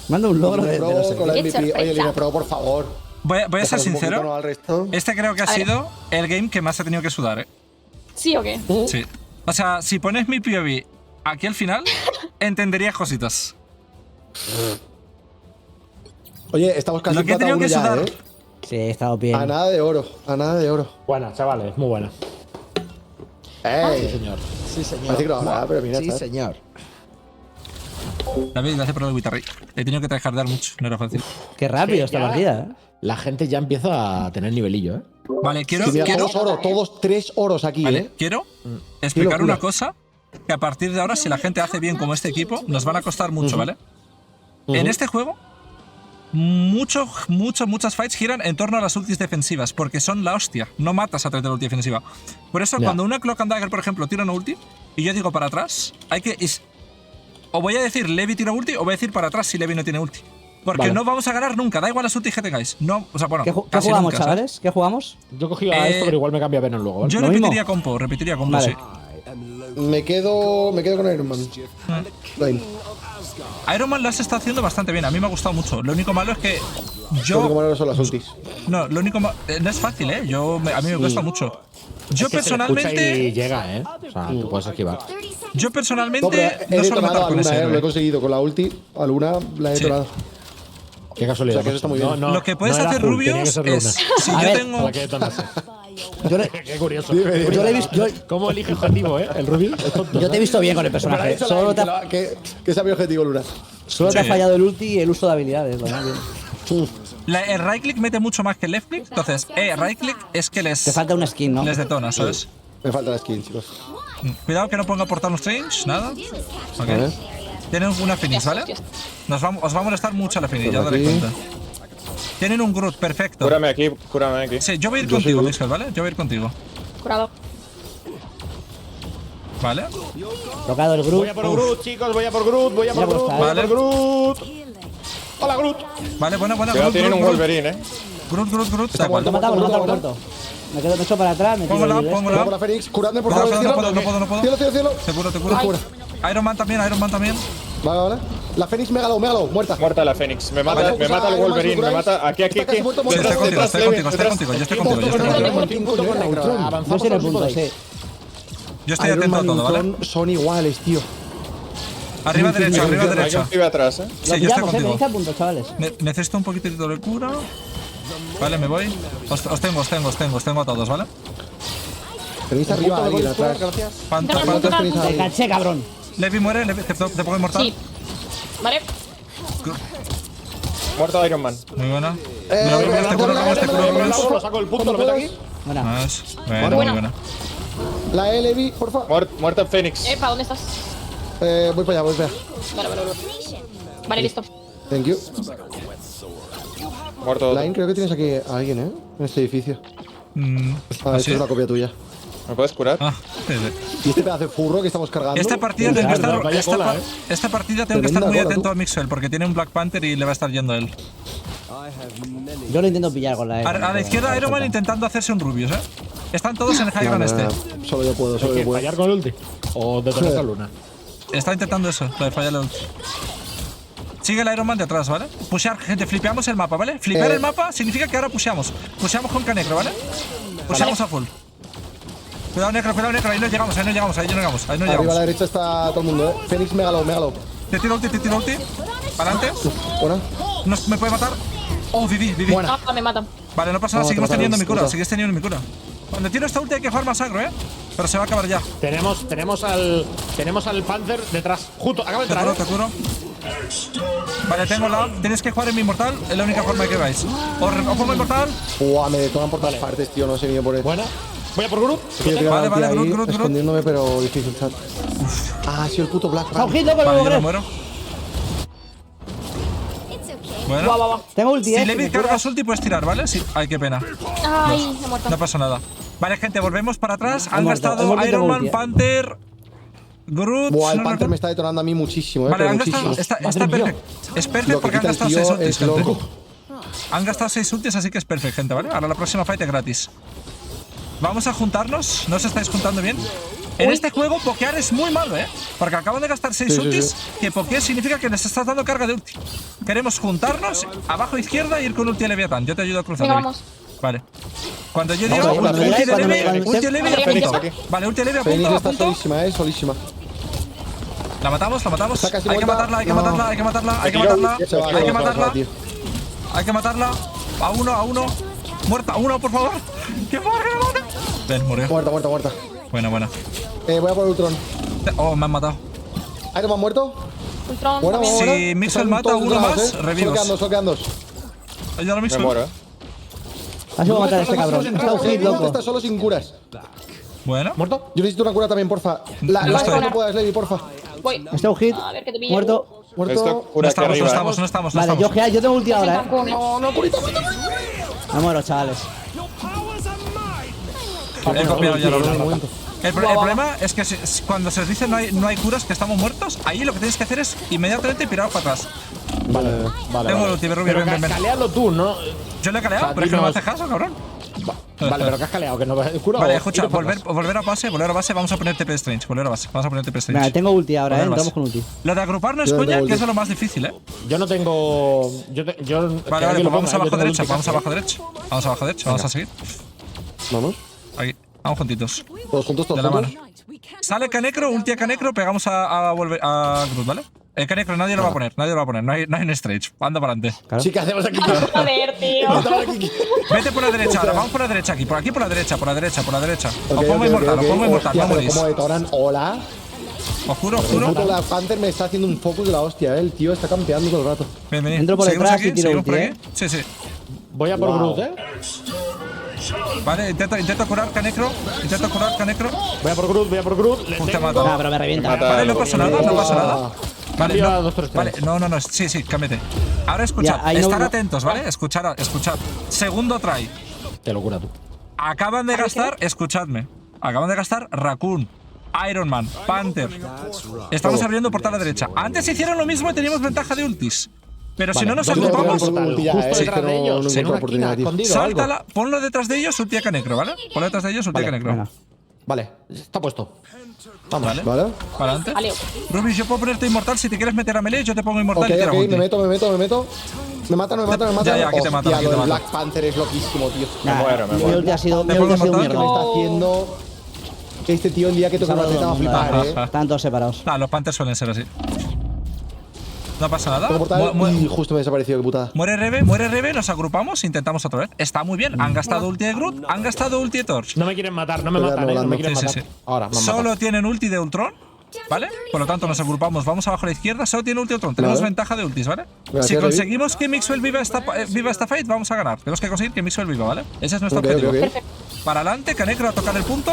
Manda un logro de Pro no sé con la qué. MVP. Oye, Lina Pro, por favor. Voy a ser Déjanos un poquito, sincero. ¿no? Al resto. Este creo que ha A ver. sido el game que más he tenido que sudar, ¿eh? ¿Sí o qué? Sí. O sea, si pones mi POV aquí al final, entenderías cositas. Oye, estamos casi Lo que he plata tenido uno que ya, sudar. ¿eh? Sí, he estado bien. A nada de oro. Buena, chavales, muy buena. ¡Ey! Señor. Sí, señor. Parece que no, nada, pero mira, Sí, ¿sabes? señor. David, gracias por el guitarri. He tenido que tryhardear mucho, no era fácil. Qué rápido esta Ya. partida, ¿eh? La gente ya empieza a tener nivelillo, ¿eh? Vale, quiero Sí, mira, todos 3 oros aquí, vale, ¿eh? quiero explicar locura. una cosa que a partir de ahora, si la gente hace bien como este equipo, nos van a costar mucho, ¿vale? En este juego, muchas fights giran en torno a las ultis defensivas, porque son la hostia. No matas a través de la ulti defensiva. Por eso, Ya. cuando una Cloak and Dagger, por ejemplo, tira una ulti, y yo digo para atrás, hay que... o voy a decir Levi tira ulti, o voy a decir para atrás si Levi no tiene ulti. Porque Vale. no vamos a ganar nunca, da igual las ultis que tengáis. No, o sea, bueno, ¿Qué casi jugamos, nunca, chavales? ¿Qué jugamos? Yo cogí a esto, pero igual me cambia Venom luego, ¿vale? Yo ¿Lo repetiría compo, Vale. sí. Me quedo con Iron Man. Dale. Iron Man lo has estado haciendo bastante bien, a mí me ha gustado mucho. Lo único malo es que Lo único yo... malo son las ultis. No, lo único no es fácil, ¿eh? A mí me cuesta mucho. Yo Es que se le escucha personalmente... y llega, ¿eh? O sea, tú puedes esquivar. Yo No, pero personalmente he no suelo detonado matar a con Luna, ese Lo he héroe. conseguido con la ulti. A Luna la he Sí. detonado. Qué casualidad. O sea, que eso está muy bien. Lo que puedes no era hacer, azul, tenía que Rubius, ser es. luna. Si A yo ver, tengo. Para que detonase. Yo, le- Qué curioso. yo le he visto, ¿Cómo elige objetivo, el Rubius? Es tonto, yo te he visto bien con el Me lo ha personaje. dicho Solo te ha, que es mi objetivo, Luna. solo te ha Sí. fallado el ulti y el uso de habilidades. Lo demás bien. El right click mete mucho más que el left click. Entonces, right click es que Te les. falta una skin, ¿no? Les detona, ¿sabes? Me falta la skin, chicos. Cuidado que no ponga portal strange, nada. Ok. Vale. Tienen una Phoenix, ¿vale? Os va a molestar mucho la Phoenix, ya os Por daréis aquí. cuenta. Tienen un Groot, perfecto. Cúrame aquí, cúrame aquí. Sí, yo voy a ir Yo soy contigo, Groot. Mixel, ¿vale? Yo voy a ir contigo. Curado. ¿Vale? Tocado el Groot. Voy a por Groot, chicos, voy a por Groot, voy a por Ya Groot, está, voy a ¿eh? por Groot. Hola, Groot. Vale, buena. Cuidado, Groot, tienen un Groot, Wolverine, Groot, da igual. Lo he matado, muerto. Me quedo mucho para atrás, me tiro Póngala, el póngala. Por la Fénix, curadme por Cuidado, favor. cuidado, cielo. no puedo. Cielo, cielo, cielo. Te curo. Iron Man también. Vale, vale. La Fénix, mégalo, muerta. Muerta la Fénix. Me mata, Vale. me mata el Iron Man, Wolverine, me ¿curáis? mata. Aquí. Está casi muerto, Yo muerto. estoy contigo, detrás, estoy Levi, contigo. Yo estoy contigo. Yo soy el punto, sí. Yo estoy Iron atento a Man y todo, ¿vale? Ultron son iguales, tío. Arriba derecha. Hay un pibe atrás, Sí, eh. Lo yo estoy pillamos, me contigo. dice a punto, chavales. Necesito un poquitito de cura. Vale, me voy. Os tengo a todos, ¿vale? Tenéis arriba a alguien atrás. Panther. Te caché, cabrón. Levi muere, te pongo inmortal. Sí. Vale. Muerto Iron Man. Muy buena. Lo saco el punto, lo meto aquí. Buena. Nice. Muy buena. La Levi, porfa. Muerto Fénix. ¿Para dónde estás? Voy para allá. Vale. Vale, listo. Thank you. Muerto otro. Line, creo que tienes aquí a alguien, ¿eh? En este edificio. Ah, ¿sí? esto es una copia tuya. ¿Me puedes curar? Ah, sí. ¿Y este pedazo de furro que estamos cargando? Esta partida tengo que estar. vaya cola, Esta partida tengo que estar Tremenda muy cola, atento tú. a Mixwell porque tiene un Black Panther y le va a estar yendo a él. Yo lo intento pillar con la E. A la izquierda Iron Man intentando hacerse un Rubius, ¿eh? Están todos en el high ground este. Solo yo puedo, solo yo puedo. ¿Fallar con el ulti? ¿O detonar la luna? Está intentando eso, lo de fallar el ulti. Sigue el Iron Man de atrás, ¿vale? Pushear, gente, flipeamos el mapa, ¿vale? Flipear el mapa significa que ahora pusheamos. Pusheamos con Canecro, ¿vale? Pusheamos a full. Cuidado, Necro, ahí no llegamos. Arriba a la derecha está todo el mundo, ¿eh? Fénix, mégalo. Te tiro ulti. Para adelante. Buena. No me puede matar. Oh, viví. Buena. Ah, me matan. Vale, no pasa nada, No, seguimos otra teniendo vez, mi cura, puta. Cuando tiro esta ulti hay que jugar más agro, ¿eh? Pero se va a acabar ya. Tenemos al Panther detrás. Justo, acaba de entrar. Te curo. Vale, tengo la. Tienes que jugar en mi inmortal, es la única forma de que vais. Os pongo inmortal. Buah, me detonan por todas partes, tío. No sé ni por eso. Buena. Voy a por Groot. Vale, Groot. Escondiéndome, pero difícil, chat. Ah, sí, el puto Black. ¡Está ojito con Vale, el yo no ogre! muero. Bueno. Guau. Tengo ulti, Si si Levi me cargas curas. ulti puedes tirar, ¿vale? Sí. Ay, qué pena. Ay, he muerto. No pasa nada. Vale, gente, volvemos para atrás. Han muerto, gastado hemos Iron metido Man, ulti, Panther, Groot. Buah, el no Panther me recuerdo. está detonando a mí muchísimo, Vale, pero han muchísimo. gastado. Está perfecto. Es perfecto Lo que porque han quita el gastado tío 6 ultis, es gente. loco. Han gastado 6 ultis, así que es perfecto, gente, ¿vale? Ahora la próxima fight es gratis. Vamos a juntarnos. ¿No os estáis juntando bien? En este juego, pokear es muy malo, ¿eh? Porque acaban de gastar 6 Sí, ultis, sí. que pokear significa que les estás dando carga de ulti. Queremos juntarnos, abajo izquierda y ir con ulti a Leviatán. Yo te ayudo a cruzar, Venga, Levi. vamos. Vale. Cuando yo Vamos, digo cuando ulti veáis, de cuando Levi, veáis. ulti de Levi a Fénix punto. aquí. Vale, ulti de Levi a Fénix punto, a está punto. solísima, solísima. La matamos. Está casi Hay que muerta. matarla. No. Se va, Hay que se va, matarla. tío. Hay que matarla. A uno. Muerta, a uno, por favor. ¡Que muera, que la mate! Ven, murió. Muerta. Buena. Voy a por Ultron. Oh, me han matado. Iron Man muerto. Ultron. Buena, también. buena. Si Mixel Están mata a todos uno detrás, más, revivos. Solo quedan dos. Ayuda a Me Mixel. muero, Así voy a matar a este cabrón. Está un hit, loco. Está solo sin curas. Bueno. ¿Muerto? Yo necesito una cura también, porfa. La estoy. no puedas, Levi, porfa. Voy. Está un hit. A ver que te pillo. Muerto. Esto Muerto. cura aquí arriba. No estamos. Vale, yo tengo ulti ahora, Cancún, No, curita. Me muero, chavales. He copiado ya la En un rata. momento. El problema es que cuando se os dice no hay curas, que estamos muertos, ahí lo que tenéis que hacer es inmediatamente piraros para atrás. Vale. Tengo el ulti, Rubio, Pero ven. calealo tú, ¿no? Yo le he caleado, O sea, pero es que no me dinos- hace caso, cabrón. Vale, pero que has caleado, que no vas a curar. Vale, escucha, volver a base, vamos a poner TP Strange, volver a base, vamos a poner TP Strange. Venga, tengo ulti ahora, Volver a entramos base. con ulti. Lo de agruparnos, Yo coña, tengo que es ulti. lo más difícil, Yo no tengo. Vale, pues vamos abajo derecha, vamos abajo derecha. Vamos a seguir. Vamos. Aquí, vamos juntitos. Todos juntos, De la mano. juntos. Sale Canecro, ulti a Canecro, pegamos a volver a Groot, ¿vale? Canecro, nadie lo va a poner, nadie lo va a poner. No hay un stretch. Anda para adelante. Sí, ¿qué hacemos aquí? Joder, tío. Vete por la derecha, ahora vamos por la derecha aquí. Por aquí por la derecha, por la derecha, por la derecha. Ok, Os pongo ok, inmortal, ok, os pongo ok. inmortal, Hostia, no pero morís. ¿cómo detonan? Hola. Os juro, os El juro. puto Black Panther me está haciendo un focus de la hostia, El tío está campeando todo el rato. Ven, ven. Entro por ¿Seguimos detrás aquí? y tiro ¿Seguimos por ulti, aquí? Sí, sí. Voy a por Wow. Groot, Vale, intento curar Canecro. Intento curar Canecro. Voy a por Groot, voy a por Groot. Le Te tengo- mato. Ah, pero me revienta. Mata. Vale, no pasa nada, no pasa nada. Vale, Cambio a no, Doctor Strange. vale, no, sí, cámbiate. Ahora escuchad, Ya, ahí no- estar no- atentos, ¿vale? Escuchad. Segundo try. Te lo cura tú. Acaban de gastar, escuchadme. Acaban de gastar Raccoon, Iron Man, Panther. Estamos abriendo portal a la derecha. Antes hicieron lo mismo y teníamos ventaja de ultis. Pero si Vale, no nos ¿dónde agrupamos, tenemos portal? ulti ya, Justo es detrás que de no- ellos, no en encuentro una oportunidad, esquina, tío. escondido. algo. sáltala, ponlo detrás de ellos, ulti a Canecro, ¿vale? Ponlo detrás de ellos, ulti a Vale, Canecro. Venga. Vale, está puesto. Vamos. Vale, ¿Vale? para adelante. Vale. Rubis, yo puedo ponerte inmortal. Si te quieres meter a melee, yo te pongo inmortal Ok, y tira ok, ulti. me meto. Me matan. Ya, aquí te matan, Hostia, aquí lo te del matan. Black Panther es loquísimo, tío. Nah, muero, me Mi muero. ulti ha sido, ¿Te mi ulti ha pongo sido inmortal? mierda. Me está haciendo. Este tío, el día que toca la teta va a flipar, Están todos separados. Ah, los Panthers suelen ser así. No pasa nada. Tengo portal Mu- mu- y justo me ha desaparecido, qué putada. Muere Rebe, nos agrupamos, intentamos otra vez. Está muy bien. Han gastado ulti de Groot, han gastado ulti de Torch. No me quieren matar, no me Estoy matan, no me volando. quieren Sí, matar. sí. Ahora, me han Solo matado. tienen ulti de Ultron, ¿vale? Por lo tanto, nos agrupamos. Vamos abajo a la izquierda. Solo tiene ulti de Ultron. Tenemos Vale. ventaja de ultis, ¿vale? Gracias, Si David. conseguimos que Mixwell viva esta fight, vamos a ganar. Tenemos que conseguir que Mixwell viva, ¿vale? Ese es nuestro Ok, objetivo. ok. Para adelante, Canecro a tocar el punto.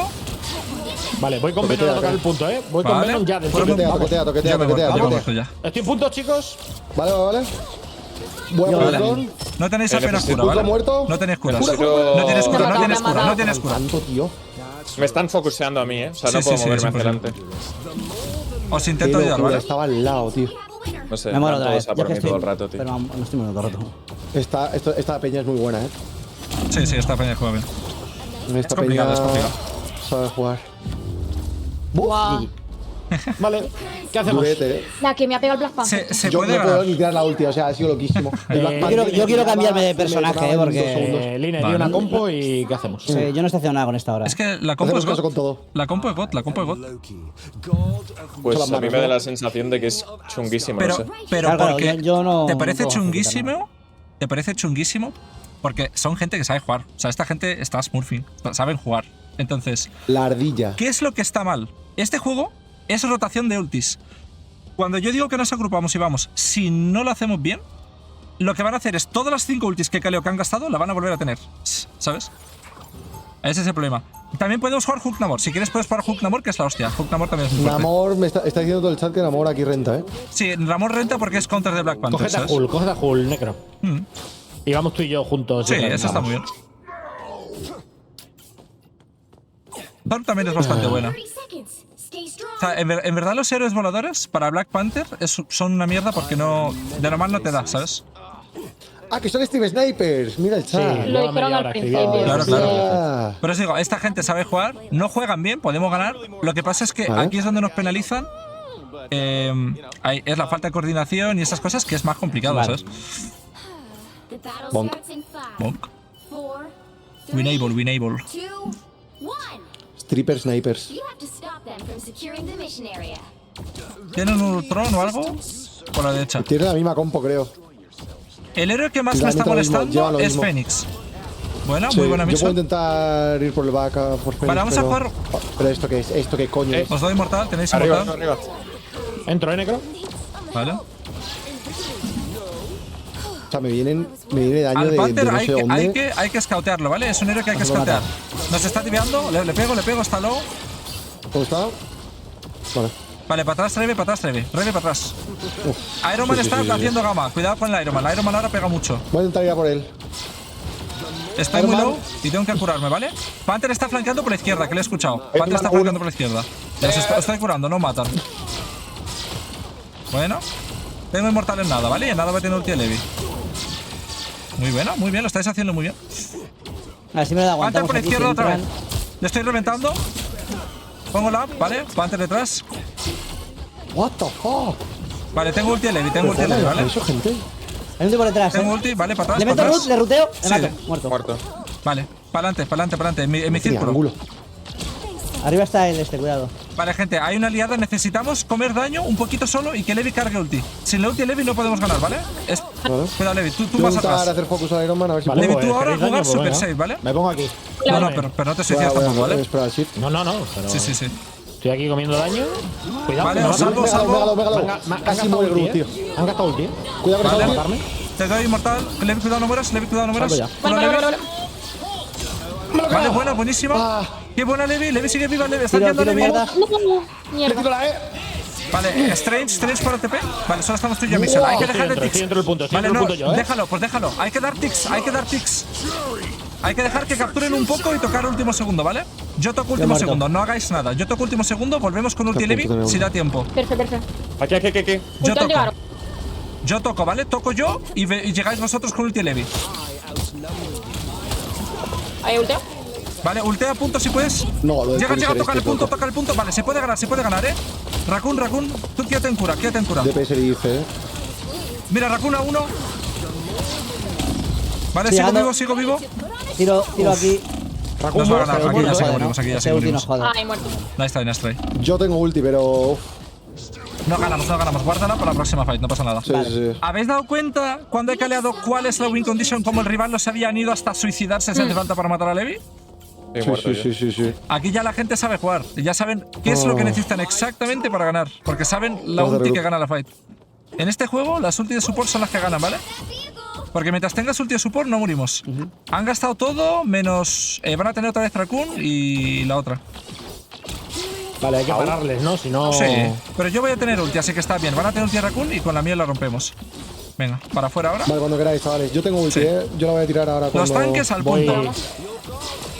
Vale, voy con Venom a tocar el punto, Voy con Vale. Venom ya. del Bueno, tirón. Vamos. Toquetea. Yo me he muerto ya. Estoy en punto, chicos. Vale. Voy a por Vale. el dron. No tenéis apenas necesito cura, ¿vale? ¿Punto muerto? No tenéis cura. Necesito- No tienes cura, Me no ha tienes matado, cura, me ha no tienes cura. Tanto, tío. Me están focuseando a mí, O sea, Sí, no sí, puedo sí, moverme es hacia imposible. adelante. Os Qué intento ayudar, locura, ¿vale? estaba al lado, tío. No sé, Me muero van otra vez. todos a Yo por que mí estoy- todo el rato, tío. Pero no estoy muerto todo el rato. Esta peña es muy buena, Sí, esta peña juega bien. Esta complicado, peña es complicado. sabe jugar. Guau. Vale, ¿qué hacemos? Durete, La que me ha pegado el Black Panther. Se Yo puede no puedo ganar. ni tirar la ulti, o sea, ha sido loquísimo. El Black Panther yo quiero me cambiarme de detonaba- personaje, me detonaba en 2 porque- segundos. Line, Vale. di una compo y ¿qué hacemos? Sí, yo no estoy haciendo nada con esta hora. Es que la compo es Hacemos caso con God. todo. La compo es God, la compo es God. Pues Son las a mí manos, me da ¿no? la sensación de que es chunguísimo, Pero, no sé. pero Claro, porque yo no- ¿te no parece puedo hacer chunguísimo? ¿Te parece chunguísimo? Porque son gente que sabe jugar. O sea, esta gente está smurfing. Saben jugar. Entonces, La ardilla. ¿qué es lo que está mal? Este juego es rotación de ultis. Cuando yo digo que nos agrupamos y vamos, si no lo hacemos bien, lo que van a hacer es todas las 5 ultis que Kaleo que han gastado la van a volver a tener. ¿Sabes? Ese es el problema. También podemos jugar Hook Namor. Si quieres puedes jugar Hook Namor, que es la hostia. Hook Namor también es muy fuerte. Namor, me está diciendo todo el chat que Namor aquí renta, Sí, Ramón renta porque es counter de Black Panther, Cógete a ¿sabes? Hull, cógete a Hull, Necro. Mm. Y vamos tú y yo juntos. Sí, y eso está reventamos. muy bien. Thor también es bastante buena. 30 seconds. Stay strong. O sea, en verdad los héroes voladores para Black Panther son una mierda porque no de normal no te da, ¿sabes? Ah, que son Steve Snipers. Mira el chat. Sí. Lo Lleva dijeron media al hora principio. escribiendo. Claro, claro. Ah, Pero os digo, esta gente sabe jugar, no juegan bien, podemos ganar. Lo que pasa es que Vale. aquí es donde nos penalizan. Es la falta de coordinación y esas cosas que es más complicado, Vale. ¿sabes? The battle Bonk. starts in 5, Bonk. 4, Winable. 2, 1. Stripper Snipers. You have to stop them from securing the mission area. ¿Tienen un Ultron o algo? Por la derecha. Tiene la misma compo, creo. El héroe que más me Realmente está lo mismo, lleva molestando lo es mismo. Fénix. Buena, Sí, muy buena yo puedo misión. intentar ir por el back por Fénix, Vale, vamos a pero- jugar- Pero esto qué es, esto qué coño es. Os doy mortal, tenéis Arriba, mortal. arriba. Entro, Necro. Vale. O sea, me viene daño Al de Panther no sé dónde. hay que scoutearlo, ¿vale? Es un héroe que hay que Nos lo scoutear. mata. Nos está tibeando, le pego hasta low. ¿Cómo está? Vale. Vale, para atrás, Rebe, para atrás. Uf. Iron Man Sí, sí, está sí, sí. haciendo gama. Cuidado con el Iron Man. Iron Man ahora pega mucho. Voy a intentar ir a por él. Estoy Iron muy Man. low y tengo que curarme, ¿vale? Panther está flanqueando por la izquierda, que le he escuchado. Iron Panther está Man, flanqueando por la izquierda. Los estoy curando, no matan. Bueno. Tengo inmortal en nada, ¿vale? Y en nada va a tener ulti de Levi. Muy buena, muy bien, lo estáis haciendo muy bien. A ver si me lo Panther aguantamos por la aquí, izquierda si otra vez. entran. Le estoy reventando. Pongo la up, ¿vale? Panther detrás. What the fuck? Vale, tengo ulti de Levi, ¿vale? Eso, gente. Hay un tipo por detrás, Tengo ulti, vale, para atrás. Le meto para root, atrás. le ruteo, le Sí, mato. sí. Muerto. Muerto. Vale, para adelante. En mi círculo. Triángulo. Arriba está el cuidado. Vale, gente, hay una aliada. Necesitamos comer daño un poquito solo y que Levi cargue ulti. Sin la ulti de Levi no podemos ganar, ¿vale? Cuidado, Levi, tú Voy a más intentar atrás. hacer focus al Iron Man a ver si Vale, Levi, puedo. tú ahora ¿queréis daño? jugar Pues super venga. safe, ¿vale? Me pongo aquí. No, pero no te suicidas tampoco, ¿vale? Espera, shift. No, pero. Sí, sí, sí. Estoy aquí comiendo daño. Cuidado, Vale, que me os va a salvo, matar. salvo. Pégalo. Han Casi gastado muere ulti, Groot, tío. Han gastado ulti. Cuidado que Vale. se va a Matarme. Te doy inmortal. Levi, cuidado, no mueras. Levi, cuidado, no mueras. Salvo ya. Culo, Vale, Levi. vale. Vale, buena, buenísima. Qué buena Levi. Levi sigue viva, Levi. Está yendo Levi. mierda. No, mierda. Vale, Strange para TP. Vale, solo estamos tú y yo, Mixel. Hay que dejar de Estoy tics. dentro del punto, Vale, no, yo, déjalo, pues déjalo. Hay que dar tics, hay que dar tics. Hay que dejar que capturen un poco y tocar último segundo, ¿vale? Yo toco último segundo, no hagáis nada. Yo toco último segundo, volvemos con ulti Levi si da tiempo. Perfecto. Aquí. Yo Ulti al llegar. toco. Yo toco, ¿vale? Toco yo y llegáis vosotros con ulti Levi. Ahí ulteo. Vale, ultea a punto si puedes. No, lo del Llega, Punisher toca el este, punto, loco. toca el punto. Vale, se puede ganar, Raccoon. Tú quédate en cura. DPS le dice, Mira, Raccoon a 1. Vale, Sí, llegando. sigo vivo. Tiro aquí. Nos va a ganar, aquí ya sí Joder, morimos, aquí ya sí Ese ulti nos morimos. jode. Ay, muerto. Nice try. Yo tengo ulti, pero. No ganamos. Guárdala para la próxima fight, no pasa nada. Sí. ¿Habéis dado cuenta cuando he caleado cuál es la win condition? Como el rival los habían ido hasta suicidarse si hace falta para matar a Levi. Sí. Aquí ya la gente sabe jugar. Ya saben qué es lo que necesitan exactamente para ganar. Porque saben la ulti que gana la fight. En este juego, las ulti de support son las que ganan, ¿vale? Porque mientras tengas ulti de support, no morimos. Han gastado todo, menos. Van a tener otra vez Raccoon y la otra. Vale, hay que pararles, ¿no? Si no. Sí, pero yo voy a tener ulti, así que está bien. Van a tener ulti de Raccoon y con la mía la rompemos. Venga, para afuera ahora. Vale, cuando queráis, chavales. Yo tengo ulti, Sí. Yo la voy a tirar ahora Los cuando. tanques al Voy, punto.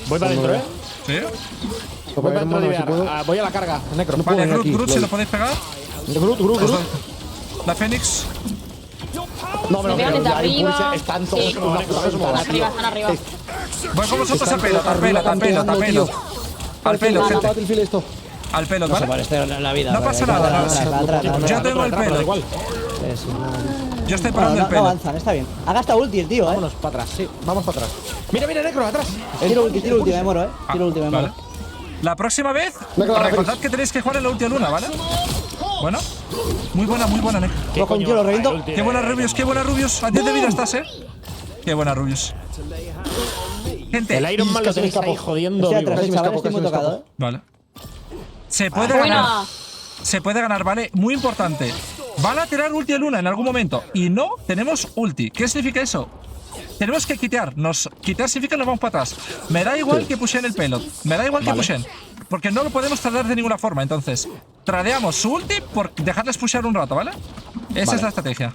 voy para adentro, ¿eh? ¿Sí? Voy para adentro de si puedo. Ibear. Voy a la carga. Necro. No puedo Vale, venir aquí, Groot, si voy. lo podéis pegar. Groot. La Fénix. No, Me pegan desde arriba. Están todos Sí. con una puta ventana, tío. Están arriba. Voy con vosotros Están al pelo, todos al pelo, arriba al pelo, al tanteando, pelo. tío. Al pelo, Vale, gente. Battlefield esto. Al pelo, No sé, ¿vale? vale, estoy en la vida. No vale, pasa hay que nada, atrás, no. atrás, Yo atrás. tengo el pelo. igual. Es una- Yo estoy Bueno, parando el no pelo. avanzan, está bien. Ha gastado ulti el tío, Vámonos para atrás, sí. Vamos para atrás. Mira, Necro, atrás. Tiro ulti, me muero, Tiro ulti, me Vale. muero. La próxima vez, Me acabo de recordad Fénix. que tenéis que jugar en la última luna, ¿vale? Bueno. Muy buena, Necro. Cojo un tío, lo reviento. Qué buena Rubius. A 10 de vida estás, Qué buena Rubius. Gente, El Iron Man lo Casi me tenéis ahí escapo. jodiendo. Estoy vivo. atrás, Casi me chaval, escapo, estoy muy casi me tocado, Vale. Se puede ganar. Buena. Se puede ganar, ¿vale? Muy importante. Van a tirar ulti de luna en algún momento. Y no tenemos ulti. ¿Qué significa eso? Tenemos que quitear. Quitear significa que nos vamos para atrás. Me da igual que pushen el payload. Me da igual que pushen. Porque no lo podemos tradear de ninguna forma. Entonces, tradeamos su ulti por dejarles pushear un rato, ¿vale? Esa es la estrategia.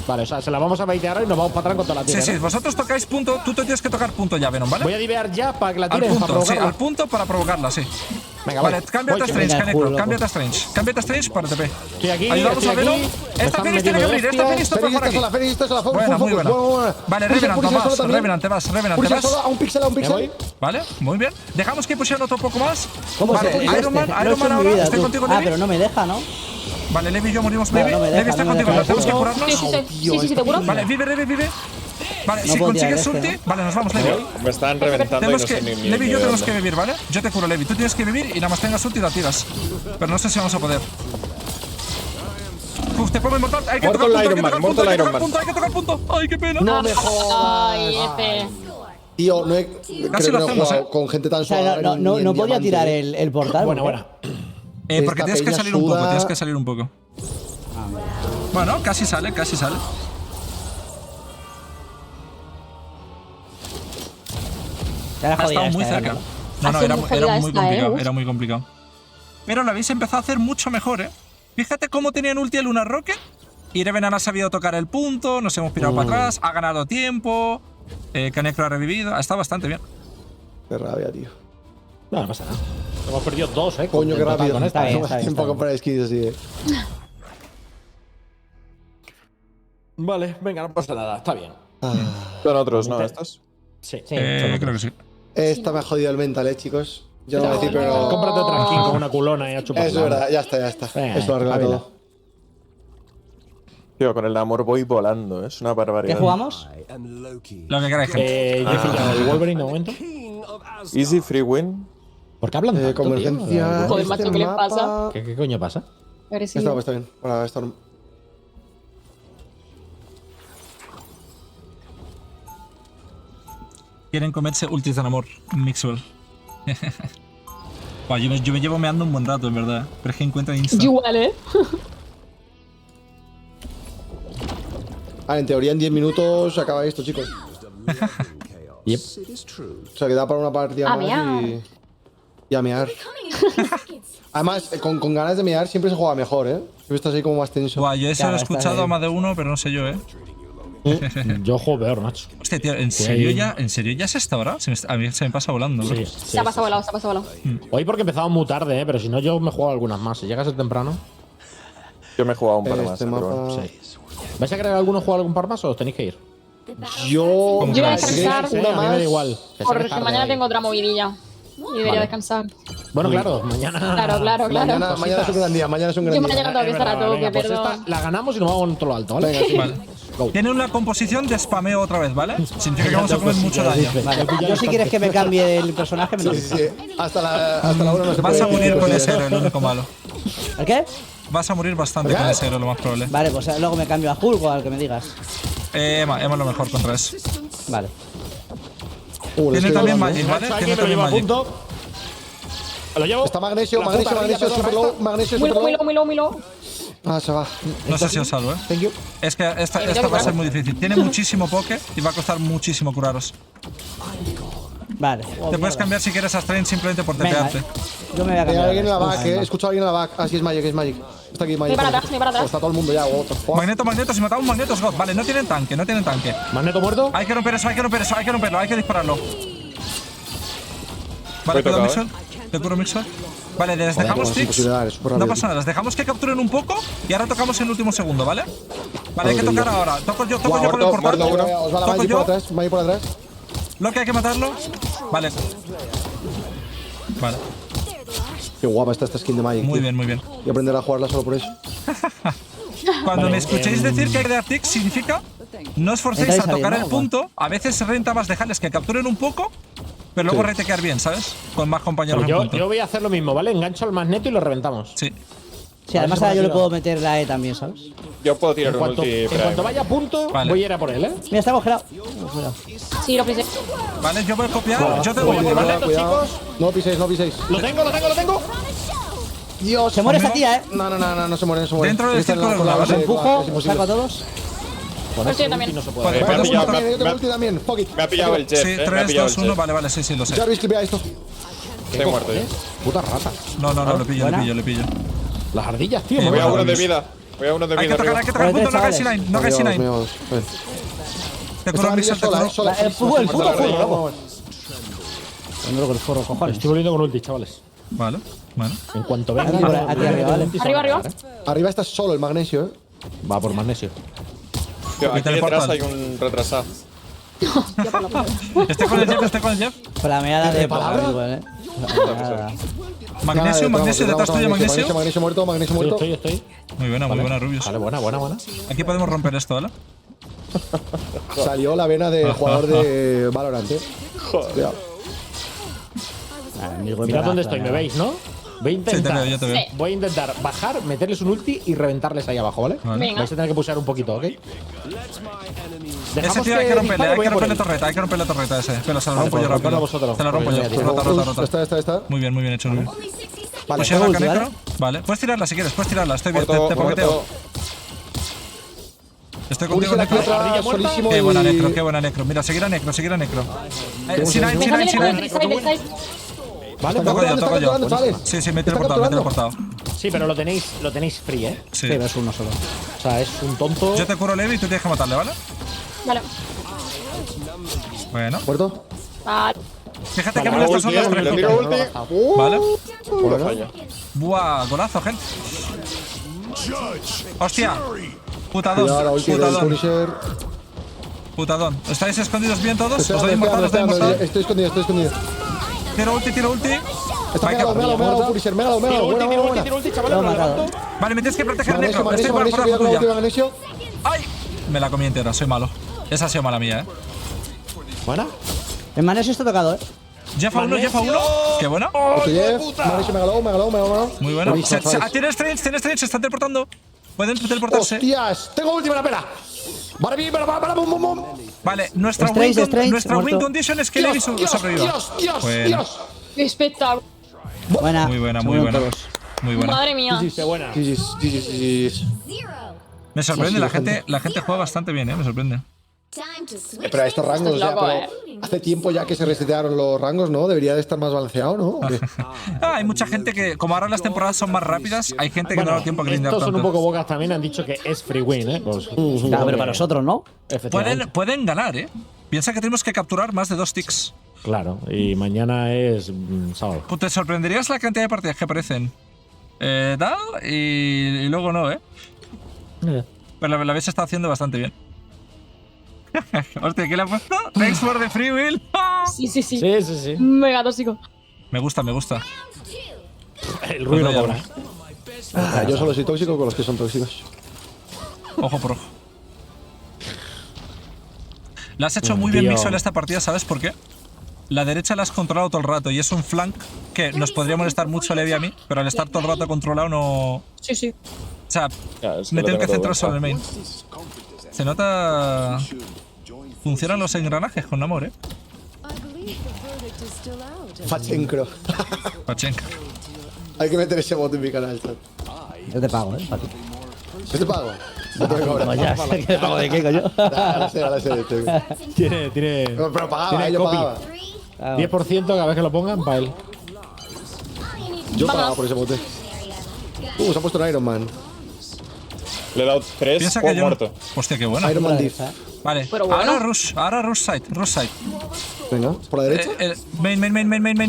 Vale, o sea, se la vamos a baitear y nos vamos para atrás contra la tira. Sí, vosotros tocáis punto. Tú te tienes que tocar punto ya, Venom, ¿vale? Voy a divear ya para que la Al tire. punto, sí, al punto para provocarla, sí. Venga, Vale, voy. cámbiate a Voy, Strange, venga, Canecro. loco. Cámbiate a Strange. Cámbiate a Strange para TP. Estoy aquí. Ayudamos estoy a Venom. aquí. Me Esta están Fénix tiene que venir. Esta Fénix está por aquí. La Fénix, esta es la Focus. Buena, muy buena. Vale, Revenant, Punisher vas. solo también. Revenant, te vas. Punisher solo, a un pixel, Me voy. Vale, muy bien. Dejamos que pushen otro poco más. ¿Cómo Vale, se Iron Man No he hecho en mi ahora. vida, Estoy tú. contigo, Ah, Levi. pero no me deja, ¿no? Vale, Levi y yo morimos. No, Levi, no me deja, Levi está no me contigo. deja. Tenemos que Sí, curarnos. sí, te curo. Vale, vive. Vale, No si puedo consigues tirar ulti. este, Vale, nos vamos, Levi. Me están reventando y Tenemos no que. sé ni Levi y yo de tenemos dónde. que vivir, ¿vale? Yo te curo, Levi. Tú tienes que vivir y nada más tengas ulti y la tiras. Pero no sé si vamos a poder. Uf, te pongo inmortal. Hay que Muerto tocar el punto, Iron Man, hay muerto el que Iron tocar Man. punto, hay que tocar punto. Ay, qué pena. No me jodas. Ay, F. Tío, no he. Creo que lo no he hacemos, jugado con gente tan O sea, suave. no podía tirar el portal. Buena, ¿por qué? buena. Porque Esta tienes que peña salir un poco, suda. tienes que salir un poco. Bueno, casi sale. Ya la Ha estado jodida muy esta, cerca. ¿no? No, Ha sido era muy muy jodida esta, complicado, ¿eh? era muy complicado. Pero lo habéis empezado a hacer mucho mejor, ¿eh? Fíjate cómo tenían ulti el Luna Rocket. Y Revenant ha sabido tocar el punto, nos hemos pirado para atrás, ha ganado tiempo, Canecro ha revivido, ha estado bastante bien. Qué rabia, tío. No pasa nada. Hemos perdido dos, Coño, qué en total rápido. con esta. Está bien, No está me bien, tiempo a está comprar skins así, Vale, venga, no pasa nada. Está bien. Son otros, ¿no? Estos. Sí. Sí. Creo que sí. Esta me ha jodido el mental, chicos. Yo no voy a decir, pero. Cómprate otra skin con una culona y a chupar. Eso es verdad, ya está. Eso lo arregla espabila. todo. Tío, con el amor voy volando, es una barbaridad. ¿Qué jugamos? Lo que queráis, gente. Yo he pillado el Wolverine de momento. Easy free win. ¿Por qué hablan tanto, tío? Convergencia. Joder, macho, ¿qué le pasa? ¿Qué coño pasa? Agresivo. Está bien. Para estar. Quieren comerse ultis de amor, Mixwell. Buah, yo me llevo meando un buen rato, en verdad. Pero es que encuentran insta. Yo igual, ¿eh? En teoría en 10 minutos acaba esto, chicos. Yep. O sea, que da para una partida A más mear. y a mear. Además, con ganas de mear siempre se juega mejor, ¿eh? Siempre estás ahí como más tenso. Buah, yo eso Claro, lo he está escuchado bien. a más de uno, pero no sé yo, Yo juego peor, macho. Hostia, tío, ¿en serio ya es esta hora? A mí se me pasa volando, bro. Sí, Se ha pasado volado, se ha pasado volado. Hoy porque empezamos muy tarde, pero si no, yo me juego algunas más. Si llegas temprano. Yo me he jugado un par más. Este pero mapa. bueno. Sí. ¿Vais a querer alguno jugar algún par más o os tenéis que ir? Yo. Yo voy a si descansar. queréis una a mí me da más. igual. Que Porque sea tarde mañana ahí. tengo otra movidilla. Y debería descansar. Bueno, claro, mañana. Claro. Mañana es un gran día. Mañana es un gran Yo día. mañana tengo que estar a tope, Venga, pues perdón. esta la ganamos y nos vamos en todo lo alto, ¿vale? Venga, sí. Vale. Go. Tiene una composición de spameo otra vez, ¿vale? Significa que vamos a comer mucho daño. Vale, yo si quieres que me cambie el personaje, me lo Sí, dices. sí. Hasta la 1 no se Vas puede. a morir con ese héroe, lo único malo. ¿El qué? Vas a morir bastante con ese héroe, lo más probable. Vale, pues luego me cambio a Hulk o al que me digas. Emma lo mejor contra eso. Vale. Tiene estoy también volando. Magic, ¿vale? Aquí Tiene me lo también llevo a Magic. punto. Me lo llevo. Está magnesio, La magnesio, puta magnesio, rilla, super perdón, low, magnesio, Muy super low, low. muy low. Ah, se va. No sé si os salvo, ¿eh? Thank you. Es que esta va a ser muy difícil. Tiene muchísimo poke y va a costar muchísimo curaros. Vale. Te puedes cambiar si quieres a Strain simplemente por Venga, tepearte. yo me voy a Hay cambiar. alguien en la back, Venga. He escuchado a alguien en la back. Ah, sí, es Magic, es Magic. Está aquí Magic. para atrás, voy para atrás. Oh, está todo el mundo ya, what the fuck. Magneto, si matamos Magnetos God. Vale, no tienen tanque. ¿Magneto muerto? Hay que romper eso, hay que romperlo, hay que dispararlo. Vale, Voy cuidado, tocado, Mixwell. Te curo, Mixwell. Vale, les Joder, dejamos sin ticks. posibilidades, súper No rápido. pasa nada, les dejamos que capturen un poco y ahora tocamos en el último segundo, ¿vale? Vale, hay que Ok, tocar ya. ahora. Toco yo con el muerto portal. uno. Os va la Toco Magic por yo. atrás, Magic por atrás. Lo que hay que matarlo. Vale. Vale, Qué guapa está esta skin de Magic. muy tío. bien, muy bien. Voy a aprender a jugarla solo por eso. Cuando me escuchéis decir que hay que dar ticks, significa no esforcéis a Entráis tocar el saliendo, punto. A veces se renta más dejarles que capturen un poco, pero luego Sí. retequear bien, ¿sabes? Con más compañeros Pues en yo punto. voy a hacer lo mismo, ¿vale? Engancho al magneto y lo reventamos. Sí. Sí, además ahora yo le puedo meter la E también, ¿sabes? Yo puedo tirar En un cuanto, ulti. en Prime. cuanto vaya a punto, Vale. voy a ir a por él, ¿eh? Mira, está congelado. Sí, lo pensé. Vale, yo voy a copiar. Yo tengo Voy a por magneto, Cuidado. chicos. No piséis, no piséis. Lo tengo. Dios. Se muere esta ¿Conmigo? tía, ¿eh? No se muere, no se muere. Dentro del Está en la- círculo con la de base, lava, Empujo, es imposible. saco a todos. Con Yo este también. ulti no se puede. Vale, Me ha vale, pillado, vale. Yo tengo ulti también, fuck it. Me ha pillado el jet. Sí, Me ha 3, pillado 2, el 1. jet. Vale, sí, lo sé. Jarvis, clipea esto. Estoy muerto yo. Puta rata. No, lo pillo, Buena. le pillo. Las ardillas, tío. Voy Voy a Bueno, uno de Jarvis. vida. Voy a uno de Hay que vida. tocar, arriba. hay que tocar punto. No hagáis Chavales. C9, no hagáis C9. Míos. Te Esta curo ardilla Mixwell, te sola, curo. sola. El puto forro, loco. Vamos. El forro, cojones. Estoy volviendo con ulti, chavales. Vale, bueno. En cuanto venga. Aquí, aquí arriba, vale. Arriba. Arriba está solo el magnesio, Va por magnesio. Tío, aquí teleportan. detrás hay un retrasado. Estoy con el Jeff. Flameada de palabra? igual, ¿eh? Flameada. Magnesio, detrás tuyo, Magnesio. Magnesio muerto. Estoy. Muy buena, Rubius. Vale, buena. Aquí podemos romper esto, ¿vale? Salió la vena de jugador de Valorant, Joder. Mirad dónde estoy, me veis, ¿no? Voy a Sí, te intentar. veo, yo te veo. Sí. Voy a intentar bajar, meterles un ulti y reventarles ahí abajo, ¿vale? Vale. Venga. Vais a tener que pulsar un poquito, ¿ok? Ese Dejamos tío hay que romperle, dispare, hay voy que a por romperle él. torreta, hay que romperle torreta ese. Pero se lo Vamos, rompo yo rompedlo rápido. vosotros. Te la rompo yo. Porque Rota. Muy bien hecho, Rubius. Vale, Pues la ulti, Canecro. Vale, puedes tirarla si quieres, puedes tirarla. Estoy bien, Muerto, te poketeo. muerto. Estoy contigo, aquí Necro. otra, solísimo Qué y- buena Necro. Mira, seguir a Necro. Venga, Sinai. viene con el side. Vale, Están Toco capturando, yo. están capturando, chavales. Sí, me he Están teleportado, capturando. Sí, pero lo tenéis free, ¿eh? Sí. Sí, pero es uno solo. O sea, es un tonto. Yo te curo Levi y tú tienes que matarle, ¿vale? Vale. Bueno. Muerto. Vale. Fíjate que Le molestos son los tiro tres. ulti, le tiro ulti. ¿Vale? Puro falla. Buah, golazo, gente. Hostia. Cuidado, la Putadón. ulti del Punisher. Putadón. ¿Estáis escondidos bien todos? Estoy ¿Os doy dando, inmortal? ¿Os doy inmortal? estoy escondido. Tiro ulti. Está Hay que- mégalo, Punisher, mégalo. Buena. ulti, chavales. Lo he matado. Vale, me tienes que proteger, Magnesio, Necro. Estoy por cuidado la con la ulti de tuya. magnesio. ¡Ay! Me la comí entera, soy malo. Esa ha sido mala mía, Buena. El magnesio está tocado, ¿eh? Jeff a 1, Jeff a 1. Qué bueno. Otro Jeff. Vale, me ha ganado. Muy bueno. Buenísimo, ¿sabes? Tiene strange, se están teleportando. Pueden teleportarse. ¡Hostias! Tengo última la pena. Para, bum, bum, bum. Vale, nuestra win condition es que Levi sobreviva. Dios. Espectacular. Buena. Muy buena, se muy mueren buena. todos. Muy buena. Madre mía. Qué buena. GG's. Me sorprende, la gente juega bastante bien, me sorprende. Pero a estos rangos, Estás loco, pero hace tiempo ya que se resetearon los rangos, ¿no? Debería de estar más balanceado, ¿no? ¿O qué? Hay mucha gente que, como ahora las temporadas son más rápidas, hay gente que no da tiempo a grindar Estos son un tanto. poco bocas también, han dicho que es free win, ¿eh? Pues, Claro, pero para nosotros, ¿no? efectivamente. Pueden ganar, ¿eh? Piensa que tenemos que capturar más de 2 ticks. Claro, y mañana es sábado. Pues te sorprenderías la cantidad de partidas que aparecen. Tal, y luego no, ¿eh? Pero la vez se está haciendo bastante bien. Hostia, ¿qué le ha puesto? Thanks for the free will. Sí. Sí. Mega tóxico. Me gusta. El ruido no cobra. Yo solo soy tóxico con los que son tóxicos. Ojo por ojo. La has hecho muy bien, Tío. Mixo, en esta partida, ¿sabes por qué? La derecha la has controlado todo el rato y es un flank que nos podría molestar mucho Levi a mí, pero al estar todo el rato controlado no… Sí. O sea, Ya, es que me lo tengo que todo centrar solo en el bien. main. Se nota… Funcionan los engranajes con amor, ¿eh? Fachencro. Pachenka. Hay que meter ese bot en mi canal, chat. Yo te pago, ¿eh? Para ti. ¿Yo te pago? No te cobras. Pues ya sé que te pago de qué, coño. Ahora sé. Tiene Pero pagaba, tiene yo copy. pagaba. 10% cada vez que lo pongan para él. Yo pagaba por ese bote. Se ha puesto un Iron Man. Le he dado 3 Piensa o que yo… muerto. Hostia, qué buena. Iron Man Diff. Vale, Pero bueno. ahora rush side. Venga, por la derecha. Main.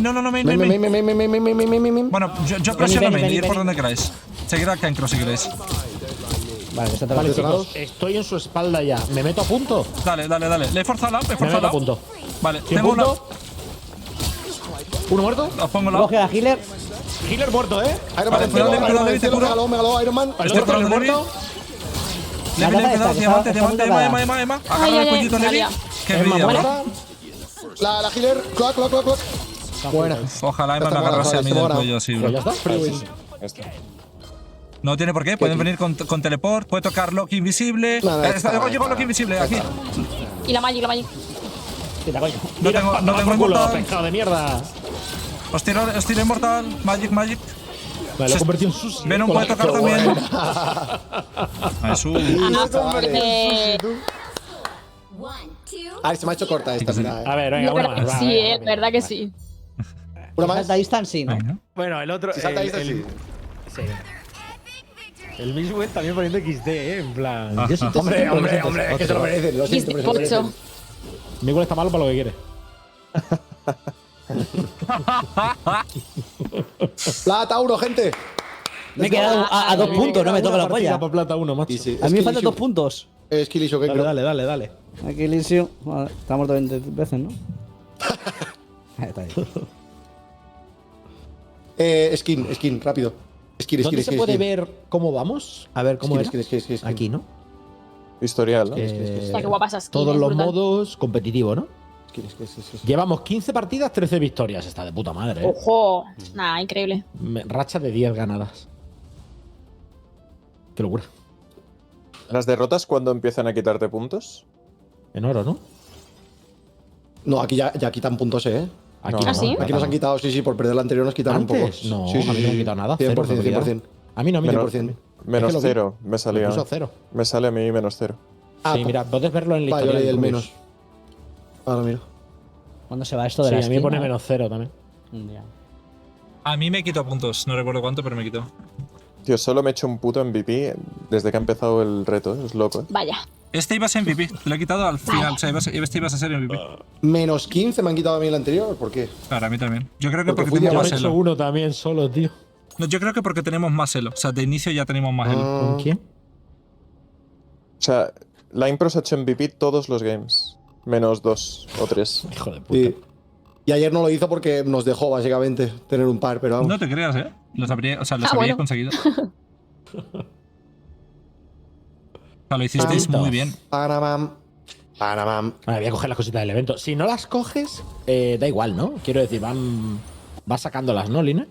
No, main. Main. Bueno, yo presiono main, ven, ir por ven. donde queráis. Seguid al Cancro si queréis. Vale, que está Vale, atrás. chicos, estoy en su espalda ya. ¿Me meto a punto? Dale. Le he forzado la Me meto a punto. Vale, 100 tengo una… puntos. ¿Uno muerto? Os pongo la… Coge a healer. Healer muerto, ¿eh? Iron Vale, Man, cuidado, Iron cuidado, Man, te curo. me galó, Iron Man. El Estoy otro, el curando, Levi. muerto. Levi, La le he nada dado está, diamante, está muy Emma. Agarra el Ay, cuellito, Levi. María. Qué Emma envidia, bro. muerta. La healer. Clock. Buena. Ojalá Emma me Está agarrase a mí del muerta. cuello así, Pues ya bro. está. Free win. Esto. No tiene por qué, pueden venir con teleport, puede tocar Loki invisible. Llegó Loki invisible, aquí. Y la Magic. Quita, coño. No tengo por culo, inmortal. pescado de mierda. Os tiro inmortal, Magic. Vale, lo he convertido en sushi. Venom puede tocar también. Jesús. A ver, se me ha hecho corta esta. mira, A ver, venga, una más. va, Sí, venga, es verdad que sí. Una más. Salta distance, sí, ¿no? Venga. Bueno, el otro. Si salta esta, sí. Sí. El Mixwell también poniendo XD, en plan. Ah, Yo sí te Hombre, es que se lo merecen. Lo siento, pero se lo merecen. Mixwell está malo para lo que quiere. Plata 1, gente. Me he quedado a 2 puntos, no me toca la polla. Para plata 1, macho. Easy. A mí me faltan 2 puntos. Skilly Show, Dale. Aquí Lisio. Vale, está muerto 20 veces, ¿no? Ahí está ahí. Skin, rápido. Skin. ¿Dónde se puede ver cómo vamos? A ver, ¿cómo era? Skin. Aquí, ¿no? Historial, ¿no? Hostia, qué guapa esa skin, Todos es los brutal. modos competitivo, ¿no? Skin. Llevamos 15 partidas, 13 victorias. Está de puta madre, ¿eh? Ojo. Nah, increíble. Racha de 10 ganadas. Qué locura. ¿Las derrotas cuando empiezan a quitarte puntos? En oro, ¿no? No, aquí ya quitan puntos, ¿eh? Aquí No. ¿Ah, sí? Aquí nos han quitado, sí, por perder la anterior nos quitaron un poco. ¿Antes? No, sí, a mí no me han quitado nada. 100%, Cero, 100%. A mí no, a mí Menos, 100%. menos Es que lo vi. 0 me salía. Me puso 0. Me sale a mí menos 0. Ah, Sí, mira, puedes verlo en la Va, yo historia. leí el del menos. Cruz. Ahora miro. ¿Cuándo se va esto de Sí, la a mí me skin, pone no? menos 0 también. Ya. A mí me quitó puntos, no recuerdo cuánto, pero me quitó. Tío, solo me he hecho un puto MVP desde que ha empezado el reto, es loco, ¿eh? Vaya. Este iba a ser MVP, te lo he quitado al final, o sea, este ibas a ser MVP. Menos 15 me han quitado a mí el anterior, ¿por qué? Claro, a mí también. Yo creo que Porque porque fui tenemos Yo más he hecho elo. uno también solo, tío. No, yo creo que porque tenemos más elo. O sea, de inicio ya tenemos más elo. ¿Con quién? O sea, la Impro se ha hecho MVP todos los games. Menos 2 o 3. Hijo de puta. Sí. Y ayer no lo hizo porque nos dejó, básicamente, tener un par, pero vamos. No te creas, ¿eh? Los habría bueno. conseguido. O sea, lo hicisteis muy bien. Panamam. Panamam. Vale, voy a coger las cositas del evento. Si no las coges, da igual, ¿no? Quiero decir, vas sacándolas, ¿no, Line?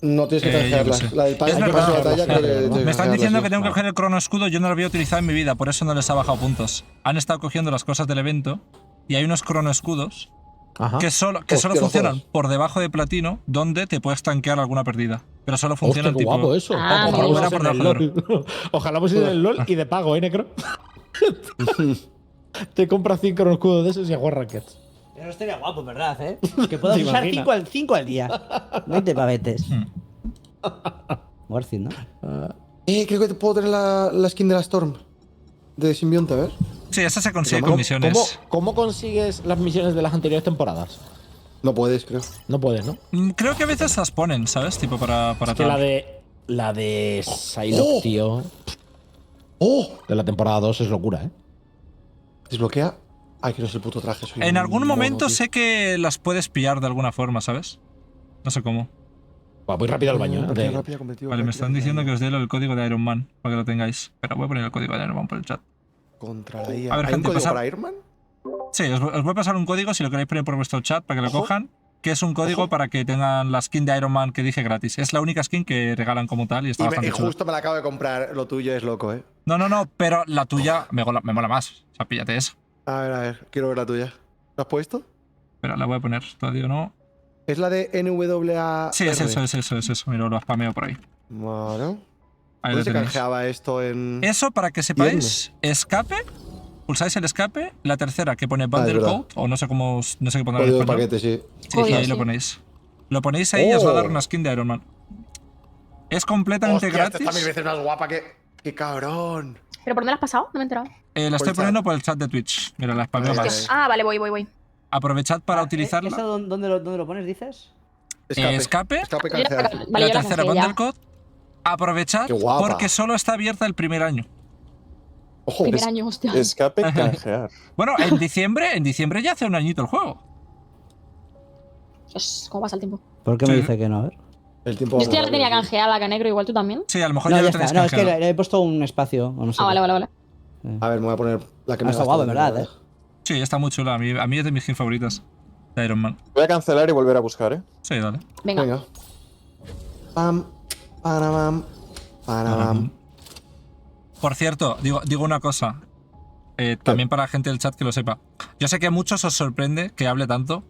No tienes que canjearlas. yo qué sé. La del Es pase de verdad. batalla creo que tienes que Me están canjearla, diciendo sí. que tengo que coger el crono escudo, yo no lo había utilizado en mi vida, por eso no les ha bajado puntos. Han estado cogiendo las cosas del evento y hay unos crono escudos Ajá. que solo Hostia, no funcionan jodas. por debajo de platino, donde te puedes tanquear alguna pérdida. Pero solo Hostia, funcionan qué tipo. guapo eso. Ah, Ojalá muy pusieras bueno. en el LOL. Ojalá pusieras en el LOL y de pago, Necro? Te compras 5 en escudos de esos y juegas rankeds. Eso estaría guapo, ¿verdad? Que puedas ¿Te usar imaginas? 5 al día. 20 pavetes. Worth it, ¿no? Creo que te puedo tener la skin de la Storm. De simbionte, a ver. Sí, esa se consigue ¿Cómo- con misiones. ¿Cómo consigues las misiones de las anteriores temporadas? No puedes, creo. No puedes, ¿no? Creo que a veces las ponen, ¿sabes? Tipo para Es que tal. la de Psylocke, tío, ¡Oh! de la temporada 2 es locura, ¿eh? Desbloquea. Ay, que no es el puto traje. soy En un algún mono, momento tío. sé que las puedes pillar de alguna forma, ¿sabes? No sé cómo. Voy rápido al baño, ¿eh? Rápido, rápido, competitivo, Vale, me rápido, están diciendo que rápido. os dé el código de Iron Man para que lo tengáis. Pero voy a poner el código de Iron Man por el chat. Contra la IA. A ver, ¿Hay gente, un código pasad. para Iron Man? Sí, os voy a pasar un código si lo queréis poner por vuestro chat para que lo Ojo. cojan. Que es un código Ojo. para que tengan la skin de Iron Man que dije gratis. Es la única skin que regalan como tal y está Y bastante chula. justo me la acabo de comprar. Lo tuyo es loco, ¿eh? No, pero la tuya me mola más. O sea, píllate eso. A ver. Quiero ver la tuya. ¿La has puesto? Pero la voy a poner, todavía no. Es la de NWA. Sí, es eso. Mira, lo spameo por ahí. Bueno. Ahí ¿Dónde lo se tenéis. canjeaba esto en...? Eso, para que sepáis, escape. Pulsáis el escape. La tercera, que pone Bundle verdad. Code, o no sé qué pondrá en Código de español. paquete, sí. Sí, y Código, ahí lo sí. ponéis. Lo ponéis ahí y os va a dar Oh. una skin de Iron Man. Es completamente Hostia, esta gratis. está 1000 veces más guapa que... ¡Qué cabrón! ¿Pero por dónde la has pasado? No me he enterado. La Por estoy el poniendo chat. por el chat de Twitch. Mira, la spameo Hostia. más. Ah, vale, voy. Aprovechad para utilizarla. ¿Eso dónde lo pones, dices? Escape. Escape Yo la- canjear. Vale, La yo la tercera, canjeé ya. Bundle Code. Aprovechad Qué guapa. porque solo está abierta el primer año. Ojo. Primer año, hostia. Escape canjear. Bueno, en diciembre ya hace un añito el juego. Dios, ¿cómo pasa el tiempo? ¿Por qué me Sí. dice que no? A ver. El tiempo... Yo esto ya la va tenía rápido. canjeada, la Canegro, igual tú también. Sí, a lo mejor No, ya ya lo está. tenéis No, es que canjeado. le he puesto un espacio. O no sé Ah, qué. vale. A ver, me voy a poner la que me Está he guapo, gastado, ¿verdad? Sí, está muy chula. A mí es de mis skins favoritas. De Iron Man. Voy a cancelar y volver a buscar, ¿eh? Sí, dale. Venga. Venga. Pam, panamam, panamam. Por cierto, digo una cosa. También para la gente del chat que lo sepa. Yo sé que a muchos os sorprende que hable tanto.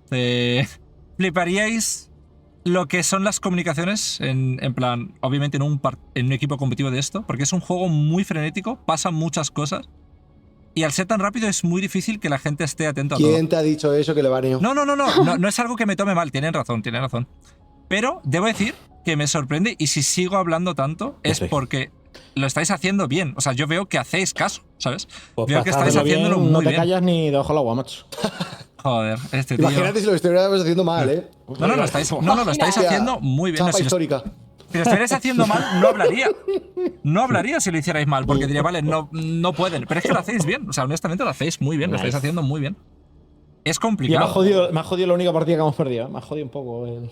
Fliparíais lo que son las comunicaciones en plan, obviamente en un equipo competitivo de esto, porque es un juego muy frenético, pasan muchas cosas y al ser tan rápido es muy difícil que la gente esté atento a todo. ¿Quién te ha dicho eso que le baneo? No es algo que me tome mal, tienen razón. Pero debo decir que me sorprende y si sigo hablando tanto es porque lo estáis haciendo bien. O sea, yo veo que hacéis caso, ¿sabes? Pues Veo para que estáis hacerlo haciéndolo bien, muy no te bien. callas ni debajo el agua, macho. Joder, este tío. Imagínate si lo estuviéramos haciendo mal, ¿eh? No, lo estáis haciendo muy bien. No, Chapa si histórica. lo estuvierais haciendo mal, no hablaría. No hablaría si lo hicierais mal, porque diría, vale, no pueden. Pero es que lo hacéis bien. O sea, honestamente lo hacéis muy bien, lo estáis haciendo muy bien. Es Y complicado. me ha jodido la única partida que hemos perdido. ¿Eh? Me ha jodido un poco el.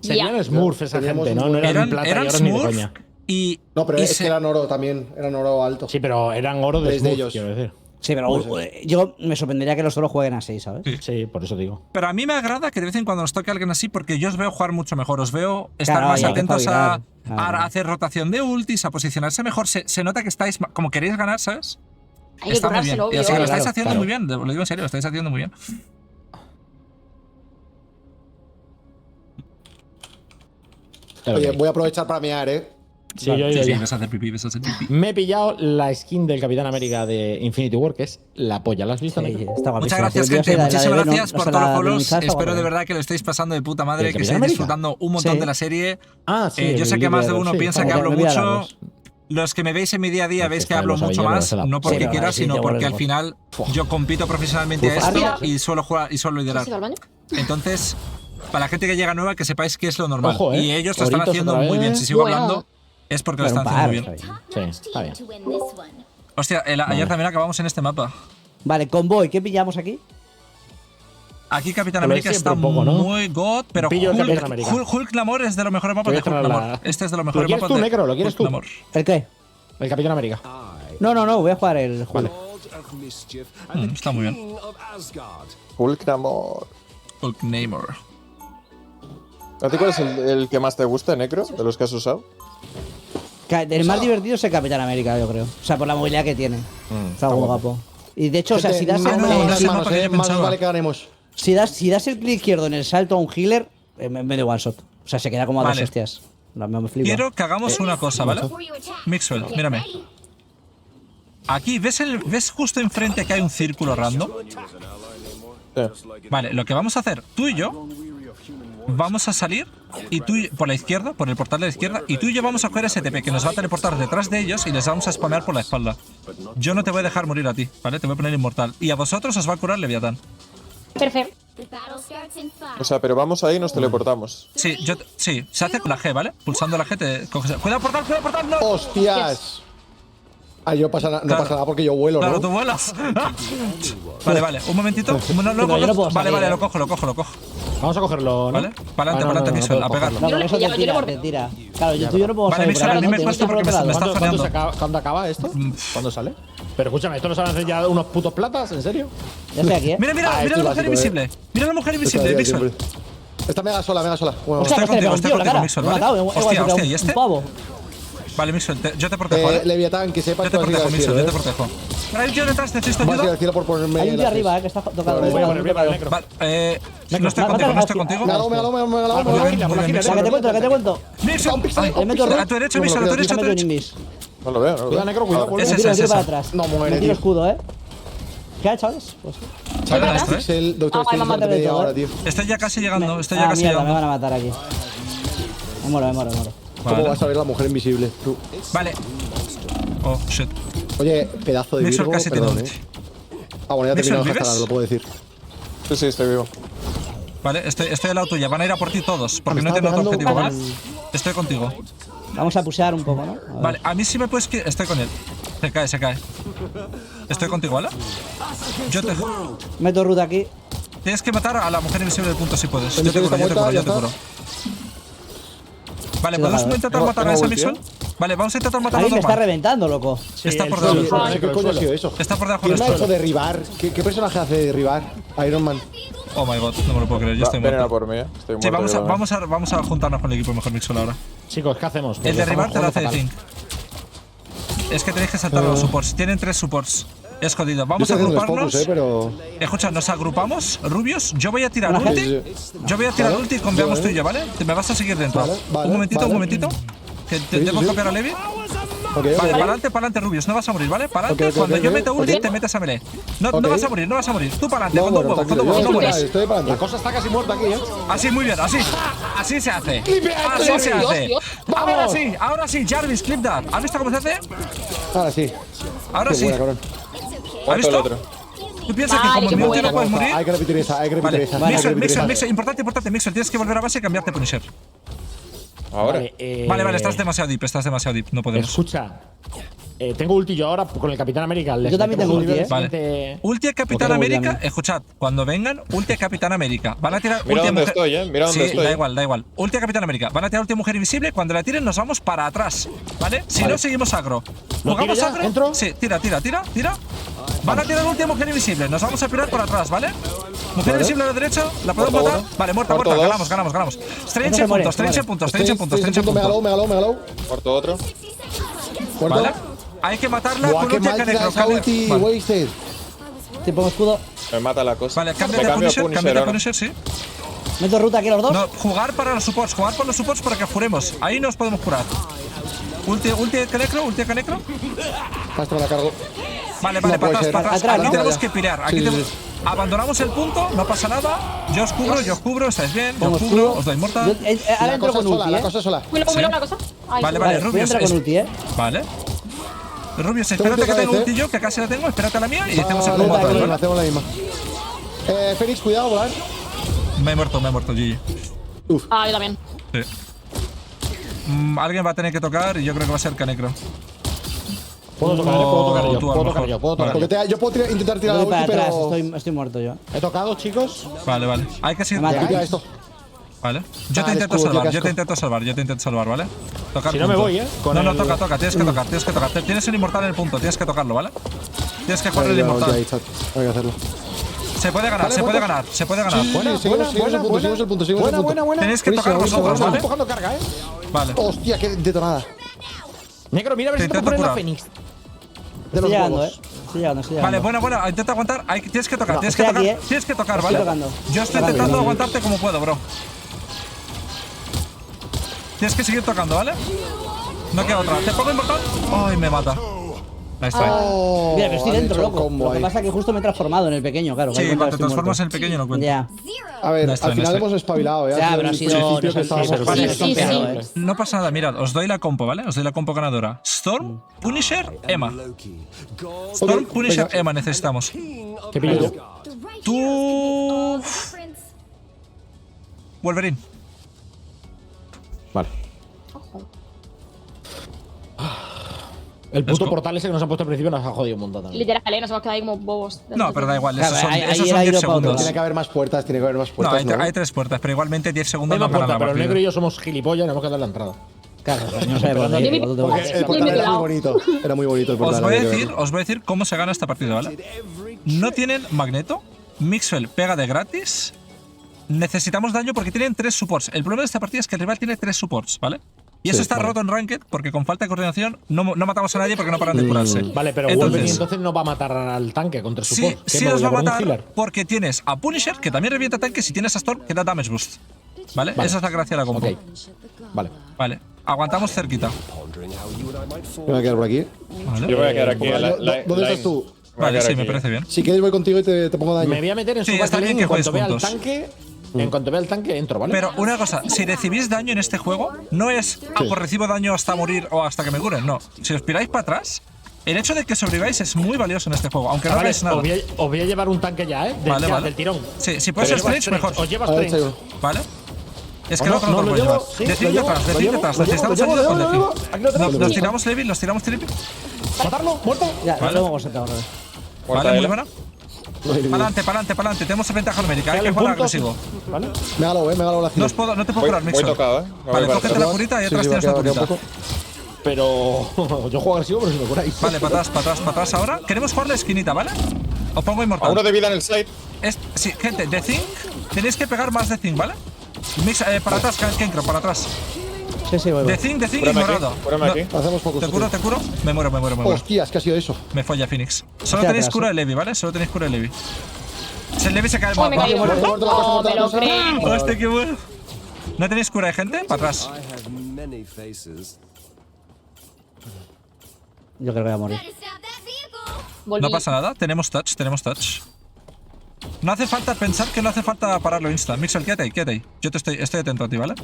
Serían Ya. Smurf esa Teníamos gente, ¿no? un- No eran, Eran plata y oro ni de Smurf coña. y. No, pero y es se- que eran oro también. Eran oro alto. Sí, pero eran oro de Tres de Smurf, ellos. quiero decir. Sí, pero yo me sorprendería que los solo jueguen así, ¿sabes? Sí, por eso digo. Pero a mí me agrada que de vez en cuando nos toque alguien así porque yo os veo jugar mucho mejor. Os veo estar Claro, más y hay que atentos a espabilar. hacer rotación de ultis, a posicionarse mejor. Se nota que estáis como queréis ganar, ¿sabes? Hay que Está muy bien. currárselo, Y así obvio. lo estáis Claro, haciendo claro. muy bien. Lo digo en serio, lo estáis haciendo muy bien. Oye, voy a aprovechar para mear, ¿eh? Sí, yo Sí, ya. ves a hacer pipí, ves a hacer pipí. Me he pillado la skin del Capitán América de Infinity War, que es la polla. ¿La has visto? Sí, Negro? está guapísima. Muchas gracias, Yo gente. sé, la de Muchísimas Venom, gracias o por sea, todos los la de follows. Minisaza, Espero de guapa. verdad que lo estéis pasando de puta madre, ¿El que Capitán estéis América? disfrutando un montón Sí. de la serie. Ah, sí. Yo el sé que más de libro, uno sí. piensa que Como hablo que me voy a mucho. las dos. Los que me veis en mi día a día Es que veis que está hablo los mucho Avengers, más, se la- no porque Sí, quiera, sí, sino ya porque volvemos. al final yo compito profesionalmente a Uf, esto arriba. y suelo jugar y suelo liderar. ¿Has ido al baño? Entonces, para la gente que llega nueva, que sepáis que es lo normal. Ojo, Y ellos lo están Oritos haciendo otra muy vez. bien. Si sigo Bueno. hablando, es porque lo Pero están un haciendo par, muy bien. está bien. Sí, está bien. Hostia, ayer también acabamos en este mapa. Vale, Convoy, ¿qué pillamos aquí? Aquí Capitán Pero América es está siempre un poco, ¿no? muy god, pero Pillo el Hulk, Capitán América. Hulk Namor es de los mejores mapas Voy de a traer Hulk la- Namor. Este es de los ¿Lo mejores quieres mapas tú, de Necro? ¿Lo quieres Hulk tú? Namor. ¿El qué? El Capitán América. No, voy a jugar el juego. Está muy bien. Fulcramor. Fulknamor. ¿A ti cuál es el que más te gusta, Necro, de los que has usado? El más divertido es el Capitán América, yo creo. O sea, por la movilidad que tiene. Está muy guapo. Y de hecho, o sea, si das, no, Las sí, manos, mapa que yo más pensaba. vale que ganemos. si das el clic izquierdo en el salto a un healer, me da one shot. O sea, se queda como a dos Vale. hostias. Me flipa. Quiero que hagamos una cosa, ¿vale? Mixwell, mírame. Aquí, ¿ves justo enfrente que hay un círculo random? Sí. Vale, lo que vamos a hacer, tú y yo, vamos a salir y tú por la izquierda, por el portal de la izquierda, y tú y yo vamos a coger ese TP que nos va a teleportar detrás de ellos y les vamos a spamear por la espalda. Yo no te voy a dejar morir a ti, ¿vale? Te voy a poner inmortal. Y a vosotros os va a curar Leviatán. Perfecto. O sea, pero vamos ahí y nos teleportamos. Sí, sí, se hace con la G, ¿vale? Pulsando la G te coges. ¡Cuidado, portal, cuidado, portal! ¡No! ¡Hostias! Ah, no pasa nada porque yo vuelo, Claro, ¿no? tú vuelas. Vale, un momentito. No, yo no puedo vale, salir, lo cojo. Vamos a cogerlo, ¿no? Vale, pa'lante, Mixwell, a pegar. No, pero eso Yo te lo tira, borro. te tira. Claro, tú y yo no puedo Vale, salir. Mixwell, por a mí ahí, me ¿no? cuesta Tienes que ir porque por otro me lado. está ¿Cuándo acaba esto? ¿Cuándo sale? Pero escúchame, ¿esto nos van a hacer ya unos putos platas? ¿En serio? Ya estoy aquí, ¿eh? Mira Ah, la esto es mujer básico, invisible. Mira la mujer invisible, Mixwell. Está mega sola, mega sola. Bueno, Hostia, Estoy que se le contigo, pegó un estoy tío en la contigo, cara. Mixwell, Me ha ¿vale? matado, Hostia, ¿y este? un pavo. Vale, Mixwell, yo te protejo, ¿vale? Leviatán, que sepas Yo te que vas a ir protejo, al Mixwell, cielo, yo te protejo. Pero hay un tío detrás, necesito Vas a ir ayuda. al cielo por ponerme. Hay un tío las- arriba, que está tocado. Voy a poner viva el necro. Vale, no estoy contigo, no estoy contigo. Me ha dado, me ha dado, me ha dado, me ha dado. Muy bien, muy bien, La que te cuento, la que te cuento. Mixwell, ay, Le meto a tu derecha, Mixwell, a tu derecha, a tu Déjame derecha. Invis. No lo veo, no lo Cuidado, veo. Necro, cuidado. Ahora. vuelve. Es Me tiro esa. para atrás. No muere, Me tiro tío. escudo, ¿eh? ¿Qué ha hecho, chavales? Pues sí. Vale, ¿Verdad? esto, Pixel, doctor, Ay, estoy mamá, en te media meto, hora, ¿eh? tío. Estoy ya casi llegando, estoy ya Ah, casi mierda, me llegando. van a matar aquí. Me muero. ¿Cómo Vale. vas a ver la mujer invisible? Tú. Vale. Oh, shit. Oye, pedazo de Mixwell Virgo, casi tiene perdón, ulti. Ah, bueno, ya he terminado Mixwell, de gastar, ¿vives? lo puedo decir. Sí, estoy vivo. Vale, estoy al lado tuya. Van a ir a por ti todos, porque Me no estaba tengo otro objetivo, pegando ¿vale? Estoy contigo. Vamos a pusear un poco, ¿no? A ver. Vale, a mí sí me puedes que. Estoy con él. Se cae. Estoy contigo, ¿vale? Yo te. Meto ruta aquí. Tienes que matar a la mujer invisible del punto si puedes. El Yo te invisible curo, yo te está curo, yo muerta, te ya curo. Vale, Sí, ¿podemos vale. intentar Tengo- matar a tengo esa ulti, Mixwell? Vale, vamos a intentar matar a Ahí me está normal. reventando, loco. Está el por suelo, debajo. el suelo, ¿Qué coño ha sido eso? Está por debajo ¿Quién del me ha hecho suelo. derribar? ¿Qué personaje hace derribar? Iron Man. Oh my god, no me lo puedo creer, yo estoy Ven a muerto. por mí, Estoy Sí, muerto. yo también. vamos a juntarnos con el equipo mejor Mixwell ahora. Chicos, ¿qué hacemos? Porque El derribar te lo estamos hace de jugando Think. Es que tenéis que saltar a los supports. Tienen 3 supports. Es jodido. Yo Vamos a estoy haciendo los agruparnos. focus, pero. Escucha, nos agrupamos, Rubius. Yo voy a tirar Hola, ulti. Sí, Yo voy a tirar Vale. ulti y conveamos Vale. tú y yo, ¿vale? Me vas a seguir dentro. Vale, vale, un momentito, vale. un momentito. Que te Sí, tengo sí. que copiar a Levi. Ok, Vale, ok. para adelante, Rubius. No vas a morir, ¿vale? Para adelante. Ok, ok, Cuando ok, yo ok, meta ulti, ok. te metes a melee. No, Ok. no vas a morir, no vas a morir. Tú para adelante, No, con bueno, dos huevos, con tranquilo, dos huevos, yo no estoy mueres. estoy para La adelante. cosa está casi muerta aquí, ¿eh? Así, muy bien, así. Así se hace. Clipea Así esto, se Dios, hace. Dios. Ahora sí, Jarvis, clip that. ¿Has visto cómo se hace? Ahora sí. Ahora Qué sí. buena, cabrón. ¿Has Muerto el visto? otro. ¿Tú piensas que Vale, como qué en mi ulti bueno. no puedes morir? Hay que repetir esa, hay que repetir Vale, esa. hay que Mixwell, repetir esa. Mixwell, importante, Mixwell, tienes que volver a base y cambiarte Punisher. Ahora. Vale, estás demasiado deep, no podemos. Escucha, tengo ulti yo ahora con el Capitán América. Les Yo también metemos tengo un ulti, nivel ¿eh? Vale. siguiente. Ulti a Capitán Porque América, obviamente. escuchad, cuando vengan, ulti a Capitán América. Van a tirar Mira ulti a dónde mujer. estoy, mira dónde Sí, estoy. da igual. Ulti a Capitán América. Van a tirar ulti a mujer invisible. Cuando la tiren, nos vamos para atrás. ¿Vale? Si no, seguimos agro. ¿Lo ¿Jugamos tiro ya? agro? ¿Entro? Sí, tira. Van a tirar ulti a mujer invisible. Nos vamos a pirar por atrás, ¿vale? Mujer invisible a la derecha, la podemos Muerto matar. uno. Vale, muerta. Muerto dos. Ganamos. Strange se en muere, puntos, se muere. Strange en puntos. Me galó, me galó, me galó. Muerto otro. Muerto. ¿Vale? Hay que matarla Buah, con qué ulti a mal Canecro. esa ulti, Vale. wasted. Te pongo escudo. Me mata la cosa. Vale, cambia Me de cambio a Punisher, cambia de ahora. Punisher, sí. Meto ruta aquí los dos. No, jugar por los supports para que juremos. Ahí nos podemos curar. Ulti a Canecro. Hasta me la cargo. Vale, No para puede atrás, ser. para atrás. Atrás, Aquí ¿no? tenemos que pirar. Aquí Sí, tenemos- sí. Abandonamos el punto, no pasa nada. Yo os cubro, estáis bien. Yo Pongo os cubro, escudo. os doy Yo- mortal. Ahora La entro cosa con sola, ulti, la ¿eh? cosa sola. Mira, Sí. una cosa. Ay, Vale, no. vale, Voy a Rubius. entrar con ulti, ¿eh? Vale. Rubius, Tengo espérate ulti que otra tengo vez, ulti yo, que casi la tengo. Espérate a la mía y hacemos el Vale, combate. vale, ¿vale? hacemos la misma. Félix, cuidado, volar. Me he muerto, GG. Ah, yo también. Sí. Alguien va a tener que tocar y yo creo que va a ser Canecro. Puedo tocar yo, tú a lo puedo tocar mejor. yo, puedo tocar Porque yo. yo puedo intentar tirar la Voy para ulti, atrás, pero. estoy muerto yo. He tocado, chicos. Vale. Hay que seguir. Me mata. Tira esto. Vale. Yo te Ah, intento escudo, salvar, qué yo te casco. intento salvar, ¿vale? Tocar Si no me punto. voy, ¿eh? Con No, el- toca, tienes que tocar. Tienes el inmortal en el punto, tienes que tocarlo, ¿vale? Tienes que jugar el inmortal. Hay que hacerlo. Se puede ganar, Vale, se puede muerto. ganar, se puede ganar. Seguimos el punto, seguimos el punto. Tenéis que tocar Buenísimo, vosotros, ¿vale? empujando carga, Vale. Hostia, qué detonada. Negro, mira a ver Te si te intento pones la curar. Fénix. Estoy llegando, Estoy llegando. Vale, buena, intenta aguantar. Tienes que tocar, No, tienes que estoy tocar, aquí, tienes que tocar, Estoy ¿vale? tocando. Yo estoy Vale, intentando vale. aguantarte como puedo, bro. Tienes que seguir tocando, ¿vale? No queda otra. Te pongo inmortal. Ay, me mata. Nice try. Mira, pero estoy han dentro, hecho loco. combo Lo que ahí. pasa es que justo me he transformado en el pequeño, claro. Sí, que cuando te estoy transformas en el muerto. pequeño no cuenta. Ya. A ver, Nice try, al final nice try. hemos espabilado, Ya, Ha pero ha el sido. principio que nos han- estábamos nos han Vale, estompeado, No pasa nada, mirad, os doy la compo, ¿vale? Os doy la compo ganadora. Storm, Punisher, Emma. Storm, Ok, Punisher, venga. Emma necesitamos. ¿Qué pillo yo? Tú. Wolverine. Vale. El Let's puto go. portal ese que nos han puesto al principio nos ha jodido un montón también. Literal, nos hemos quedado ahí como bobos. No, pero da igual, Claro, esos son, ahí esos son era 10 ido pa' otro segundos. lado. Tiene que haber más puertas, tiene que haber más No, puertas, ¿no? hay 3 puertas, pero igualmente 10 No segundos hay no más ganan puerta, la pero el partida. negro y yo somos gilipollas y tenemos que dar la entrada. Claro, no sé por dónde ir, por dónde voy. Porque el portal era muy bonito. Era muy bonito el portal. Os voy a había que decir, verlo. os voy a decir cómo se gana esta partida, ¿vale? No tienen magneto, Mixwell pega de gratis. Necesitamos daño porque tienen 3 supports. El problema de esta partida es que el rival tiene 3 supports, ¿vale? Y eso Sí, está vale. roto en Ranked porque con falta de coordinación no matamos a nadie porque no paran de curarse. Vale, pero Wolverine entonces no va a matar al tanque contra su Sí, support. ¿Qué, sí me os voy va a por un matar healer? porque tienes a Punisher, que también revienta tanques, y tienes a Storm, que da damage boost. ¿Vale? Vale. Esa es la gracia de la compo. Ok. Vale. Vale. Aguantamos cerquita. Me voy a quedar por aquí. Vale, Yo voy a quedar aquí. ¿Dónde estás tú? vale sí, me parece bien. Si quieres voy contigo y te pongo daño. Me voy a meter en su Sí, está backline bien y que en cuanto juegues vea al juntos. tanque. En cuanto vea el tanque, entro, ¿vale? Pero una cosa, si recibís daño en este juego, no es, pues recibo daño hasta morir o hasta que me curen, no. Si os piráis para atrás, el hecho de que sobreviváis es muy valioso en este juego, aunque no Vale, hagáis nada. os voy a llevar un tanque ya, ¿eh? Vale, vale. Del tirón. Sí, si puedes ser Pero lleva Strange, mejor. Os lleva A ver, Strange. Chayo. ¿Vale? Es que ¿O el no? otro no No, lo lo puedes llevo, llevar. sí, De lo 5 llevo, detrás, de lo 5 llevo, detrás. lo Necesitamos llevo, ayuda con lo de llevo, 5. aquí lo tengo. Nos tiramos Levin, nos tiramos Levin. ¿Matarlo? ¿Muerto? Ya, Vale. lo hemos sentado otra vez. Vale, muy Ela. buena. Pa'lante, pa'lante, pa'lante. Tenemos ventaja numérica, hay que Sale jugar punto. agresivo. ¿Vale? Me ha dado la No te puedo curar, Voy Mixon. tocado, Me Vale, voy cógete para la curita y Sí, atrás sí, tienes va a la quedar un curita. poco. Pero yo juego agresivo, pero si me curáis. Vale, para atrás ahora. Queremos jugar la esquinita, ¿vale? Os pongo A inmortal. uno de vida en el side. Sí, gente, de Zinc, tenéis que pegar más de Zinc, ¿vale? Para atrás, Kenkro, para atrás. Sí, voy. De Zinc, Cúrame aquí, ignorado. cúrame aquí. Hacemos focus. Te curo. Me muero. Hostias, ¿qué ha sido eso? Me folla Phoenix. Solo Hacia tenéis atrás, cura de Levi, ¿vale? Solo tenéis cura de Levi. Si el Levi se cae Oh, me mal. cayó. muerto, muerto, la cosa, No, muerto, me la lo cosa. creo. Hostia, qué bueno. ¿No tenéis cura de gente? Para atrás. Yo creo que voy a morir. Volví. No pasa nada, tenemos touch. No hace falta pensar que no hace falta pararlo insta. Mixel, quédate ahí. Yo estoy atento a ti, ¿vale?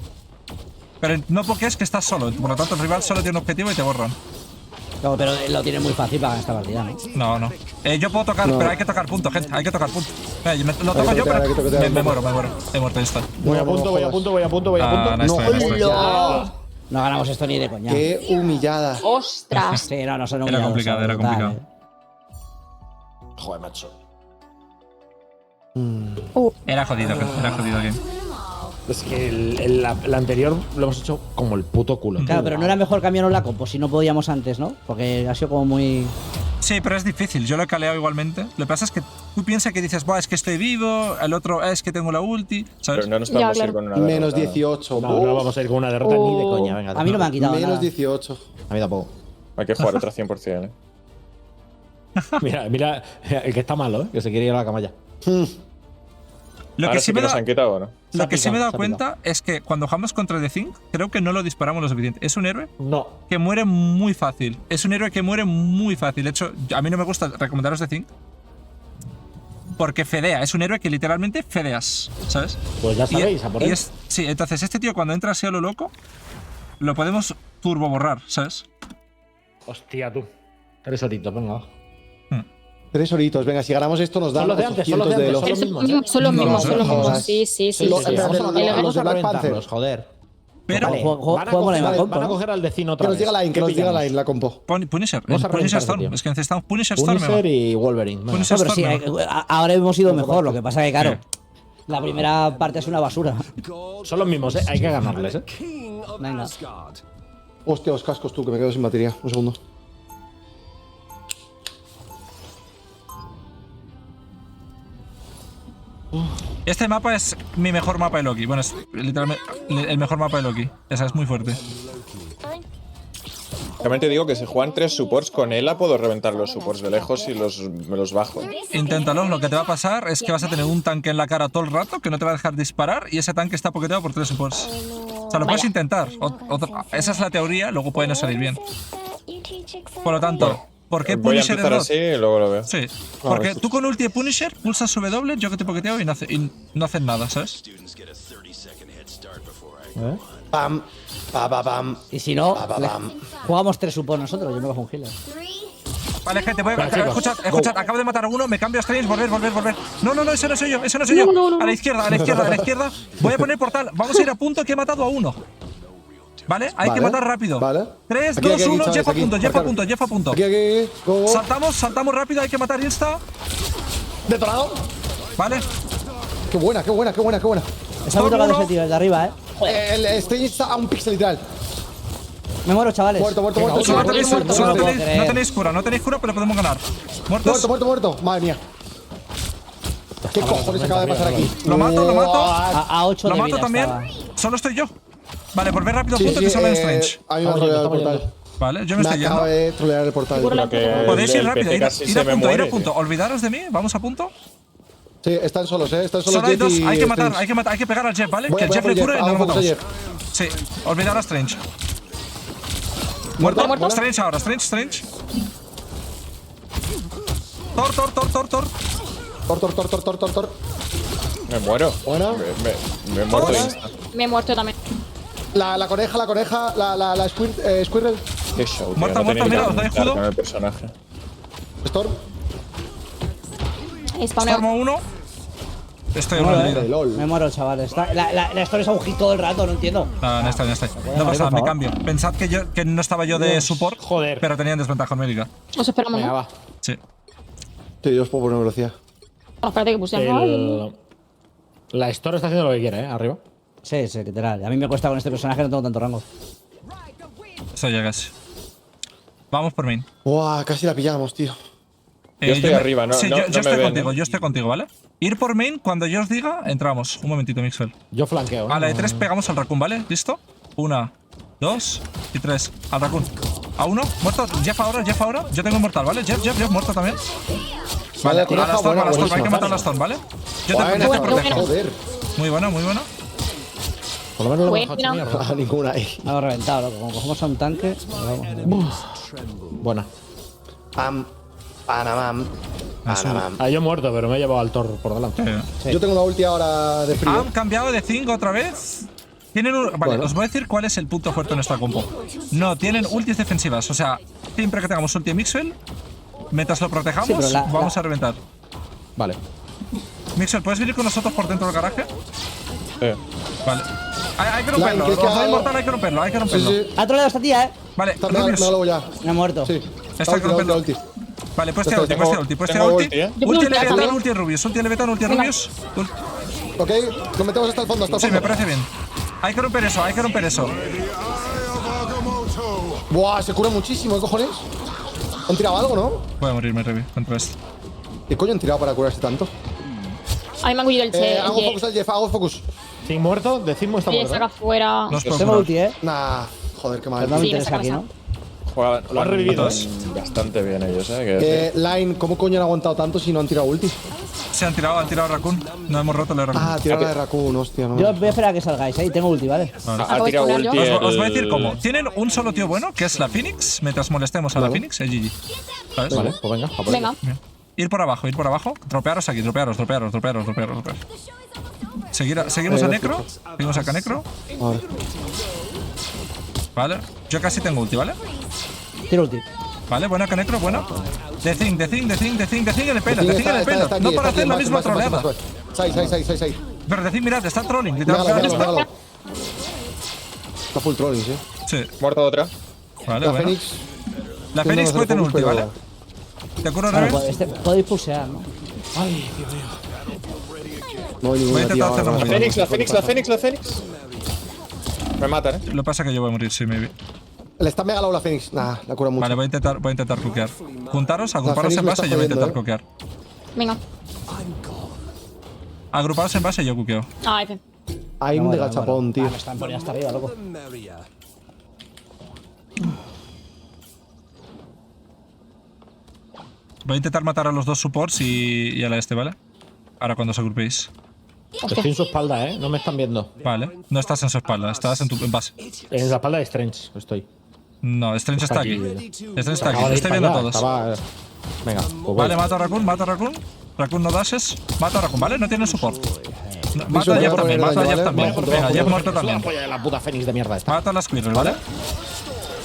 Pero no porque es que estás solo, por lo tanto el rival solo tiene un objetivo y te borran. No, pero lo tiene muy fácil para ganar esta partida, ¿no? No. Yo puedo tocar, pero hay que tocar punto, gente. Hay que tocar punto. Lo toco Hay que yo, tocar, hay que pero tocar. me muero. He muerto, ya está. Voy a punto. Ah, nice No, try, nice try. No ganamos esto ni de coña. Qué humillada. Ostras. Sí, no son Era humillados, complicado, son era brutal, complicado. Joder, macho. Era jodido el game. Es que el anterior lo hemos hecho como el puto culo. Claro, pero no era mejor cambiarnos la compo si no podíamos antes, ¿no? Porque ha sido como muy. Sí, pero es difícil. Yo lo he caleado igualmente. Lo que pasa es que tú piensas que dices, es que estoy vivo. El otro es que tengo la ulti. ¿Sabes? Pero no nos vamos Ya, a ir claro. con una Menos derrota. 18. No vamos a ir con una derrota ni de coña. Venga, A mí no me han quitado Menos nada. 18. A mí tampoco. Hay que jugar otra 100%, Mira, el que está malo, que se quiere ir a la cama ya. Lo Ahora que sí me nos da. han quitado, ¿no? Lo que sí me he dado se ha cuenta es que cuando jugamos contra The Thing, creo que no lo disparamos lo suficiente. Es un héroe No. que muere muy fácil. De hecho, a mí no me gusta recomendaros The Thing porque fedea. Es un héroe que literalmente fedeas, ¿sabes? Pues ya sabéis, a por él. Sí, entonces este tío cuando entra así a lo loco, lo podemos turbo borrar, ¿sabes? Hostia, tú. 3 horitos, venga. 3 horitos. Venga, si ganamos esto nos dan Son los de antes, son los de 800 antes. de Son elo. los mismos, Son los No, mismos, son los no, mismos. no. Sí. Los- El los de Black Panther. reventarlos, joder. Pero Vale, Van a juego la coger, misma van compo, a ¿no? coger al vecino Que otra nos vez. diga Line, que ¿Qué nos diga pillamos? Line, la compo. Punisher, Vamos a Punisher reventar Storm. ese tío. Es que necesitamos Punisher Storm. Punisher y Wolverine. venga. Punisher No, pero sí, Storm. ahora hemos ido mejor. Lo que pasa es que, claro, la primera parte es una basura. Son los mismos, hay que ganarles, Venga. Hostia, los cascos tú, que me quedo sin batería. Un segundo. Este mapa es mi mejor mapa de Loki. Bueno, es literalmente el mejor mapa de Loki. Esa es muy fuerte. También te digo que si juegan 3 supports con Ela, puedo reventar los supports de lejos y me los bajo. Inténtalo, lo que te va a pasar es que vas a tener un tanque en la cara todo el rato que no te va a dejar disparar y ese tanque está poketeado por 3 supports. O sea, lo puedes intentar. Esa es la teoría, luego puede no salir bien. Por lo tanto, ¿por qué Voy a Punisher empezar es así y luego lo veo. Sí, porque tú con ulti de Punisher pulsas W, yo que te poketeo y no hacen nada, ¿sabes? Pam, pa, pa, pam. Y si no, Pa, pa, pam. jugamos 3 supos nosotros, yo me cojo un healer. Vale, gente, voy a Vale, chicos. escuchad, acabo de matar a uno, me cambio a Strange, volver. No, ese no soy yo, ese no soy yo. A la izquierda. Voy a poner portal, vamos a ir a punto que he matado a uno. ¿Vale? Hay que Vale, matar rápido. vale. 3, Aquí, 2, aquí, 1, chavales, Jeff a aquí, punto, marcar. Jeff a punto. Aquí, go, go. Saltamos rápido, hay que matar insta. Detonado. Vale. Qué buena. Está muy tocado uno. ese tío, el de arriba, El Strange está a un pixel literal. Me muero, chavales. Muerto. Solo tenéis no lo puedo creer. no tenéis cura, pero podemos ganar. ¿Muertos? Muerto. Madre mía. ¿Qué cojones acaba de pasar aquí? Lo mato. A 8 Lo de mato vida también. estaba. Solo estoy yo. Vale, volver rápido a punto que solo en Strange. A mí me ha troleado el portal. Vale, yo me estoy acaba yendo. de trolear el portal. Seguro Que Podéis ir el rápido, PC ir casi a se me punto, muere, punto. Olvidaros de mí, vamos a punto. Sí, están solos, Están solos Solo hay Jet dos, y hay que matar, Strange. hay que pegar al Jeff, ¿vale? Voy Que a el Jeff por le cure y no hago lo focus a matamos. Jeff. Sí, olvidar a Strange. Muerto. Strange ahora, Strange. Thor. Me muero. Buena. Me he muerto Buena. insta. Me he muerto también. La coneja, la Squirrel. Qué show, tío. Muerta, no tenía mira, que os doy conectar escudo. con el personaje. Storm. Spawneo. Stormo 1. Estoy Me muero, olvidado. LOL. Me muero, chavales. La historia es un hit todo el rato, no entiendo. No está. No pasa nada, por me favor. cambio. Pensad que no estaba yo de support, Joder. pero tenían desventaja numérica. Os esperamos, Venga, ¿no? va. Sí. Sí, yo os puedo poner velocidad. Bueno, espérate que pusieron. La Store está haciendo lo que quiere, Arriba. Sí, literal. A mí me cuesta con este personaje, no tengo tanto rango. Esto ya casi. Vamos por main. Buah, casi la pillamos, tío. Yo estoy arriba, ¿no? Sí, no yo me estoy ven, contigo, ¿eh? yo estoy contigo, ¿vale? Ir por main, cuando yo os diga, entramos. Un momentito, Mixwell. Yo flanqueo. A la de 3 pegamos al Raccoon, ¿vale? ¿Listo? 1, 2 y 3. Al Raccoon. A 1. Muerto. Jeff ahora. Yo tengo inmortal, ¿vale? Jeff, muerto también. Vale, a coneja, la Storm, buena, Hay que buenísima. matar a la Storm, ¿vale? Yo te Buena, protejo. joder. Muy buena. Por lo menos lo Bueno. hemos hecho mierda. A ninguna ahí. Hemos reventado, loco. Como cogemos a un tanque, lo vamos. Buena. Pam, panamam, panamam. Yo he muerto, pero me he llevado al Thor por delante. Sí. Yo tengo una ulti ahora de frío. Han cambiado de 5 otra vez. Tienen vale, Bueno. os voy a decir cuál es el punto fuerte de nuestra compo. No, tienen ultis defensivas. O sea, siempre que tengamos ulti de Mixwell, mientras lo protejamos, Sí, pero vamos a reventar. Vale. Mixwell, ¿puedes venir con nosotros por dentro del garaje? Sí. Vale. Hay que romperlo. ¿quieres que Os doy haga? inmortal, hay que romperlo. Sí, sí. Ha troleado esta tía, Vale, Está, me Rubius. lo hago ya. Me he muerto. Sí. Está que romperlo. ulti. Vale, pues Ya tira está, ulti, pues tengo tira ulti. ulti, ¿eh? Yo Ulti puedo Leviatán, también. ulti Rubius. Ulti Leviatán, ulti Venga. Rubius. Ok, lo metemos hasta el fondo, Sí, me parece bien. Hay que romper eso, Buah, se cura muchísimo, ¿qué cojones? ¿Han tirado algo, no? Voy a morirme, Revi, contra esto. ¿Qué coño han tirado para curarse tanto? A mí me han cogido el che. Hago focus al Jeff, hago focus. Sin muerto, decimos está Y muerto. saca fuera. No os puedo Tengo curar. ulti, Nah, joder, qué mal. Pero no me Sí, interesa me aquí, saca ¿no? Lo han revivido, bastante bien ellos, ¿eh? Line, ¿cómo coño han aguantado tanto si no han tirado ulti? Se han tirado Raccoon. No hemos roto la Raccoon. Ah, tiraron la de Raccoon, hostia, no. Yo voy a esperar a que salgáis, ¿eh? Y tengo ulti, ¿vale? Ha tirado de poner ulti yo. Os voy a decir el- cómo. Tienen un solo tío bueno, que es la Phoenix. Mientras molestemos a la Vale. Phoenix, es GG. ¿Sabes? Vale, pues venga. a por ello. Venga. Bien. Ir por abajo. Dropearos aquí, dropearos. Seguimos a Necro. Seguimos a Canecro. Vale. Vale. Yo casi tengo ulti, ¿vale? Tiro ulti. Vale, buena Canecro, buena. The Thing en el pelo. Está No aquí, para está hacer aquí, la más, misma más, troleada. más. Sai. Pero The Thing, mirad, está trolling. Mégalo, Literalmente. mégalo. Está full trolling, sí. Sí. Muerta otra. Vale, La bueno. Fénix. La no Fénix sé puede tener focus, ulti, pero- ¿vale? ¿Te curo, Claro, Reves? podéis pulsear, ¿no? No hay Voy a ninguna, intentar tío. hacer la ahora. movida. La Fénix. Me matan, ¿eh? Lo que pasa es que yo voy a morir, sí, maybe. Le está megalado la Fénix. Nah, la cura mucho. Vale, voy a intentar cloquear. Juntaros, agruparos Fénix en me base está y yo voy a jodiendo, intentar ¿eh? cloquear. Venga. Agrupados en base, yo cuqueo. Ah, F. Hay un de gachapón, tío. Me están poniendo hasta arriba, loco. Voy a intentar matar a los dos supports y a la este, ¿vale? Ahora cuando os agrupéis. Estoy en su espalda, ¿eh? No me están viendo. Vale. No estás en su espalda, estás en tu base. En la espalda de Strange estoy. No, Strange está aquí. Strange está aquí. Acaba de ir Estoy para viendo a allá, todos. estaba- Venga, pues voy. Vale, mato a Raccoon, mato a Raccoon. Raccoon no dashes. Mato a Raccoon, ¿vale? No tiene support. No, mato a voy a Jeff también, poner mato a daño, Jeff ¿vale? también. Voy a Venga, poner Jeff daño. muerto Es la también. polla de la puta Fénix de mierda esta. Mato a la Squirrel, ¿vale?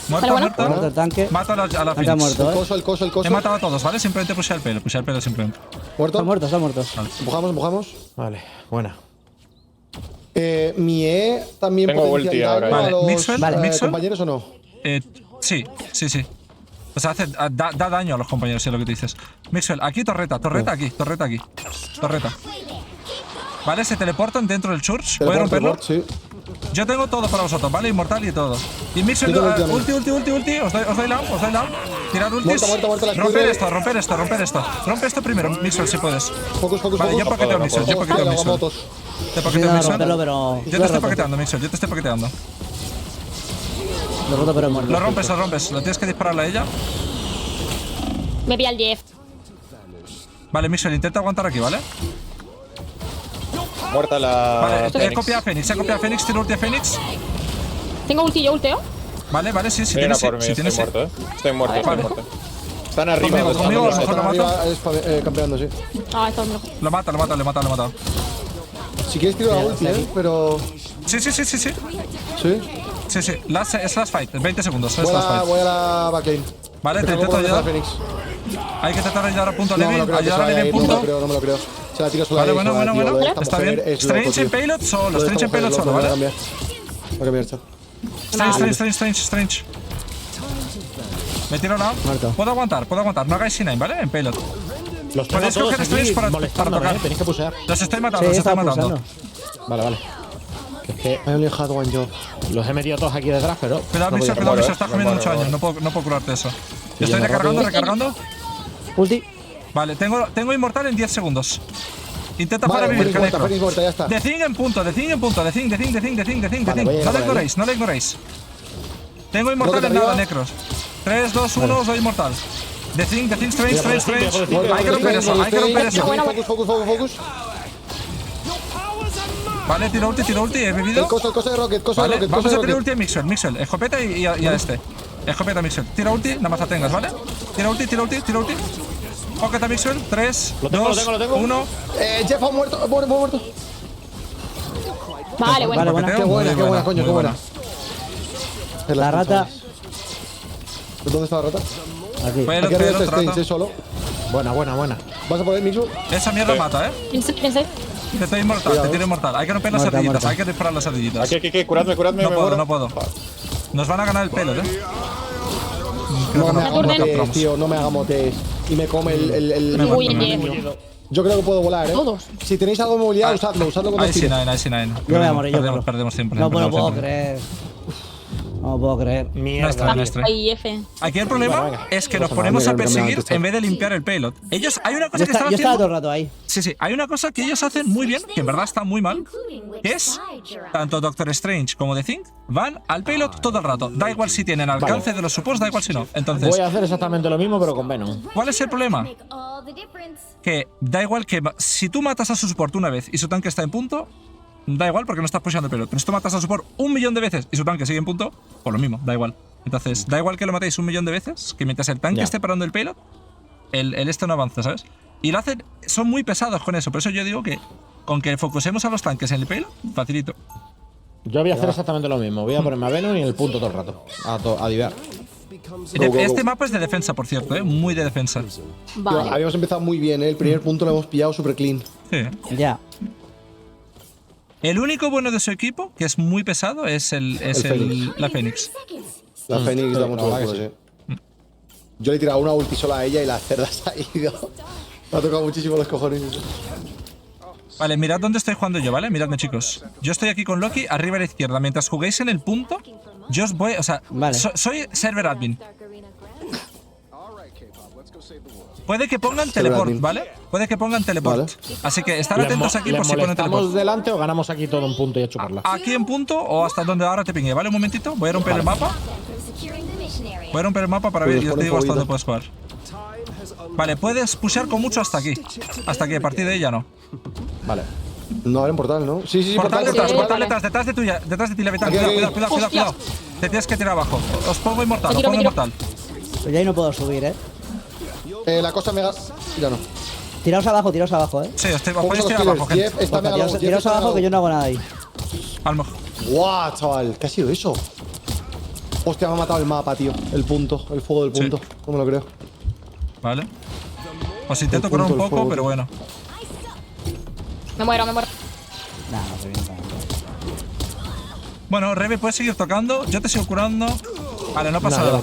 Muerto, Vale, muerto. Muerto el tanque. Mato a la Tanque ha Phoenix. muerto, El coso, el coso, el coso. He matado a todos, ¿vale? Simplemente puse el pelo simplemente. Muerto. Está muerto, está muerto. Empujamos, empujamos. Vale, buena. Mi E también Tengo potencia ulti el daño ahora, Vale, a los Mixwell, vale, Mixwell. compañeros o no. Sí. O sea, da daño a los compañeros, si es lo que te dices. Mixwell, aquí torreta aquí. Torreta. Vale, se teleportan dentro del church. ¿Puedo romperlo? Sí. Yo tengo todo para vosotros, ¿vale? Inmortal y todo. Y Mixwell, Yo tengo ulti ulti. Os doy lamp. Tirar ultis. Muerto, la Romper Squirrel. esto. Rompe esto primero, Mixwell, si puedes. Focus, focus, Vale, focus. yo paqueteo Mixwell, Te paqueteo Mixwell. No, romperlo, pero. Yo te estoy paqueteando, Mixwell, yo te estoy paqueteando. Lo roto, pero he muerto. Lo rompes. Lo tienes que dispararle a ella. Me vi al Jeff. Vale, Mixwell, intenta aguantar aquí, ¿vale? Muerta la. Vale, he Fénix. copiado a Fénix, tiro ulti a Fénix. Tengo ulti, yo ulteo. Vale, sí, Vienen a tienes. por mí, Si estoy tienes. muerto, Estoy muerto, Vale. Están arriba. Conmigo, a lo mejor lo mato. Arriba, campeando, sí. Ah, está bien. Lo mata. Si quieres tiro la ulti, pero. Sí. Sí. Es last fight, 20 segundos. Es last fight. Voy a la backlane. Vale, Que te tengo intento por detrás ayudar. de Fénix. Hay que tratar de ayudar a punto a No me Levin. lo creo que se Ayudar a vaya a Levin, ir, punto. no me lo creo. Se la tiro sola. Vale, ahí, bueno. sola, tío, lo de esta Está mujer bien. es loco, Strange en tío. payload solo. Lo de Strange esta en payload mujer es solo, loco, ¿vale? Voy a cambiar esto. Strange. Me tiro la. Muerto. Puedo aguantar. No hagáis C9, ¿vale? En payload. Los tengo Podéis todos coger Strange aquí para molestándome, tocar. Tenéis que pusear. Los estoy Sí, matando, estaba pulsando. Vale. Es que I only had one job. los he metido todos aquí detrás, pero. Cuidado, no podía Mixer, hacer. estás comiendo mucho daño. No puedo curarte eso. Estoy recargando. Ulti. Vale, tengo inmortal en 10 segundos. Intenta Vale, para vivir, Fénix muerta, Canecro. Fénix muerta, ya está. De Thing en punto. De Thing. Vale, voy a ir No por lo ignoréis. Tengo inmortal Rocket en nada, arriba. Necros. 3, 2, 1, os doy inmortal. The Thing, Strange. Muerto, Hay que romper eso. Focus. Vale, tiro ulti, he El bebido. coso de Rocket, Vale, vamos a de tirar Rocket. ulti a Mixwell. Escopeta y a este. Escopeta, Mixwell. Tira ulti, nada más la tengas, ¿vale? Tira ulti. Pocket a Mixwell. 3, Lo tengo, 2, lo tengo. 1. Jeff ha muerto. Vale, bueno. Vale, buena. Qué buena, coño, qué buena. La rata. ¿Dónde está la rata? Aquí. Payload, Aquí arriba está trata. Strange, solo. Buena. ¿Vas a poder, Mixu? Esa mierda mata, Pensé. Te estoy inmortal, te tiro inmortal. Hay que romper las Muerta, ardillitas, muerta. hay que disparar las ardillitas. Aquí, curadme, No puedo. Nos van a ganar el pelo, No me haga Saturden. motes, tío, no me haga motes. Y me come el. Uy, Jeff. Yo creo que puedo volar, Todos. Si tenéis algo de movilidad, usadlo con Ahí los sí, tiros. C9. Yo voy a morir, yo corro. Perdemos siempre. No me lo perdemos puedo siempre. creer. No lo puedo creer. Mierda. Nuestra. Ahí, F. Aquí el problema venga. es que nos Pasa ponemos nada, a mira, perseguir mira, en vez de limpiar el payload. Ellos, hay una cosa que están Yo estaba todo el haciendo. rato ahí. Sí, hay una cosa que ellos hacen muy bien, que en verdad está muy mal, que es tanto Doctor Strange como The Thing van al payload todo el rato. Da igual si tienen alcance de los supports, da igual si no. Entonces, Voy a hacer exactamente lo mismo, pero con Venom. ¿cuál es el problema? Que da igual que si tú matas a su support una vez y su tanque está en punto, da igual porque no estás pushando el payload. Pero si tú matas a su support 1.000.000 de veces y su tanque sigue en punto, pues lo mismo, da igual. Entonces, da igual que lo matéis 1.000.000 de veces, que mientras el tanque Ya. esté parando el payload, el este no avanza, ¿sabes? Y lo hacen, son muy pesados con eso. Por eso yo digo que con que focusemos a los tanques en el payload, facilito. Yo voy a hacer exactamente lo mismo. Voy a ponerme a Venom y en el punto todo el rato. A divar. Este mapa es de defensa, por cierto, ¿eh? Muy de defensa. Vale. Habíamos empezado muy bien, El primer punto lo hemos pillado super clean. Sí. Ya. El único bueno de su equipo, que es muy pesado, es Fénix. la Fénix. La Fénix da mucho la verdad culo, que sí. Yo le he tirado una ulti sola a ella y la cerda se ha ido. Me ha tocado muchísimo los cojones. Vale, mirad dónde estoy jugando yo, ¿vale? Miradme, chicos. Yo estoy aquí con Loki, arriba a la izquierda. Mientras juguéis en el punto, yo os voy... O sea, Vale. soy server admin. Puede que pongan teleport, ¿vale? Puede que pongan teleport. Vale. Así que estar atentos aquí por si ponen ¿Estamos teleport. delante o ganamos aquí todo en punto y a chuparla? Aquí en punto o hasta donde ahora te pingue, ¿vale? Un momentito, voy a romper el mapa. Voy a romper el mapa para ver, yo te digo hasta dónde puedes jugar. Vale, puedes pushear con mucho hasta aquí. Hasta aquí, a partir de ahí ya no. Vale. No abren portal, ¿no? Sí, Portal portal. detrás, sí, portal vale. detrás de tuya, detrás de ti, Leviatán. Aquí, Cuidado, aquí. cuidado, cuidado, cuidado. Te tienes que tirar abajo. Os pongo inmortal, os pongo inmortal. Pero ya ahí no puedo subir, La cosa mega. Ya no. Tiraos abajo, Sí, estoy Pocos podéis los tirar killers. abajo, gente. Jeff está mega low. Jeff Tiraos está abajo mega que yo low. no hago nada ahí. A lo mejor. ¡Guau, chaval! ¿Qué ha sido eso? Hostia, me ha matado el mapa, tío. El punto, el fuego del punto. No me lo creo. Vale. Os intento El curar un punto, el poco, fuego, pero tío. bueno. Me muero, me muero. Nah, no revienta. Bueno, Rebe, puedes seguir tocando. Yo te sigo curando. Vale, no pasa nada.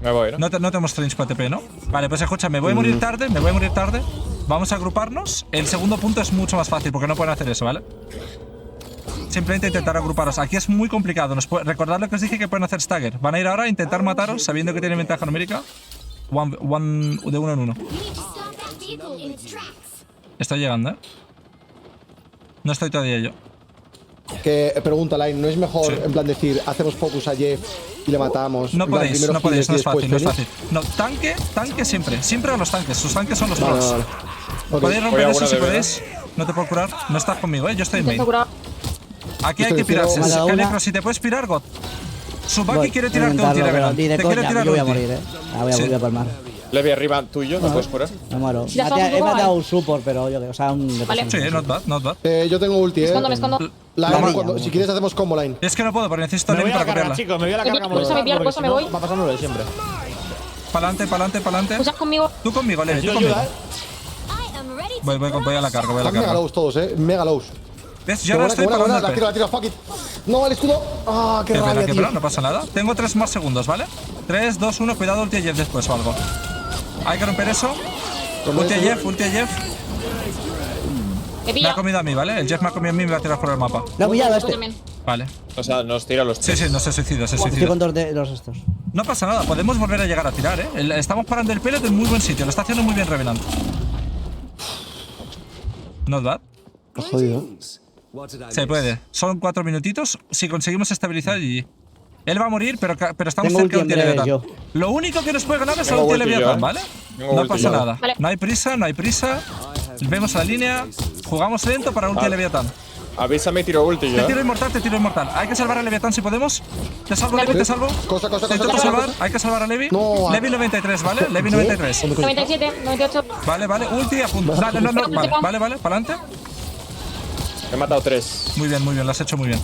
Me voy, ¿no? No tenemos strange para TP, ¿no? Vale, pues escucha, me voy a morir tarde, Vamos a agruparnos. El segundo punto es mucho más fácil porque no pueden hacer eso, ¿vale? Simplemente intentar agruparos. Aquí es muy complicado. Recordad lo que os dije que pueden hacer stagger. Van a ir ahora a intentar mataros sabiendo que tienen ventaja numérica. De uno en uno. Estoy llegando, ¿eh? No estoy todavía yo. Que pregunta, Line, ¿no es mejor Sí. en plan decir, hacemos focus a Jeff y le matamos? No En plan, podéis, primero no podéis, no healers es y fácil, no es después fácil. No, tanque siempre. Siempre a los tanques. Sus tanques son los Vale, pros. vale. Ok. Podéis romper Voy a eso una si de podéis. No te puedo curar. No estás conmigo, ¿eh? Yo estoy en main. Intento curar. Aquí hay Estoy que pirarse. Me ha dado una. Calicro, si te puedes pirar, God. Subaki Voy, quiere voy a tirarte ulti, intentarlo, Revenant. pero ni de Te quiere coña, tirar yo voy a ulti. morir, voy a Sí. volver a palmar. Levi arriba tuyo, ¿no puedes curar? Me muero. Ya Me estamos un he poco matado ahí. un support, pero yo o sea, un. Vale. Sí, not bad, not bad. Yo tengo ulti, Me escondo, me escondo. Line, Vamos. si quieres hacemos combo, Line. Es que no puedo, porque necesito Me voy lane a la para carga, copiarla. chicos, me voy a la carga. Pulsa, molestando, me porque pulsa, si me no, voy. Va a pasar lo de siempre. Pa'lante, pa'lante, pa'lante. ¿Usas conmigo? Tú conmigo, Levi, tú Yo conmigo. ayuda, Voy a la carga, voy a la Están mega carga. lows todos, mega lows. ¿Ves? Qué Yo ahora buena, qué estoy buena, pagando la el tiro, P. la tiro, fuck it. No, el escudo. Ah, qué Qué rabia, pena, tío. no pasa nada. Tengo 3 más segundos, ¿vale? 3, 2, 1, cuidado, ulti a Jeff después o algo. Hay que romper eso. Ulti a Jeff, ulti a Jeff. Me Me pilla. ha comido a mí, ¿vale? El Jeff me ha comido a mí y me va a tirar por el mapa. Lo he pillado Yo este. también. Vale. O sea, nos tira los Sí, tres. sí, no se suicida, se Estoy suicida. con dos de los estos. No pasa nada, podemos volver a llegar a tirar, ¿eh? Estamos parando el pellet en muy buen sitio, lo está haciendo muy bien Revenant. Not bad. Jodido. Se puede. Son 4 minutitos. Si conseguimos estabilizar y... Él va a morir, pero estamos Tengo cerca de ulti ulti en breves, Leviatán. yo. Lo único que nos puede ganar es la Tengo ulti de ulti yo, Leviatán, ¿eh? ¿vale? Tengo No ulti pasa yo. nada. Vale. No hay prisa, no hay prisa. Vemos la línea. Jugamos lento para ulti de Vale. Leviatán. Avísame, tiro ulti Te yo. tiro inmortal, te tiro inmortal. Hay que salvar a Leviatán si podemos. Te salvo, Levi, te salvo. Cosa, cosa, Te intento cosa, salvar. cosa. Hay que salvar a Levi. No, Levi 93, ¿vale? Levi 93. 97, 98. Vale, vale. Ulti a punto. Dale, no. Vale, vale. Para adelante. He matado 3. Muy bien, lo has hecho muy bien.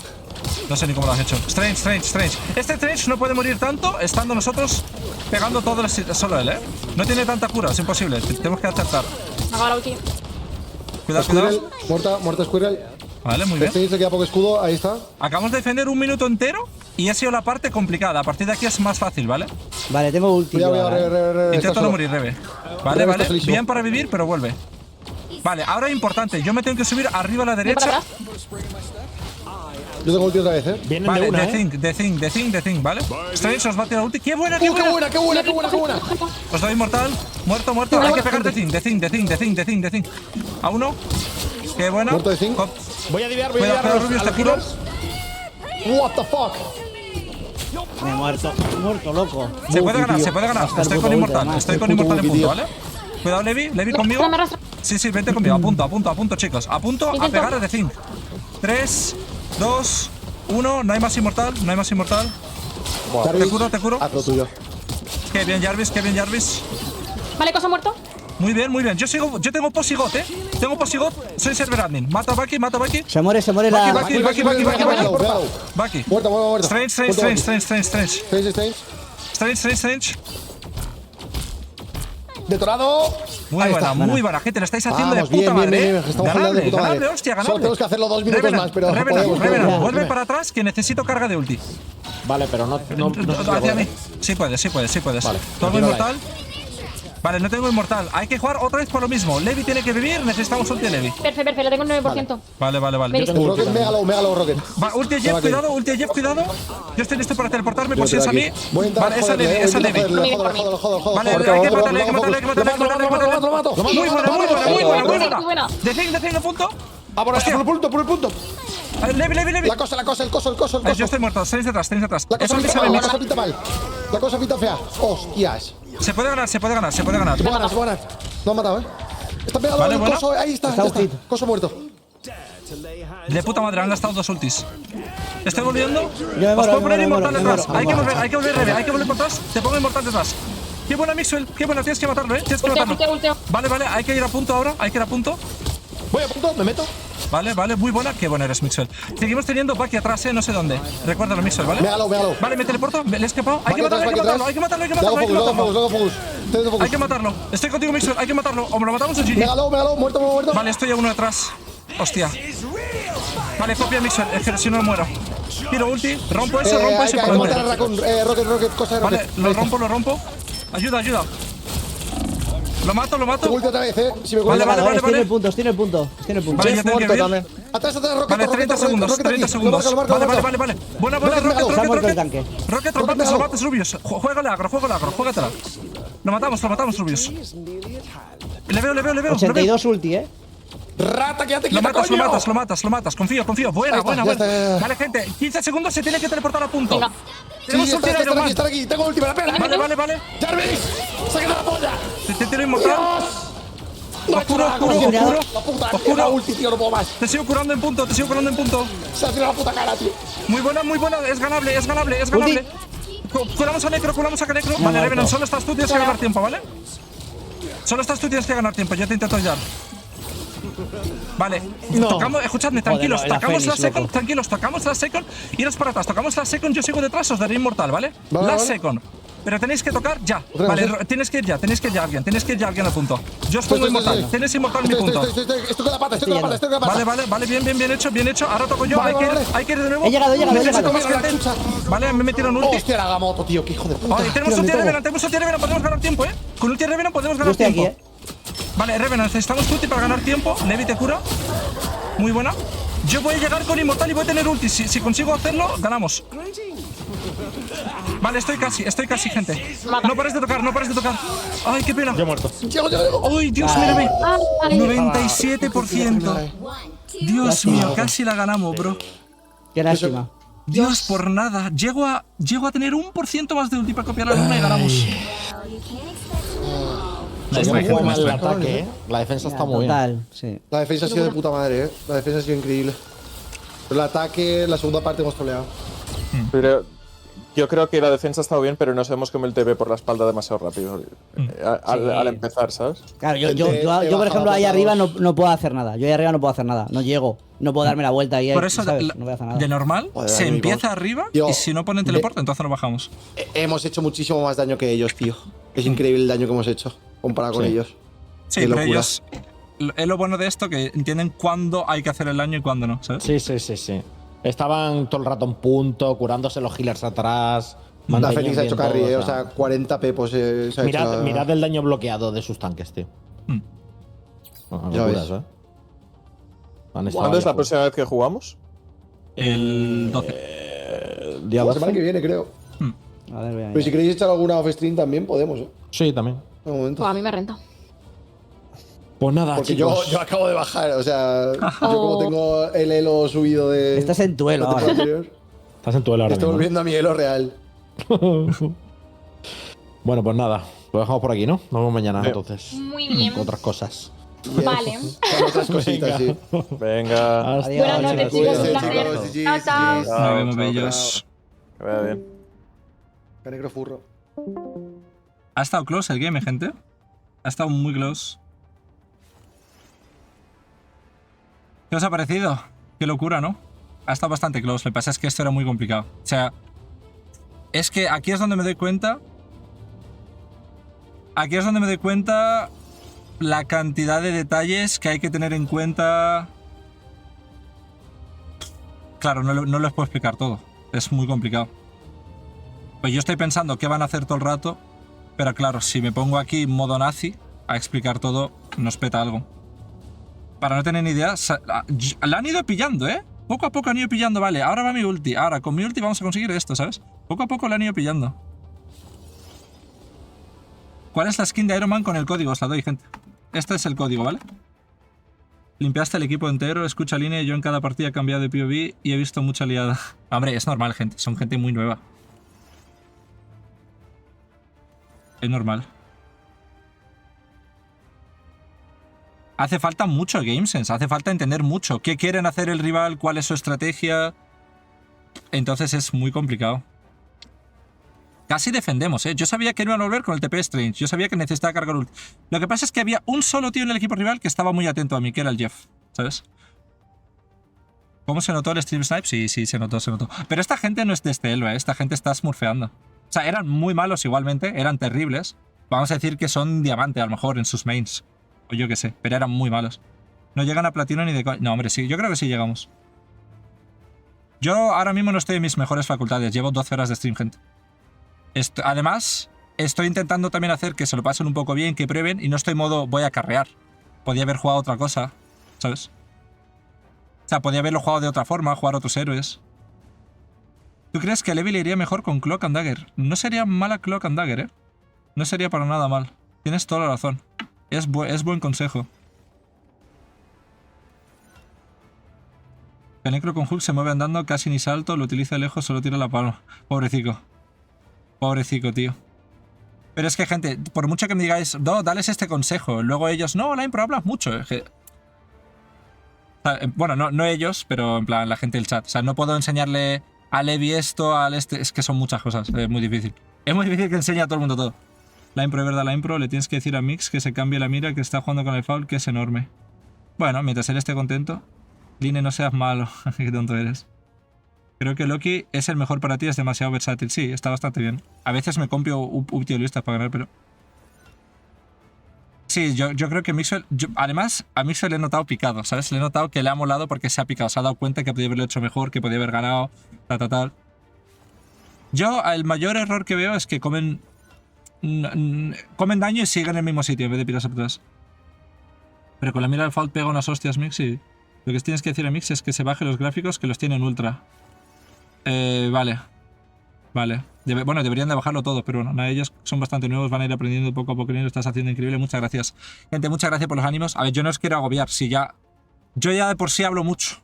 No sé ni cómo lo has hecho. Strange. Este Strange no puede morir tanto estando nosotros pegando todo solo él, ¿eh? No tiene tanta cura, es imposible. Tenemos que acertar. Hago la ulti. Cuidado, Squirrel, cuidado. muerta Squirrel. Vale, muy bien. Este se queda poco escudo, ahí está. Acabamos de defender un minuto entero y ha sido la parte complicada. A partir de aquí es más fácil, ¿vale? Vale, tengo ulti. Cuidado, yo cuidado, ahora, re. Intento está no solo. morir, Rebe. Rebe Vale, está vale. solísimo. Bien para vivir, pero vuelve. Vale, ahora importante. Yo me tengo que subir arriba a la Ven para derecha. atrás. Yo tengo ulti otra vez, Vienen Vale, de una, The Thing, ¿vale? Strange os va a tirar ulti. ¡Qué buena, qué ¡Qué buena! buena, qué buena! Os doy inmortal. Muerto. Hay que pegar The Thing. A uno. Qué buena. Muerto The Thing. Hop. Voy a diviar, Cuidado, Rubius, te curo. What the fuck? Me he muerto, loco. Se puede ganar, tío. se puede ganar. Hasta el Estoy puto con ulti, inmortal. además. Estoy El con puto inmortal en ulti, punto, tío. ¿vale? Cuidado, Levi conmigo. Me arrastra. Sí, vente conmigo. A punto, chicos. A punto a Intento. pegar a The Thing. 3, 2, 1. No hay más inmortal. Jarvis, Te curo. Haz lo tuyo. Qué bien, Jarvis. Vale, cosa muerto. Muy bien. Yo tengo posigot, ¿eh? Tengo posigot. Soy server admin. Mata a Baki. Se muere la. Baki. Baki. Muerta. Strange. Detonado. Muy Ahí buena, está. muy buena, gente. La estáis haciendo Vamos, de puta bien, madre. bien. Estamos jugando de puta Ganable, madre. hostia, Solo ganable. tenemos que hacerlo 2 minutos más, pero podemos. Revenant, vuelve para atrás que necesito carga de ulti. Vale, pero no sé si lo Hacia puedo. mí. Sí puedes. Vale, Todo tiro inmortal. Vale, no tengo inmortal. Hay que jugar otra vez por lo mismo. Levi tiene que vivir, necesitamos ulti de Levi. Perfecto, le tengo un 9%. Vale. Me Yo diste- Rocket, Megalo, Rocket. Va, ulti de Jeff, cuidado, ulti de Jeff, cuidado. Yo estoy listo para teleportarme por si es a mí. Voy a intentar Vale, esa Levi, esa Levi. Vale, hay que matarle, hay que matarle, hay que matarle, hay que matarle, hay que matarle. Muy buena. Buena. De punto. Ah, por el punto. Levi. La cosa, el coso. Yo estoy muerto, tenéis detrás. La Eso cosa es pinta mi mal, mix. La cosa pinta fea. Hostias. Se puede ganar. Se puede ganar. No ha matado, Está pegado Vale, al bueno. coso. Ahí está. Está Ya está. ojito. Coso muerto. De puta madre, han gastado 2 ultis. ¿Estoy volviendo? me Os muero, puedo poner me inmortal muero, detrás. me muero. Hay que volver, Rebe, hay que volver por atrás. Te pongo inmortal detrás. Qué buena Mixwell, qué buena, tienes que matarlo, tienes que matarlo. Ulteo. Vale, hay que ir a punto ahora, hay que ir a punto. Voy a punto, me meto. Vale, muy buena, qué buena eres, Mixwell. Seguimos teniendo Bucky atrás, no sé dónde. Recuérdalo, Mixwell, ¿vale? Véalo. Vale, me teleporto, le he escapado. Hay que Bucky matarlo, atrás. hay que matarlo. Luego focus. Hay que matarlo. Estoy contigo, Mixwell, hay que matarlo. O me lo matamos o GG. Véalo, muerto. Vale, estoy a uno detrás. Hostia. Vale, copia Mixwell, es que si no muero. Tiro ulti, rompo eso Hay y que para matar a adelante. Raccoon. Rocket, cosa de Vale, Rocket. lo rompo. Ayuda. Lo mato. Tengo ulti otra vez, Si me Vale, cuelga. vale. Tiene el punto. Vale, ya tengo que ir. Atrás, Rocket. Vale, 30 segundos. Lo marco. Vale. Buena, Rocket, se ha muerto el tanque. Rocket, lo matas, Rubius. Juégale agro, juégatela. Lo matamos, Rubius. Le veo. 82 ulti, Rata, quédate Lo quieto, coño. matas. Confío. Buena. Ya está. Vale, gente, 15 segundos se tiene que teleportar a punto. Venga. Tenemos ulti de Iron Man. Estar aquí. Tengo ulti, espera. Vale. Jarvis, sáquate la polla. Te tiro inmortal. Oscuro. La puta, la ulti, tío, no puedo más. Te sigo curando en punto. Se ha tirado la puta cara, tío. Muy buena. Es ganable. Curamos a Necro. Vale, Revenant, solo estás tú, tienes que ganar tiempo, ¿vale? Yo te intento ayudar. Vale, tocamos, escuchadme, tranquilos, Joder, la tocamos la Fénix, second, loco. tranquilos, tocamos la second, iros para atrás, tocamos la second, yo sigo detrás, os daré inmortal, ¿vale? La second. Pero tenéis que tocar ya. Vale, tienes que ir ya alguien al punto. Yo os pongo inmortal, tenéis inmortal en mi punto. Estoy con la pata. Vale, bien hecho. Ahora toco yo, hay que ir de nuevo. He llegado. Necesito más gente. Vale, me metieron ulti. Hostia, la Gamoto, tío, qué hijo de puta. Vale, tenemos ulti de Revenant, podemos ganar tiempo, Con ulti de Revenant podemos ganar Yo estoy tiempo. aquí, Vale, Revenant, necesitamos ulti para ganar tiempo. Levi te cura. Muy buena. Yo voy a llegar con inmortal y voy a tener ulti. Si consigo hacerlo, ganamos. Vale, estoy casi, gente. No pares de tocar. Ay, qué pena. Yo he muerto. Ay, Dios, mírame. 97%. Dios mío, casi la ganamos, bro. Qué lástima. Dios, por nada. Llego a tener 1% más de ulti para copiar la luna y ganamos. Se Nice, juega mal el nice. ataque, La defensa está muy bien. Total, sí. La defensa ha sido de puta madre, La defensa ha sido increíble. Pero el ataque, la segunda parte hemos troleado. Pero yo creo que la defensa ha estado bien, pero nos hemos comido el TP por la espalda demasiado rápido. Al empezar, ¿sabes? Claro, yo por ejemplo, ahí arriba no puedo hacer nada. Yo ahí arriba no puedo hacer nada. No llego. No puedo darme la vuelta ahí. Por eso, ¿sabes? No voy a hacer nada. de normal, Joder, se amigos. empieza arriba Tío, y si no ponen teleporte, entonces no bajamos. Hemos hecho muchísimo más daño que ellos, tío. Es increíble el daño que hemos hecho comparado con ellos. Sí, Qué pero locura. ellos. Es lo bueno de esto, que entienden cuándo hay que hacer el daño y cuándo no, ¿sabes? Sí. Estaban todo el rato en punto, curándose los healers atrás. La mantenían Fénix ha bien hecho carry, todo, o sea, 40 pepos se ha hecho. mirad el daño bloqueado de sus tanques, tío. Bueno, Ya locuras, ves. Han estado ¿Cuándo es la ahí, próxima vez que jugamos? El 12. el día La 12. semana que viene, creo. A ver, voy a Pero si queréis echar alguna off-stream también, podemos, Sí, también. En un momento. Pues a mí me renta. Pues nada, Porque chicos. yo acabo de bajar, o sea, yo como tengo el elo subido de. Estás en tu elo la temporada ahora. anterior, Estás en tu elo ahora estoy mismo, ¿no? volviendo a mi elo real. Bueno, pues nada. Lo dejamos por aquí, ¿no? Nos vemos mañana, Bien. entonces. Muy bien. Con otras cosas. Vale. Con otras cositas, sí. Venga, Hasta Adiós. Buenas noches, chicos. Cuídense, Un placer. chicos. GG, Chao, chao. GG. Nos vemos, chao, bellos. que vaya bien. Canegro furro. Ha estado close el game, gente. Ha estado muy close. ¿Qué os ha parecido? Qué locura, ¿no? Ha estado bastante close. Lo que pasa es que esto era muy complicado. O sea, es que aquí es donde me doy cuenta. Aquí es donde me doy cuenta la cantidad de detalles que hay que tener en cuenta. Claro, no les puedo explicar todo. Es muy complicado. Pues yo estoy pensando qué van a hacer todo el rato. Pero claro, si me pongo aquí modo nazi a explicar todo, nos peta algo. Para no tener ni idea, la han ido pillando, ¿eh? Poco a poco han ido pillando, vale, ahora va mi ulti. Ahora, con mi ulti vamos a conseguir esto, ¿sabes? Poco a poco la han ido pillando. ¿Cuál es la skin de Iron Man con el código? Os la doy, gente. Este es el código, ¿vale? Limpiaste el equipo entero, escucha línea, yo en cada partida he cambiado de POV y he visto mucha liada. Hombre, es normal, gente, son gente muy nueva. Es normal. Hace falta mucho GameSense, hace falta entender mucho. ¿Qué quieren hacer el rival? ¿Cuál es su estrategia? Entonces es muy complicado. Casi defendemos, ¿eh? Yo sabía que no iban a volver con el TP Strange. Yo sabía que necesitaba cargar ult. Lo que pasa es que había un solo tío en el equipo rival que estaba muy atento a mí, que era el Jeff, ¿sabes? ¿Cómo se notó el stream snipe? Sí, sí, se notó, se notó. Pero esta gente no es de este elo, ¿eh? Esta gente está smurfeando. O sea, eran muy malos igualmente, eran terribles. Vamos a decir que son diamante, a lo mejor, en sus mains. O yo qué sé, pero eran muy malos. No llegan a platino ni de... No, hombre, sí, yo creo que sí llegamos. Yo ahora mismo no estoy en mis mejores facultades. Llevo 12 horas de stream, gente. Además, estoy intentando también hacer que se lo pasen un poco bien, que prueben, y no estoy en modo voy a carrear. Podía haber jugado otra cosa, ¿sabes? O sea, podía haberlo jugado de otra forma, jugar otros héroes. ¿Tú crees que a Levi le iría mejor con Cloak and Dagger? No sería mala Cloak and Dagger, ¿eh? No sería para nada mal. Tienes toda la razón. Es buen consejo. El Necro con Hulk se mueve andando, casi ni salto, lo utiliza lejos, solo tira la palma. Pobrecico. Pobrecico, tío. Pero es que, gente, por mucho que me digáis, no, dales este consejo. Luego ellos, no, la impro hablas mucho. Bueno, no ellos, pero en plan la gente del chat. O sea, no puedo enseñarle a Levi esto, al este. Es que son muchas cosas. Es muy difícil. Es muy difícil que enseñe a todo el mundo todo. La impro, es verdad, la impro. Le tienes que decir a Mix que se cambie la mira, que está jugando con el foul, que es enorme. Bueno, mientras él esté contento. Line, no seas malo. Qué tonto eres. Creo que Loki es el mejor para ti, es demasiado versátil. Sí, está bastante bien. A veces me compio uptiolistas para ganar, pero... Sí, yo creo que Mixwell... Además, a Mixwell le he notado picado, ¿sabes? Le he notado que le ha molado porque se ha picado. Se ha dado cuenta que podía haberlo hecho mejor, que podía haber ganado, tal. Yo, el mayor error que veo es que comen daño y siguen en el mismo sitio en vez de pirarse por atrás. Pero con la mira del foul pega unas hostias, Mix, y... Lo que tienes que decir a Mix es que se baje los gráficos, que los tiene en ultra. Vale. Vale. Bueno, deberían de bajarlo todo, pero bueno, ellos son bastante nuevos, van a ir aprendiendo poco a poco. Lo estás haciendo increíble, muchas gracias. Gente, muchas gracias por los ánimos. A ver, yo no os quiero agobiar, si ya... Yo ya de por sí hablo mucho.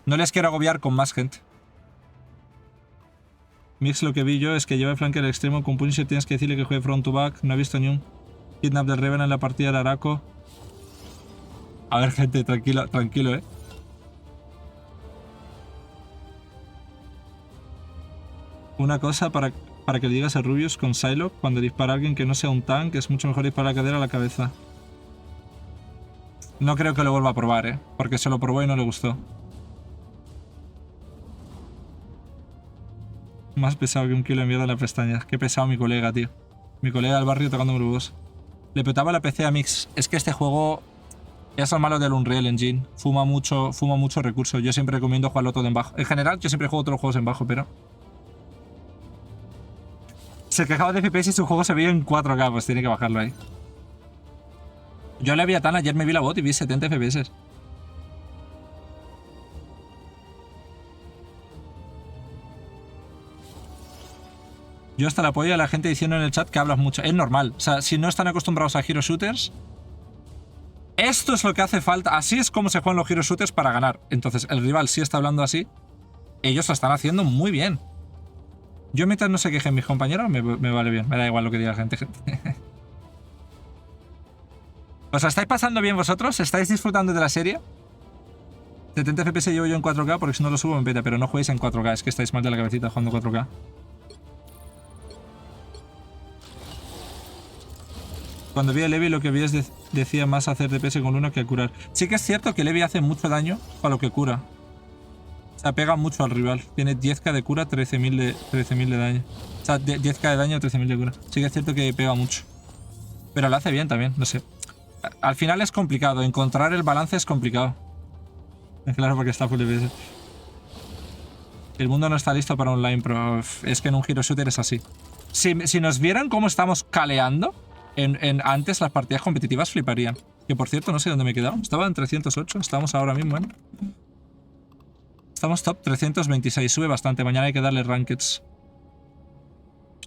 No les quiero agobiar con más gente. Mix, lo que vi yo es que lleva el flanker al extremo. Con Punisher tienes que decirle que juegue front to back. No he visto ni un kidnap del Reven en la partida del Araco. A ver, gente, tranquilo, ¿eh? Una cosa para que le digas a Rubius con Psylocke, cuando dispara a alguien que no sea un tank, es mucho mejor disparar la cadera a la cabeza. No creo que lo vuelva a probar, ¿eh? Porque se lo probó y no le gustó. Más pesado que un kilo de mierda en la pestaña. Qué pesado mi colega, tío. Mi colega del barrio tocando grubos. Le petaba la PC a Mix. Es que este juego... Es lo malo del Unreal Engine. Fuma mucho recurso. Yo siempre recomiendo jugarlo todo en bajo. En general, yo siempre juego todos los juegos en bajo, pero... Se quejaba de FPS y su juego se veía en 4K, pues tiene que bajarlo ahí. Yo le vi a Tan, ayer me vi la bot y vi 70 FPS. Yo hasta la apoyo a la gente diciendo en el chat que hablas mucho. Es normal. O sea, si no están acostumbrados a hero shooters... Esto es lo que hace falta. Así es como se juegan los hero shooters para ganar. Entonces, el rival sí está hablando así. Ellos lo están haciendo muy bien. Yo mientras no se quejen mis compañeros, me vale bien. Me da igual lo que diga la gente. ¿Os la estáis pasando bien vosotros? ¿Estáis disfrutando de la serie? 70 FPS llevo yo en 4K porque si no lo subo me peta, pero no juguéis en 4K. Es que estáis mal de la cabecita jugando 4K. Cuando vi a Levi lo que vi es decía más hacer DPS con uno que curar. Sí que es cierto que Levi hace mucho daño para lo que cura. O sea, pega mucho al rival. Tiene 10k de cura, 13.000 de daño. O sea, 10k de daño, 13.000 de cura. Sí que es cierto que pega mucho. Pero lo hace bien también, no sé. Al final es complicado. Encontrar el balance es complicado. Claro, porque está full DPS. El mundo no está listo para online, pero es que en un hero shooter es así. Si nos vieran cómo estamos caleando antes las partidas competitivas, fliparían. Que por cierto, no sé dónde me he quedado. Estaba en 308, estamos ahora mismo, ¿eh? Estamos top 326, sube bastante. Mañana hay que darle rankeds.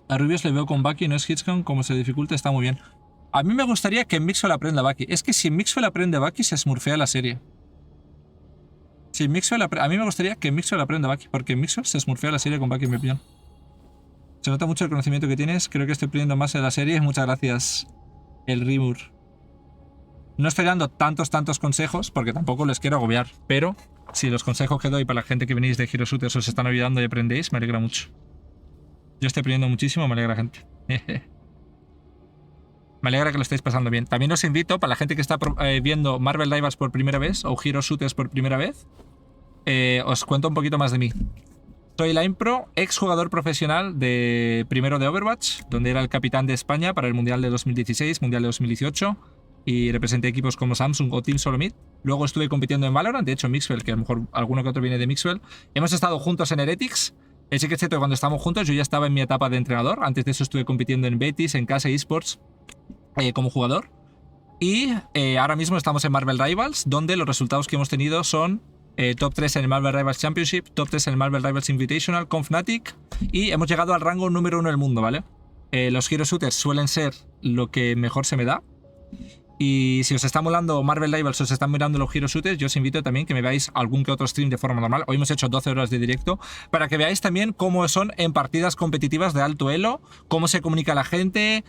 A Rubius le veo con Bucky, no es Hitchcom, como se dificulta, está muy bien. A mí me gustaría que Mixwell aprenda Bucky. Es que si Mixwell aprende Bucky, se smurfea la serie. Si Mixwell a mí me gustaría que Mixwell aprenda Bucky, porque Mixwell se smurfea la serie con Bucky, en mi opinión. Se nota mucho el conocimiento que tienes, creo que estoy aprendiendo más en la serie. Muchas gracias, el Rimur. No estoy dando tantos consejos, porque tampoco les quiero agobiar, pero si los consejos que doy para la gente que venís de Hero Shooters os están ayudando y aprendéis, me alegra mucho. Yo estoy aprendiendo muchísimo, me alegra, gente. Me alegra que lo estéis pasando bien. También os invito, para la gente que está viendo Marvel Rivals por primera vez o Hero Shooters por primera vez, os cuento un poquito más de mí. Soy LinePro, exjugador profesional primero de Overwatch, donde era el capitán de España para el Mundial de 2016, Mundial de 2018, y representé equipos como Samsung o Team Solomid. Luego estuve compitiendo en Valorant, de hecho Mixwell, que a lo mejor alguno que otro viene de Mixwell. Hemos estado juntos en Heretics. Sí que es cierto que cuando estábamos juntos yo ya estaba en mi etapa de entrenador. Antes de eso estuve compitiendo en Betis, en Casa Esports, como jugador. Y ahora mismo estamos en Marvel Rivals, donde los resultados que hemos tenido son top 3 en el Marvel Rivals Championship, top 3 en el Marvel Rivals Invitational, con Fnatic, y hemos llegado al rango número 1 del mundo, ¿vale? Los Hero Shooters suelen ser lo que mejor se me da. Y si os está molando Marvel Rivals, os están mirando los Hero Shooters, yo os invito también que me veáis algún que otro stream de forma normal. Hoy hemos hecho 12 horas de directo para que veáis también cómo son en partidas competitivas de alto elo, cómo se comunica la gente,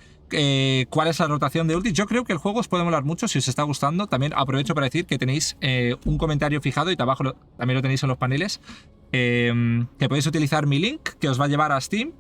cuál es la rotación de ultis. Yo creo que el juego os puede molar mucho si os está gustando. También aprovecho para decir que tenéis un comentario fijado y abajo también lo tenéis en los paneles, que podéis utilizar mi link que os va a llevar a Steam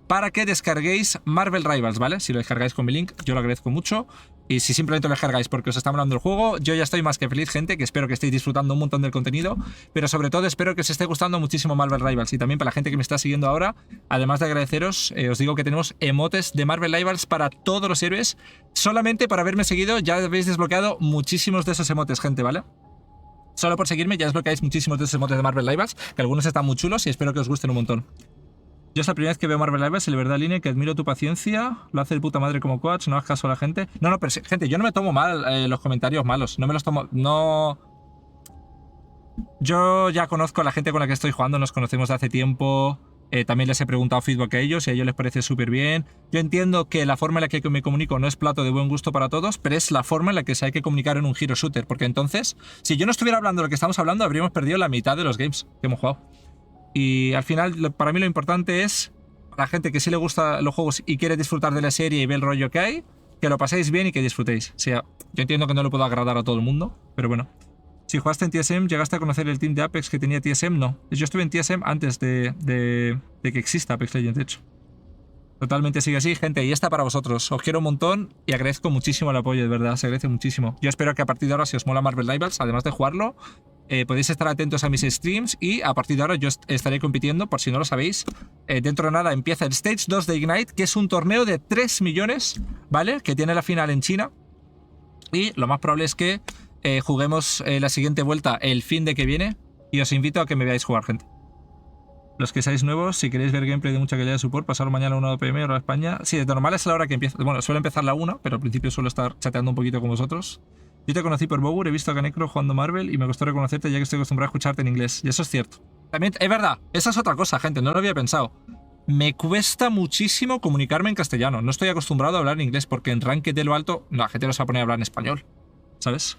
para que descarguéis Marvel Rivals, ¿vale? Si lo descargáis con mi link, yo lo agradezco mucho. Y si simplemente lo descargáis porque os está molando el juego, yo ya estoy más que feliz, gente, que espero que estéis disfrutando un montón del contenido, pero sobre todo espero que os esté gustando muchísimo Marvel Rivals. Y también para la gente que me está siguiendo ahora, además de agradeceros, os digo que tenemos emotes de Marvel Rivals para todos los héroes. Solamente por haberme seguido ya habéis desbloqueado muchísimos de esos emotes, gente, ¿vale? Solo por seguirme ya desbloqueáis muchísimos de esos emotes de Marvel Rivals, que algunos están muy chulos y espero que os gusten un montón. Yo es la primera vez que veo Marvel Rivals y la verdad, Line, que admiro tu paciencia. Lo hace de puta madre como coach, no hagas caso a la gente. No, pero gente, yo no me tomo mal los comentarios malos. No me los tomo... No... Yo ya conozco a la gente con la que estoy jugando, nos conocemos de hace tiempo. También les he preguntado feedback a ellos y a ellos les parece súper bien. Yo entiendo que la forma en la que me comunico no es plato de buen gusto para todos, pero es la forma en la que se hay que comunicar en un hero shooter. Porque entonces, si yo no estuviera hablando de lo que estamos hablando, habríamos perdido la mitad de los games que hemos jugado. Y al final, para mí lo importante es, para la gente que sí le gusta los juegos y quiere disfrutar de la serie y ver el rollo que hay, que lo paséis bien y que disfrutéis. O sea, yo entiendo que no le puedo agradar a todo el mundo, pero bueno. Si jugaste en TSM, ¿llegaste a conocer el team de Apex que tenía TSM? No. Yo estuve en TSM antes de que exista Apex Legends, de hecho. Totalmente sigue así, gente, y esta para vosotros. Os quiero un montón y agradezco muchísimo el apoyo, de verdad, se agradece muchísimo. Yo espero que a partir de ahora, si os mola Marvel Rivals, además de jugarlo, podéis estar atentos a mis streams y a partir de ahora yo estaré compitiendo, por si no lo sabéis. Dentro de nada empieza el Stage 2 de Ignite, que es un torneo de 3 millones, ¿vale? Que tiene la final en China. Y lo más probable es que juguemos la siguiente vuelta el fin de que viene y os invito a que me veáis jugar, gente. Los que seáis nuevos, si queréis ver gameplay de mucha calidad de support, pasaros mañana a 1 PM, hora de España. Sí, de normal es la hora que empieza. Bueno, suele empezar la 1, pero al principio suelo estar chateando un poquito con vosotros. Yo te conocí por Bogur, he visto a Ganecro jugando Marvel y me costó reconocerte ya que estoy acostumbrado a escucharte en inglés. Y eso es cierto. También, es verdad, esa es otra cosa, gente, no lo había pensado. Me cuesta muchísimo comunicarme en castellano. No estoy acostumbrado a hablar en inglés porque en Ranked de lo alto, la gente no se va a poner a hablar en español, ¿sabes?